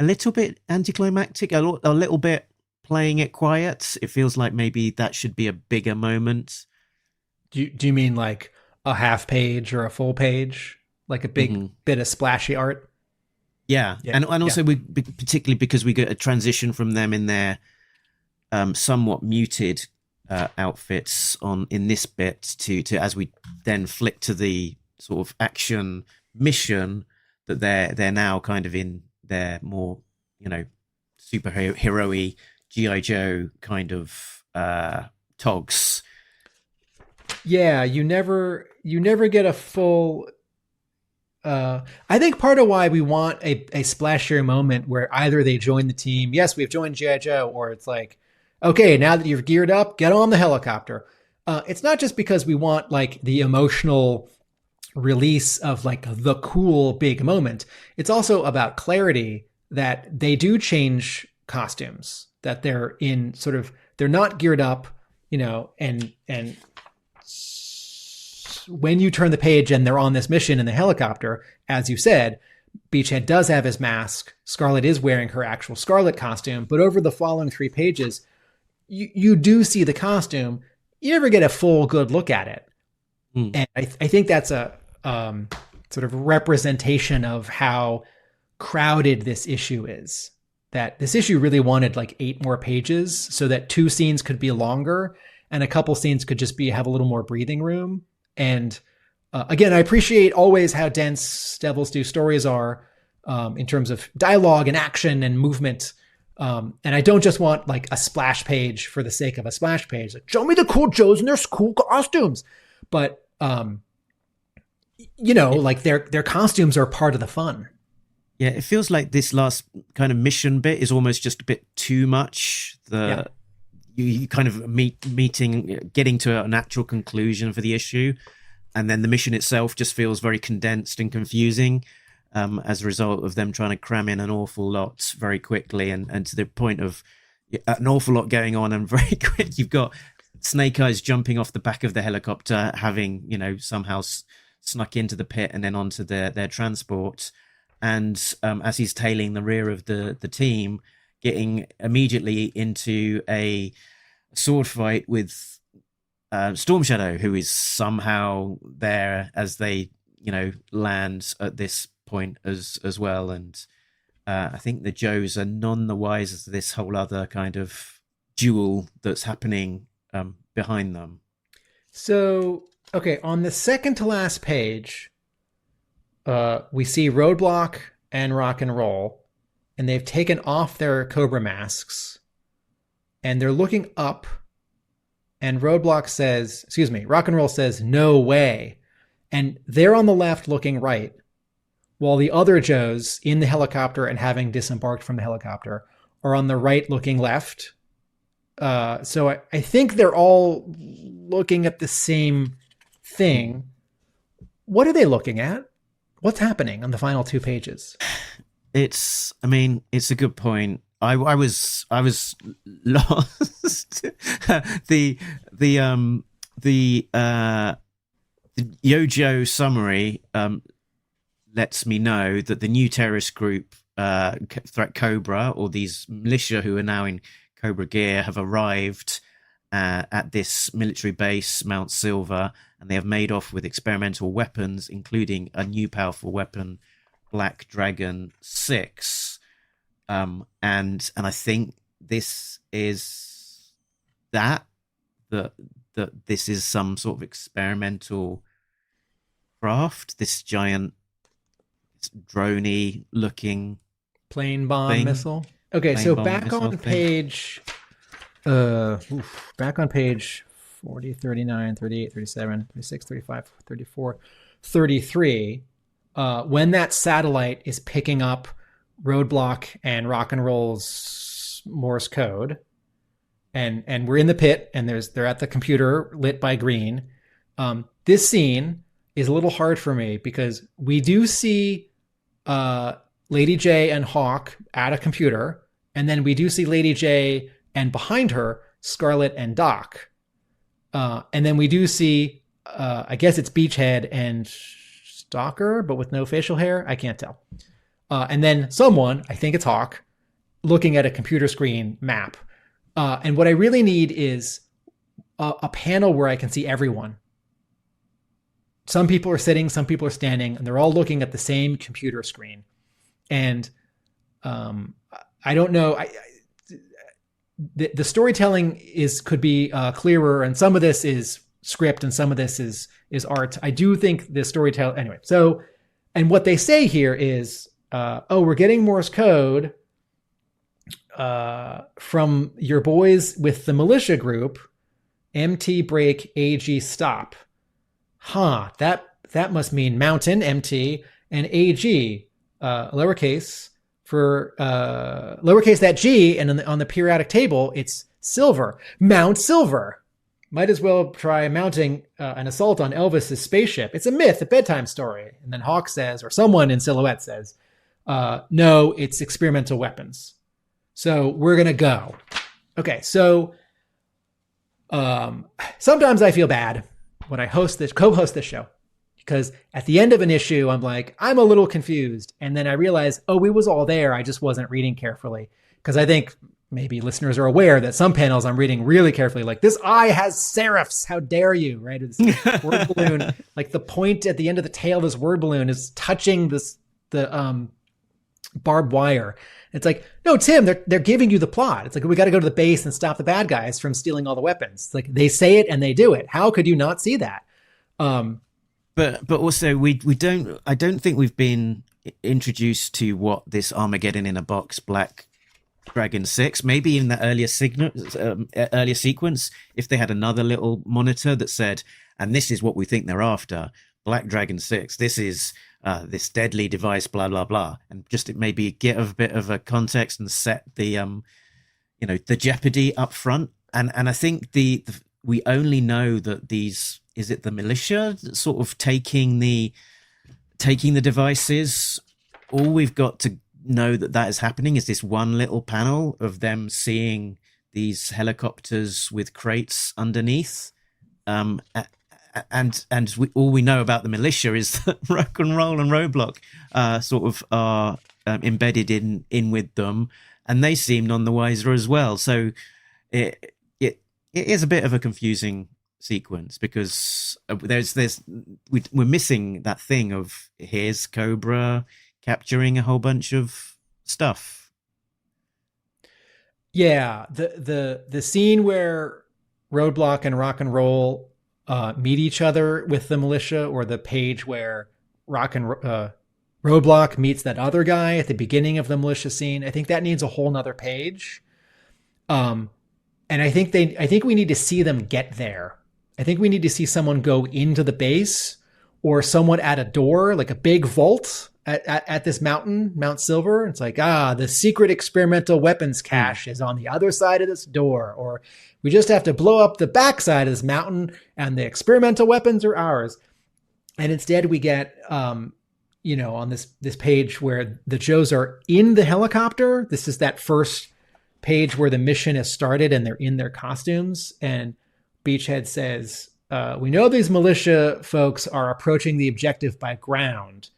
little bit anticlimactic, a little bit playing it quiet. It feels like maybe that should be a bigger moment. Do you mean like a half page or a full page? Like a big bit of splashy art? Yeah. And also particularly because we get a transition from them in their somewhat muted outfits in this bit to as we then flick to the sort of action mission that they're now kind of in their more, superhero-y G.I. Joe kind of togs. Yeah, you never get a full. I think part of why we want a splashier moment where either they join the team, yes, we've joined G.I. Joe, or it's like, okay, now that you've geared up, get on the helicopter. It's not just because we want like the emotional release of like the cool big moment. It's also about clarity that they do change costumes, that they're in sort of, they're not geared up, and when you turn the page and they're on this mission in the helicopter, as you said, Beachhead does have his mask. Scarlet is wearing her actual Scarlet costume, but over the following 3 pages, you do see the costume. You never get a full good look at it. And I think that's a sort of representation of how crowded this issue is. That this issue really wanted like 8 more pages so that 2 scenes could be longer and a couple scenes could just have a little more breathing room. And again, I appreciate always how dense Devils Due stories are in terms of dialogue and action and movement. And I don't just want like a splash page for the sake of a splash page. Like, show me the cool Joes and their cool costumes. But, like their costumes are part of the fun. Yeah, it feels like this last kind of mission bit is almost just a bit too much. You kind of getting to a natural conclusion for the issue, and then the mission itself just feels very condensed and confusing as a result of them trying to cram in an awful lot very quickly, and to the point of an awful lot going on and very quick. You've got Snake Eyes jumping off the back of the helicopter, having somehow snuck into the pit and then onto their transport, and as he's tailing the rear of the team, getting immediately into a sword fight with Storm Shadow, who is somehow there as they, land at this point as well. And I think the Joes are none the wiser to this whole other kind of duel that's happening behind them. So, okay, on the second to last page, we see Roadblock and Rock and Roll, and they've taken off their Cobra masks, and they're looking up, and Rock and Roll says, "No way." And they're on the left looking right, while the other Joes in the helicopter and having disembarked from the helicopter are on the right looking left. So I think they're all looking at the same thing. What are they looking at? What's happening on the final 2 pages? It's a good point. I was lost. the JoJo summary lets me know that the new terrorist group, Threat Cobra, or these militia who are now in Cobra gear, have arrived at this military base, Mount Silver, and they have made off with experimental weapons, including a new powerful weapon, Black Dragon 6. And I think this is that this is some sort of experimental craft, this giant droney looking plane bomb missile. Okay, so back on page 40, 39, 38, 37, 36, 35, 34, 33, when that satellite is picking up Roadblock and Rock and Roll's Morse code, and we're in the pit, and they're at the computer lit by green. This scene is a little hard for me because we do see Lady J and Hawk at a computer, and then we do see Lady J and behind her Scarlet and Doc, and then we do see I guess it's Beachhead and Stalker, but with no facial hair. I can't tell. And then someone, I think it's Hawk, looking at a computer screen map. And what I really need is a panel where I can see everyone. Some people are sitting, some people are standing, and they're all looking at the same computer screen. And I don't know. The storytelling could be clearer, and some of this is script and some of this is art. I do think the storytelling anyway. So, and what they say here is, we're getting Morse code from your boys with the militia group, MT break AG stop. That must mean mountain MT and AG lowercase for lowercase that G, and on the periodic table it's silver. Mount Silver. Might as well try mounting an assault on Elvis's spaceship. It's a myth, a bedtime story. And then Hawk says, or someone in Silhouette says, no, it's experimental weapons. So we're going to go. Okay, so sometimes I feel bad when I co-host this show, because at the end of an issue, I'm like, I'm a little confused. And then I realize, we was all there. I just wasn't reading carefully. Because I think maybe listeners are aware that some panels I'm reading really carefully, like this eye has serifs. How dare you, right? This word balloon, like the point at the end of the tail of this word balloon is touching the barbed wire. It's like, no, Tim, they're giving you the plot. It's like, we got to go to the base and stop the bad guys from stealing all the weapons. It's like they say it and they do it. How could you not see that? But also I don't think we've been introduced to what this Armageddon in a Box Black Dragon 6, maybe in the earlier sequence, if they had another little monitor that said, and this is what we think they're after, Black Dragon 6, this is this deadly device, blah, blah, blah. And just it maybe get a bit of a context and set the, the jeopardy up front. And I think we only know that is it the militia sort of taking the devices? All we've got to know that is happening is this one little panel of them seeing these helicopters with crates underneath. And all we know about the militia is that Rock and Roll and Roadblock sort of are embedded in with them, and they seem none the wiser as well. So it is a bit of a confusing sequence, because we're missing that thing of here's Cobra capturing a whole bunch of stuff. Yeah, the scene where Roadblock and Rock and Roll meet each other with the militia, or the page where Roadblock meets that other guy at the beginning of the militia scene, I think that needs a whole nother page. And I think we need to see them get there. I think we need to see someone go into the base, or someone at a door, like a big vault at this mountain, Mount Silver. It's like, the secret experimental weapons cache is on the other side of this door, or we just have to blow up the backside of this mountain and the experimental weapons are ours. And instead we get, on this page where the Joes are in the helicopter. This is that first page where the mission has started and they're in their costumes. And Beachhead says, we know these militia folks are approaching the objective by ground,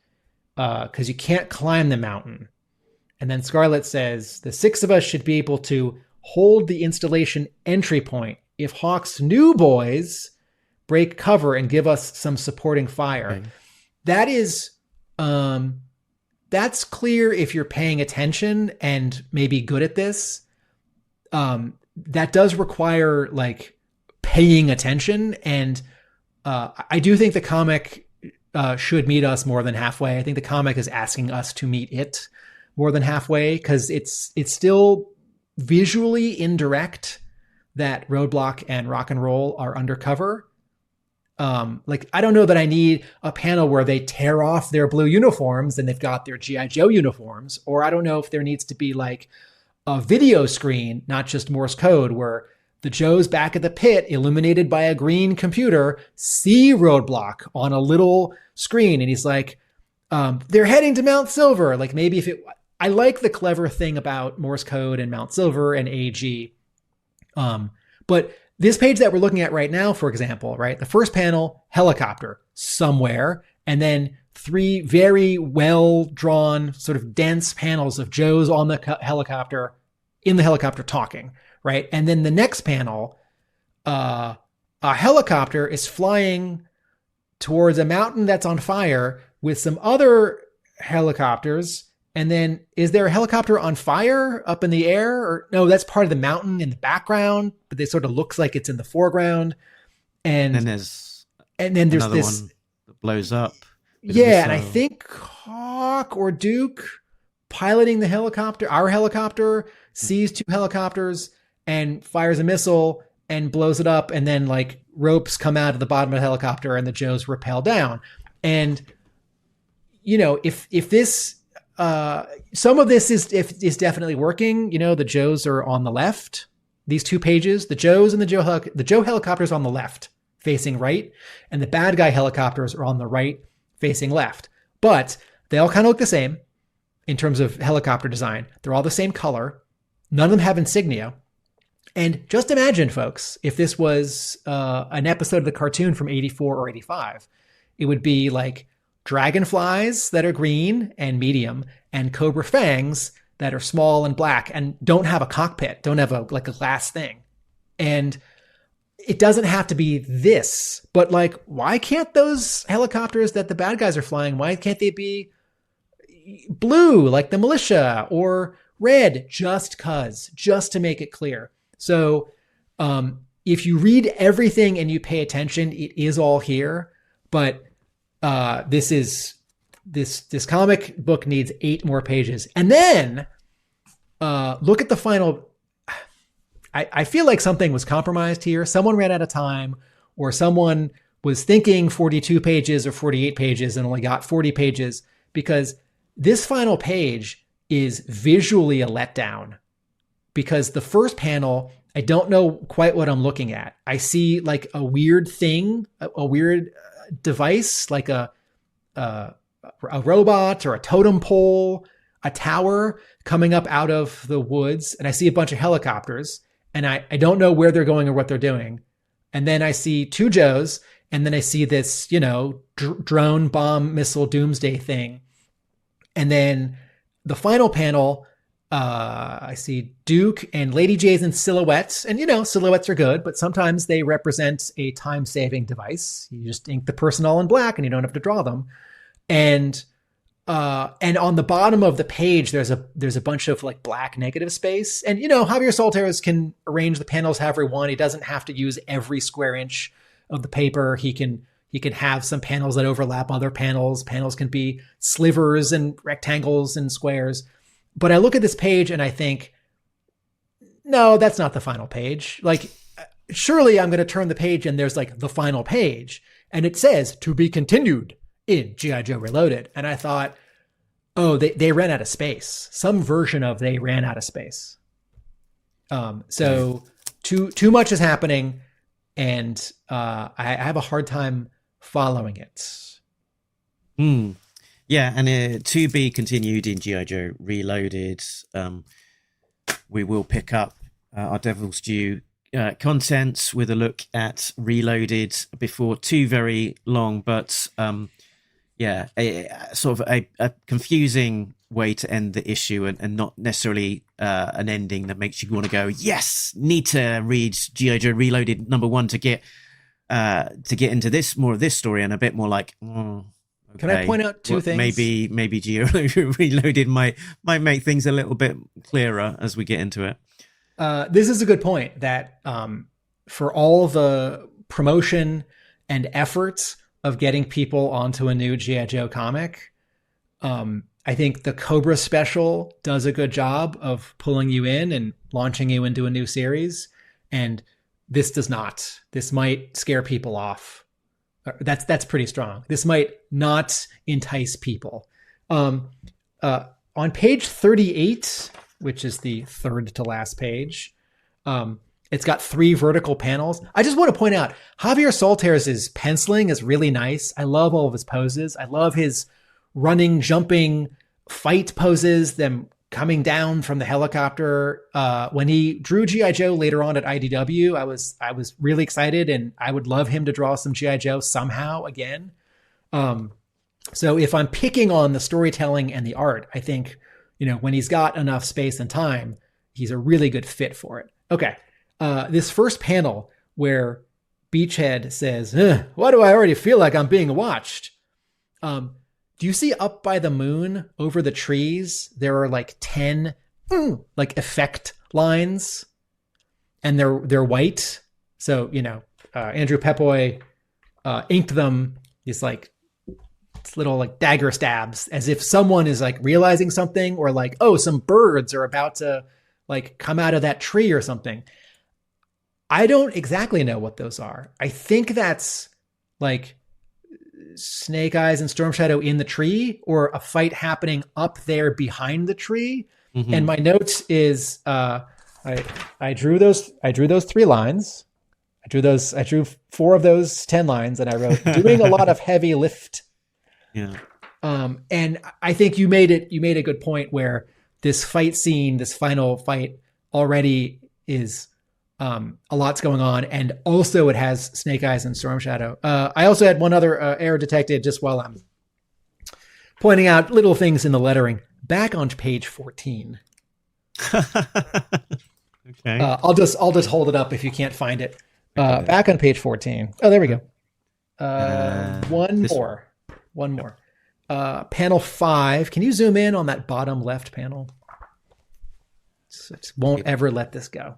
because you can't climb the mountain. And then Scarlet says, the 6 of us should be able to hold the installation entry point if Hawk's new boys break cover and give us some supporting fire. Okay. That is, that's clear if you're paying attention and maybe good at this. That does require paying attention. And I do think the comic should meet us more than halfway. I think the comic is asking us to meet it more than halfway, because it's still visually indirect that Roadblock and Rock and Roll are undercover. I don't know that I need a panel where they tear off their blue uniforms and they've got their G.I. Joe uniforms, or I don't know if there needs to be a video screen, not just Morse code, where the Joes back at the pit, illuminated by a green computer, see Roadblock on a little screen. And he's like, they're heading to Mount Silver. I like the clever thing about Morse code and Mount Silver and AG. But this page that we're looking at right now, for example, right? The first panel, helicopter somewhere, and then 3 very well drawn, sort of dense panels of Joes on the helicopter, in the helicopter talking. Right. And then the next panel, a helicopter is flying towards a mountain that's on fire with some other helicopters And then is there a helicopter on fire up in the air? Or no, that's part of the mountain in the background, but it sort of looks like it's in the foreground. And then there's this one that blows up. Yeah, and I think Hawk or Duke piloting the helicopter, our helicopter, sees two helicopters and fires a missile and blows it up, and then like ropes come out of the bottom of the helicopter and the Joes rappel down. And you know, if this some of this is definitely working. You know, the Joes are on the left. These two pages, the Joes and the Joe helicopters on the left, facing right, and the bad guy helicopters are on the right, facing left. But they all kind of look the same in terms of helicopter design. They're all the same color. None of them have insignia. And just imagine, folks, if this was an episode of the cartoon from 84 or 85, it would be like dragonflies that are green and medium, and cobra fangs that are small and black and don't have a cockpit, don't have a glass thing. And it doesn't have to be this, but like, why can't those helicopters that the bad guys are flying, why can't they be blue like the militia, or red just to make it clear? So if you read everything and you pay attention, it is all here. But this comic book needs 8 more pages. And then look at the final. I feel like something was compromised here. Someone ran out of time, or someone was thinking 42 pages or 48 pages and only got 40 pages, because this final page is visually a letdown. Because the first panel, I don't know quite what I'm looking at. I see like a weird thing, a weird device, like a robot or a totem pole, a tower coming up out of the woods. And I see a bunch of helicopters, and I don't know where they're going or what they're doing. And then I see 2 Joes, and then I see this, you know, drone bomb missile doomsday thing. And then the final panel, I see Duke and Lady Jason silhouettes. And, you know, silhouettes are good, but sometimes they represent a time-saving device. You just ink the person all in black and you don't have to draw them. And on the bottom of the page, there's a bunch of like black negative space. And, you know, Javier Solteros can arrange the panels however he wants. He doesn't have to use every square inch of the paper. He can have some panels that overlap other panels. Panels can be slivers and rectangles and squares. But I look at this page and I think, no, that's not the final page. Like, surely I'm going to turn the page and there's like the final page, and it says to be continued in G.I. Joe Reloaded. And I thought, oh, they ran out of space. Some version of they ran out of space. So too much is happening, and I have a hard time following it. Yeah, and to be continued in G.I. Joe Reloaded. We will pick up our Devil's Due contents with a look at Reloaded before too very long, but yeah, a sort of a confusing way to end the issue, and not necessarily an ending that makes you want to go, yes, need to read G.I. Joe Reloaded #1 to get into this more of this story, and a bit more like, okay, can I point out two things? Maybe G.I. Joe Reloaded might make things a little bit clearer as we get into it. This is a good point that for all the promotion and efforts of getting people onto a new G.I. Joe comic, I think the Cobra special does a good job of pulling you in and launching you into a new series. And this does not. This might scare people off. That's pretty strong. This might not entice people. On page 38, which is the third to last page, it's got 3 vertical panels. I just want to point out, Javier Solteros' penciling is really nice. I love all of his poses. I love his running, jumping, fight poses, them coming down from the helicopter. When he drew G.I. Joe later on at IDW, I was really excited, and I would love him to draw some G.I. Joe somehow again. So if I'm picking on the storytelling and the art, I think, you know, when he's got enough space and time, he's a really good fit for it. Okay. This first panel where Beachhead says, why do I already feel like I'm being watched? do you see up by the moon over the trees? There are like 10 like effect lines, and they're white. So, Andrew Pepoy inked them, these like little like dagger stabs, as if someone is like realizing something, or like, oh, some birds are about to like come out of that tree or something. I don't exactly know what those are. I think that's like Snake Eyes and Storm Shadow in the tree, or a fight happening up there behind the tree. Mm-hmm. And my note is I drew those 3 lines. I drew 4 of those 10 lines, and I wrote doing a lot of heavy lift. Yeah. And I think you made a good point where this fight scene, this final fight, already is a lot's going on, and also it has Snake Eyes and Storm Shadow. I also had one other error detected just while I'm pointing out little things in the lettering. Back on page 14. Okay. I'll just hold it up if you can't find it. Back on page 14. Oh, there we go. One more. Panel 5. Can you zoom in on that bottom left panel? It won't ever let this go.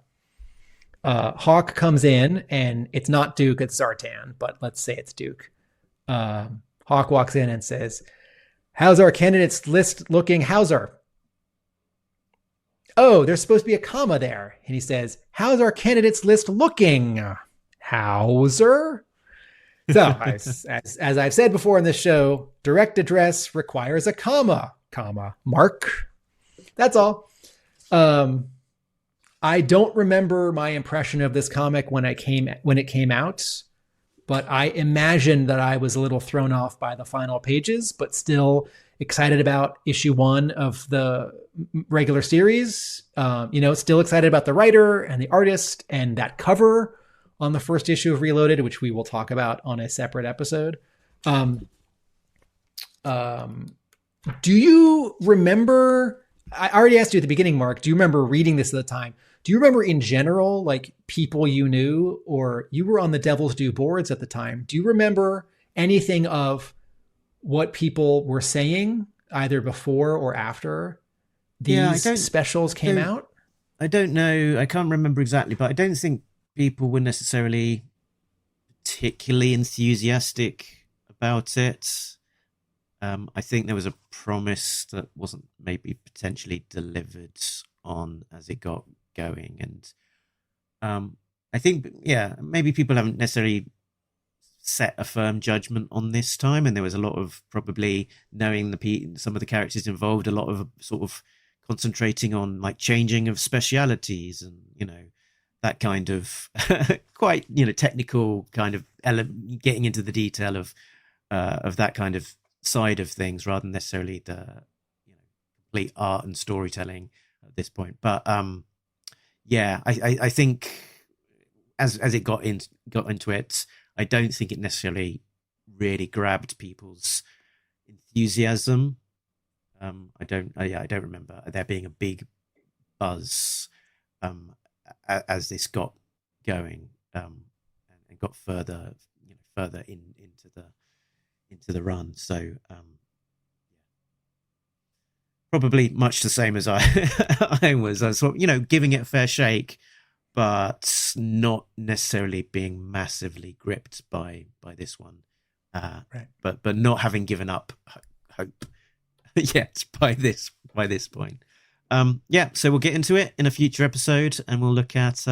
Hawk comes in, and it's not Duke, it's Zartan, but let's say it's Duke. Hawk walks in and says, "How's our candidates list looking, Hauser?" "Oh, there's supposed to be a comma there." And he says, "How's our candidates list looking, Hauser?" So, as I've said before in this show, direct address requires a comma, mark. That's all. I don't remember my impression of this comic when it came out, but I imagine that I was a little thrown off by the final pages, but still excited about issue 1 of the regular series. Still excited about the writer and the artist and that cover on the first issue of Reloaded, which we will talk about on a separate episode. Do you remember, I already asked you at the beginning, Mark, do you remember reading this at the time? Do you remember in general, like people you knew, or you were on the Devil's Due boards at the time? Do you remember anything of what people were saying either before or after these specials came out? I don't know. I can't remember exactly, but I don't think people were necessarily particularly enthusiastic about it. I think there was a promise that wasn't maybe potentially delivered on as it got going. And I think, maybe people haven't necessarily set a firm judgment on this time. And there was a lot of probably knowing some of the characters involved, a lot of sort of concentrating on like changing of specialities and, that kind of quite, technical kind of getting into the detail of that kind of side of things rather than necessarily the complete art and storytelling at this point. But I think as it got into it, I don't think it necessarily really grabbed people's enthusiasm. I don't remember there being a big buzz as this got going and got further into the run. So probably much the same as I was sort of, giving it a fair shake, but not necessarily being massively gripped by this one. Right. But not having given up hope yet by this point. So we'll get into it in a future episode, and we'll look at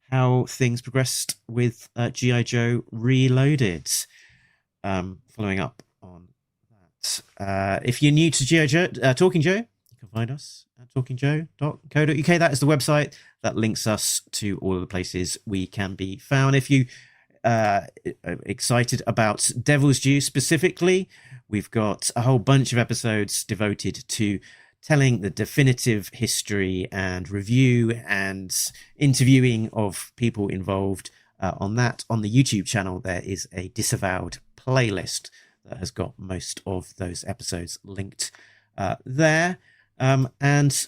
how things progressed with G.I. Joe Reloaded. Following up on that, if you're new to G.I. Joe, Talking Joe, you can find us at talkingjoe.co.uk. That is the website that links us to all of the places we can be found. If you are excited about Devil's Due specifically, we've got a whole bunch of episodes devoted to telling the definitive history and review and interviewing of people involved on that. On the YouTube channel, there is a Disavowed playlist that has got most of those episodes linked there. And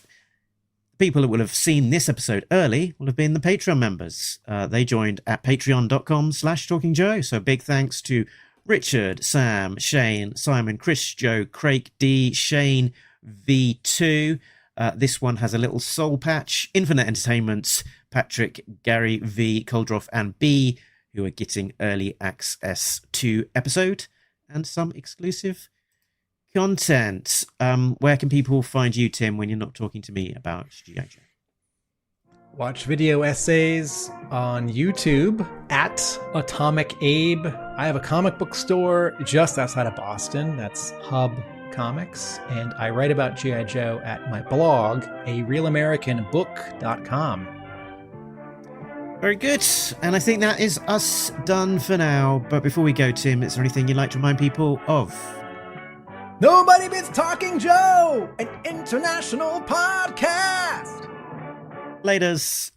people that will have seen this episode early will have been the Patreon members. They joined at patreon.com/talkingjoe. So big thanks to Richard, Sam, Shane, Simon, Chris, Joe, Craig, D, Shane, V2. This one has a little soul patch. Infinite Entertainment, Patrick, Gary, V, Coldroff, and B, who are getting early access to episode and some exclusive content. Where can people find you, Tim, when you're not talking to me about G.I. Joe? Watch video essays on YouTube at Atomic Abe. I have a comic book store just outside of Boston. That's Hub Comics. And I write about G.I. Joe at my blog, arealamericanbook.com. Very good. And I think that is us done for now. But before we go, Tim, is there anything you'd like to remind people of? Nobody Beats Talking Joe, an international podcast. Laters.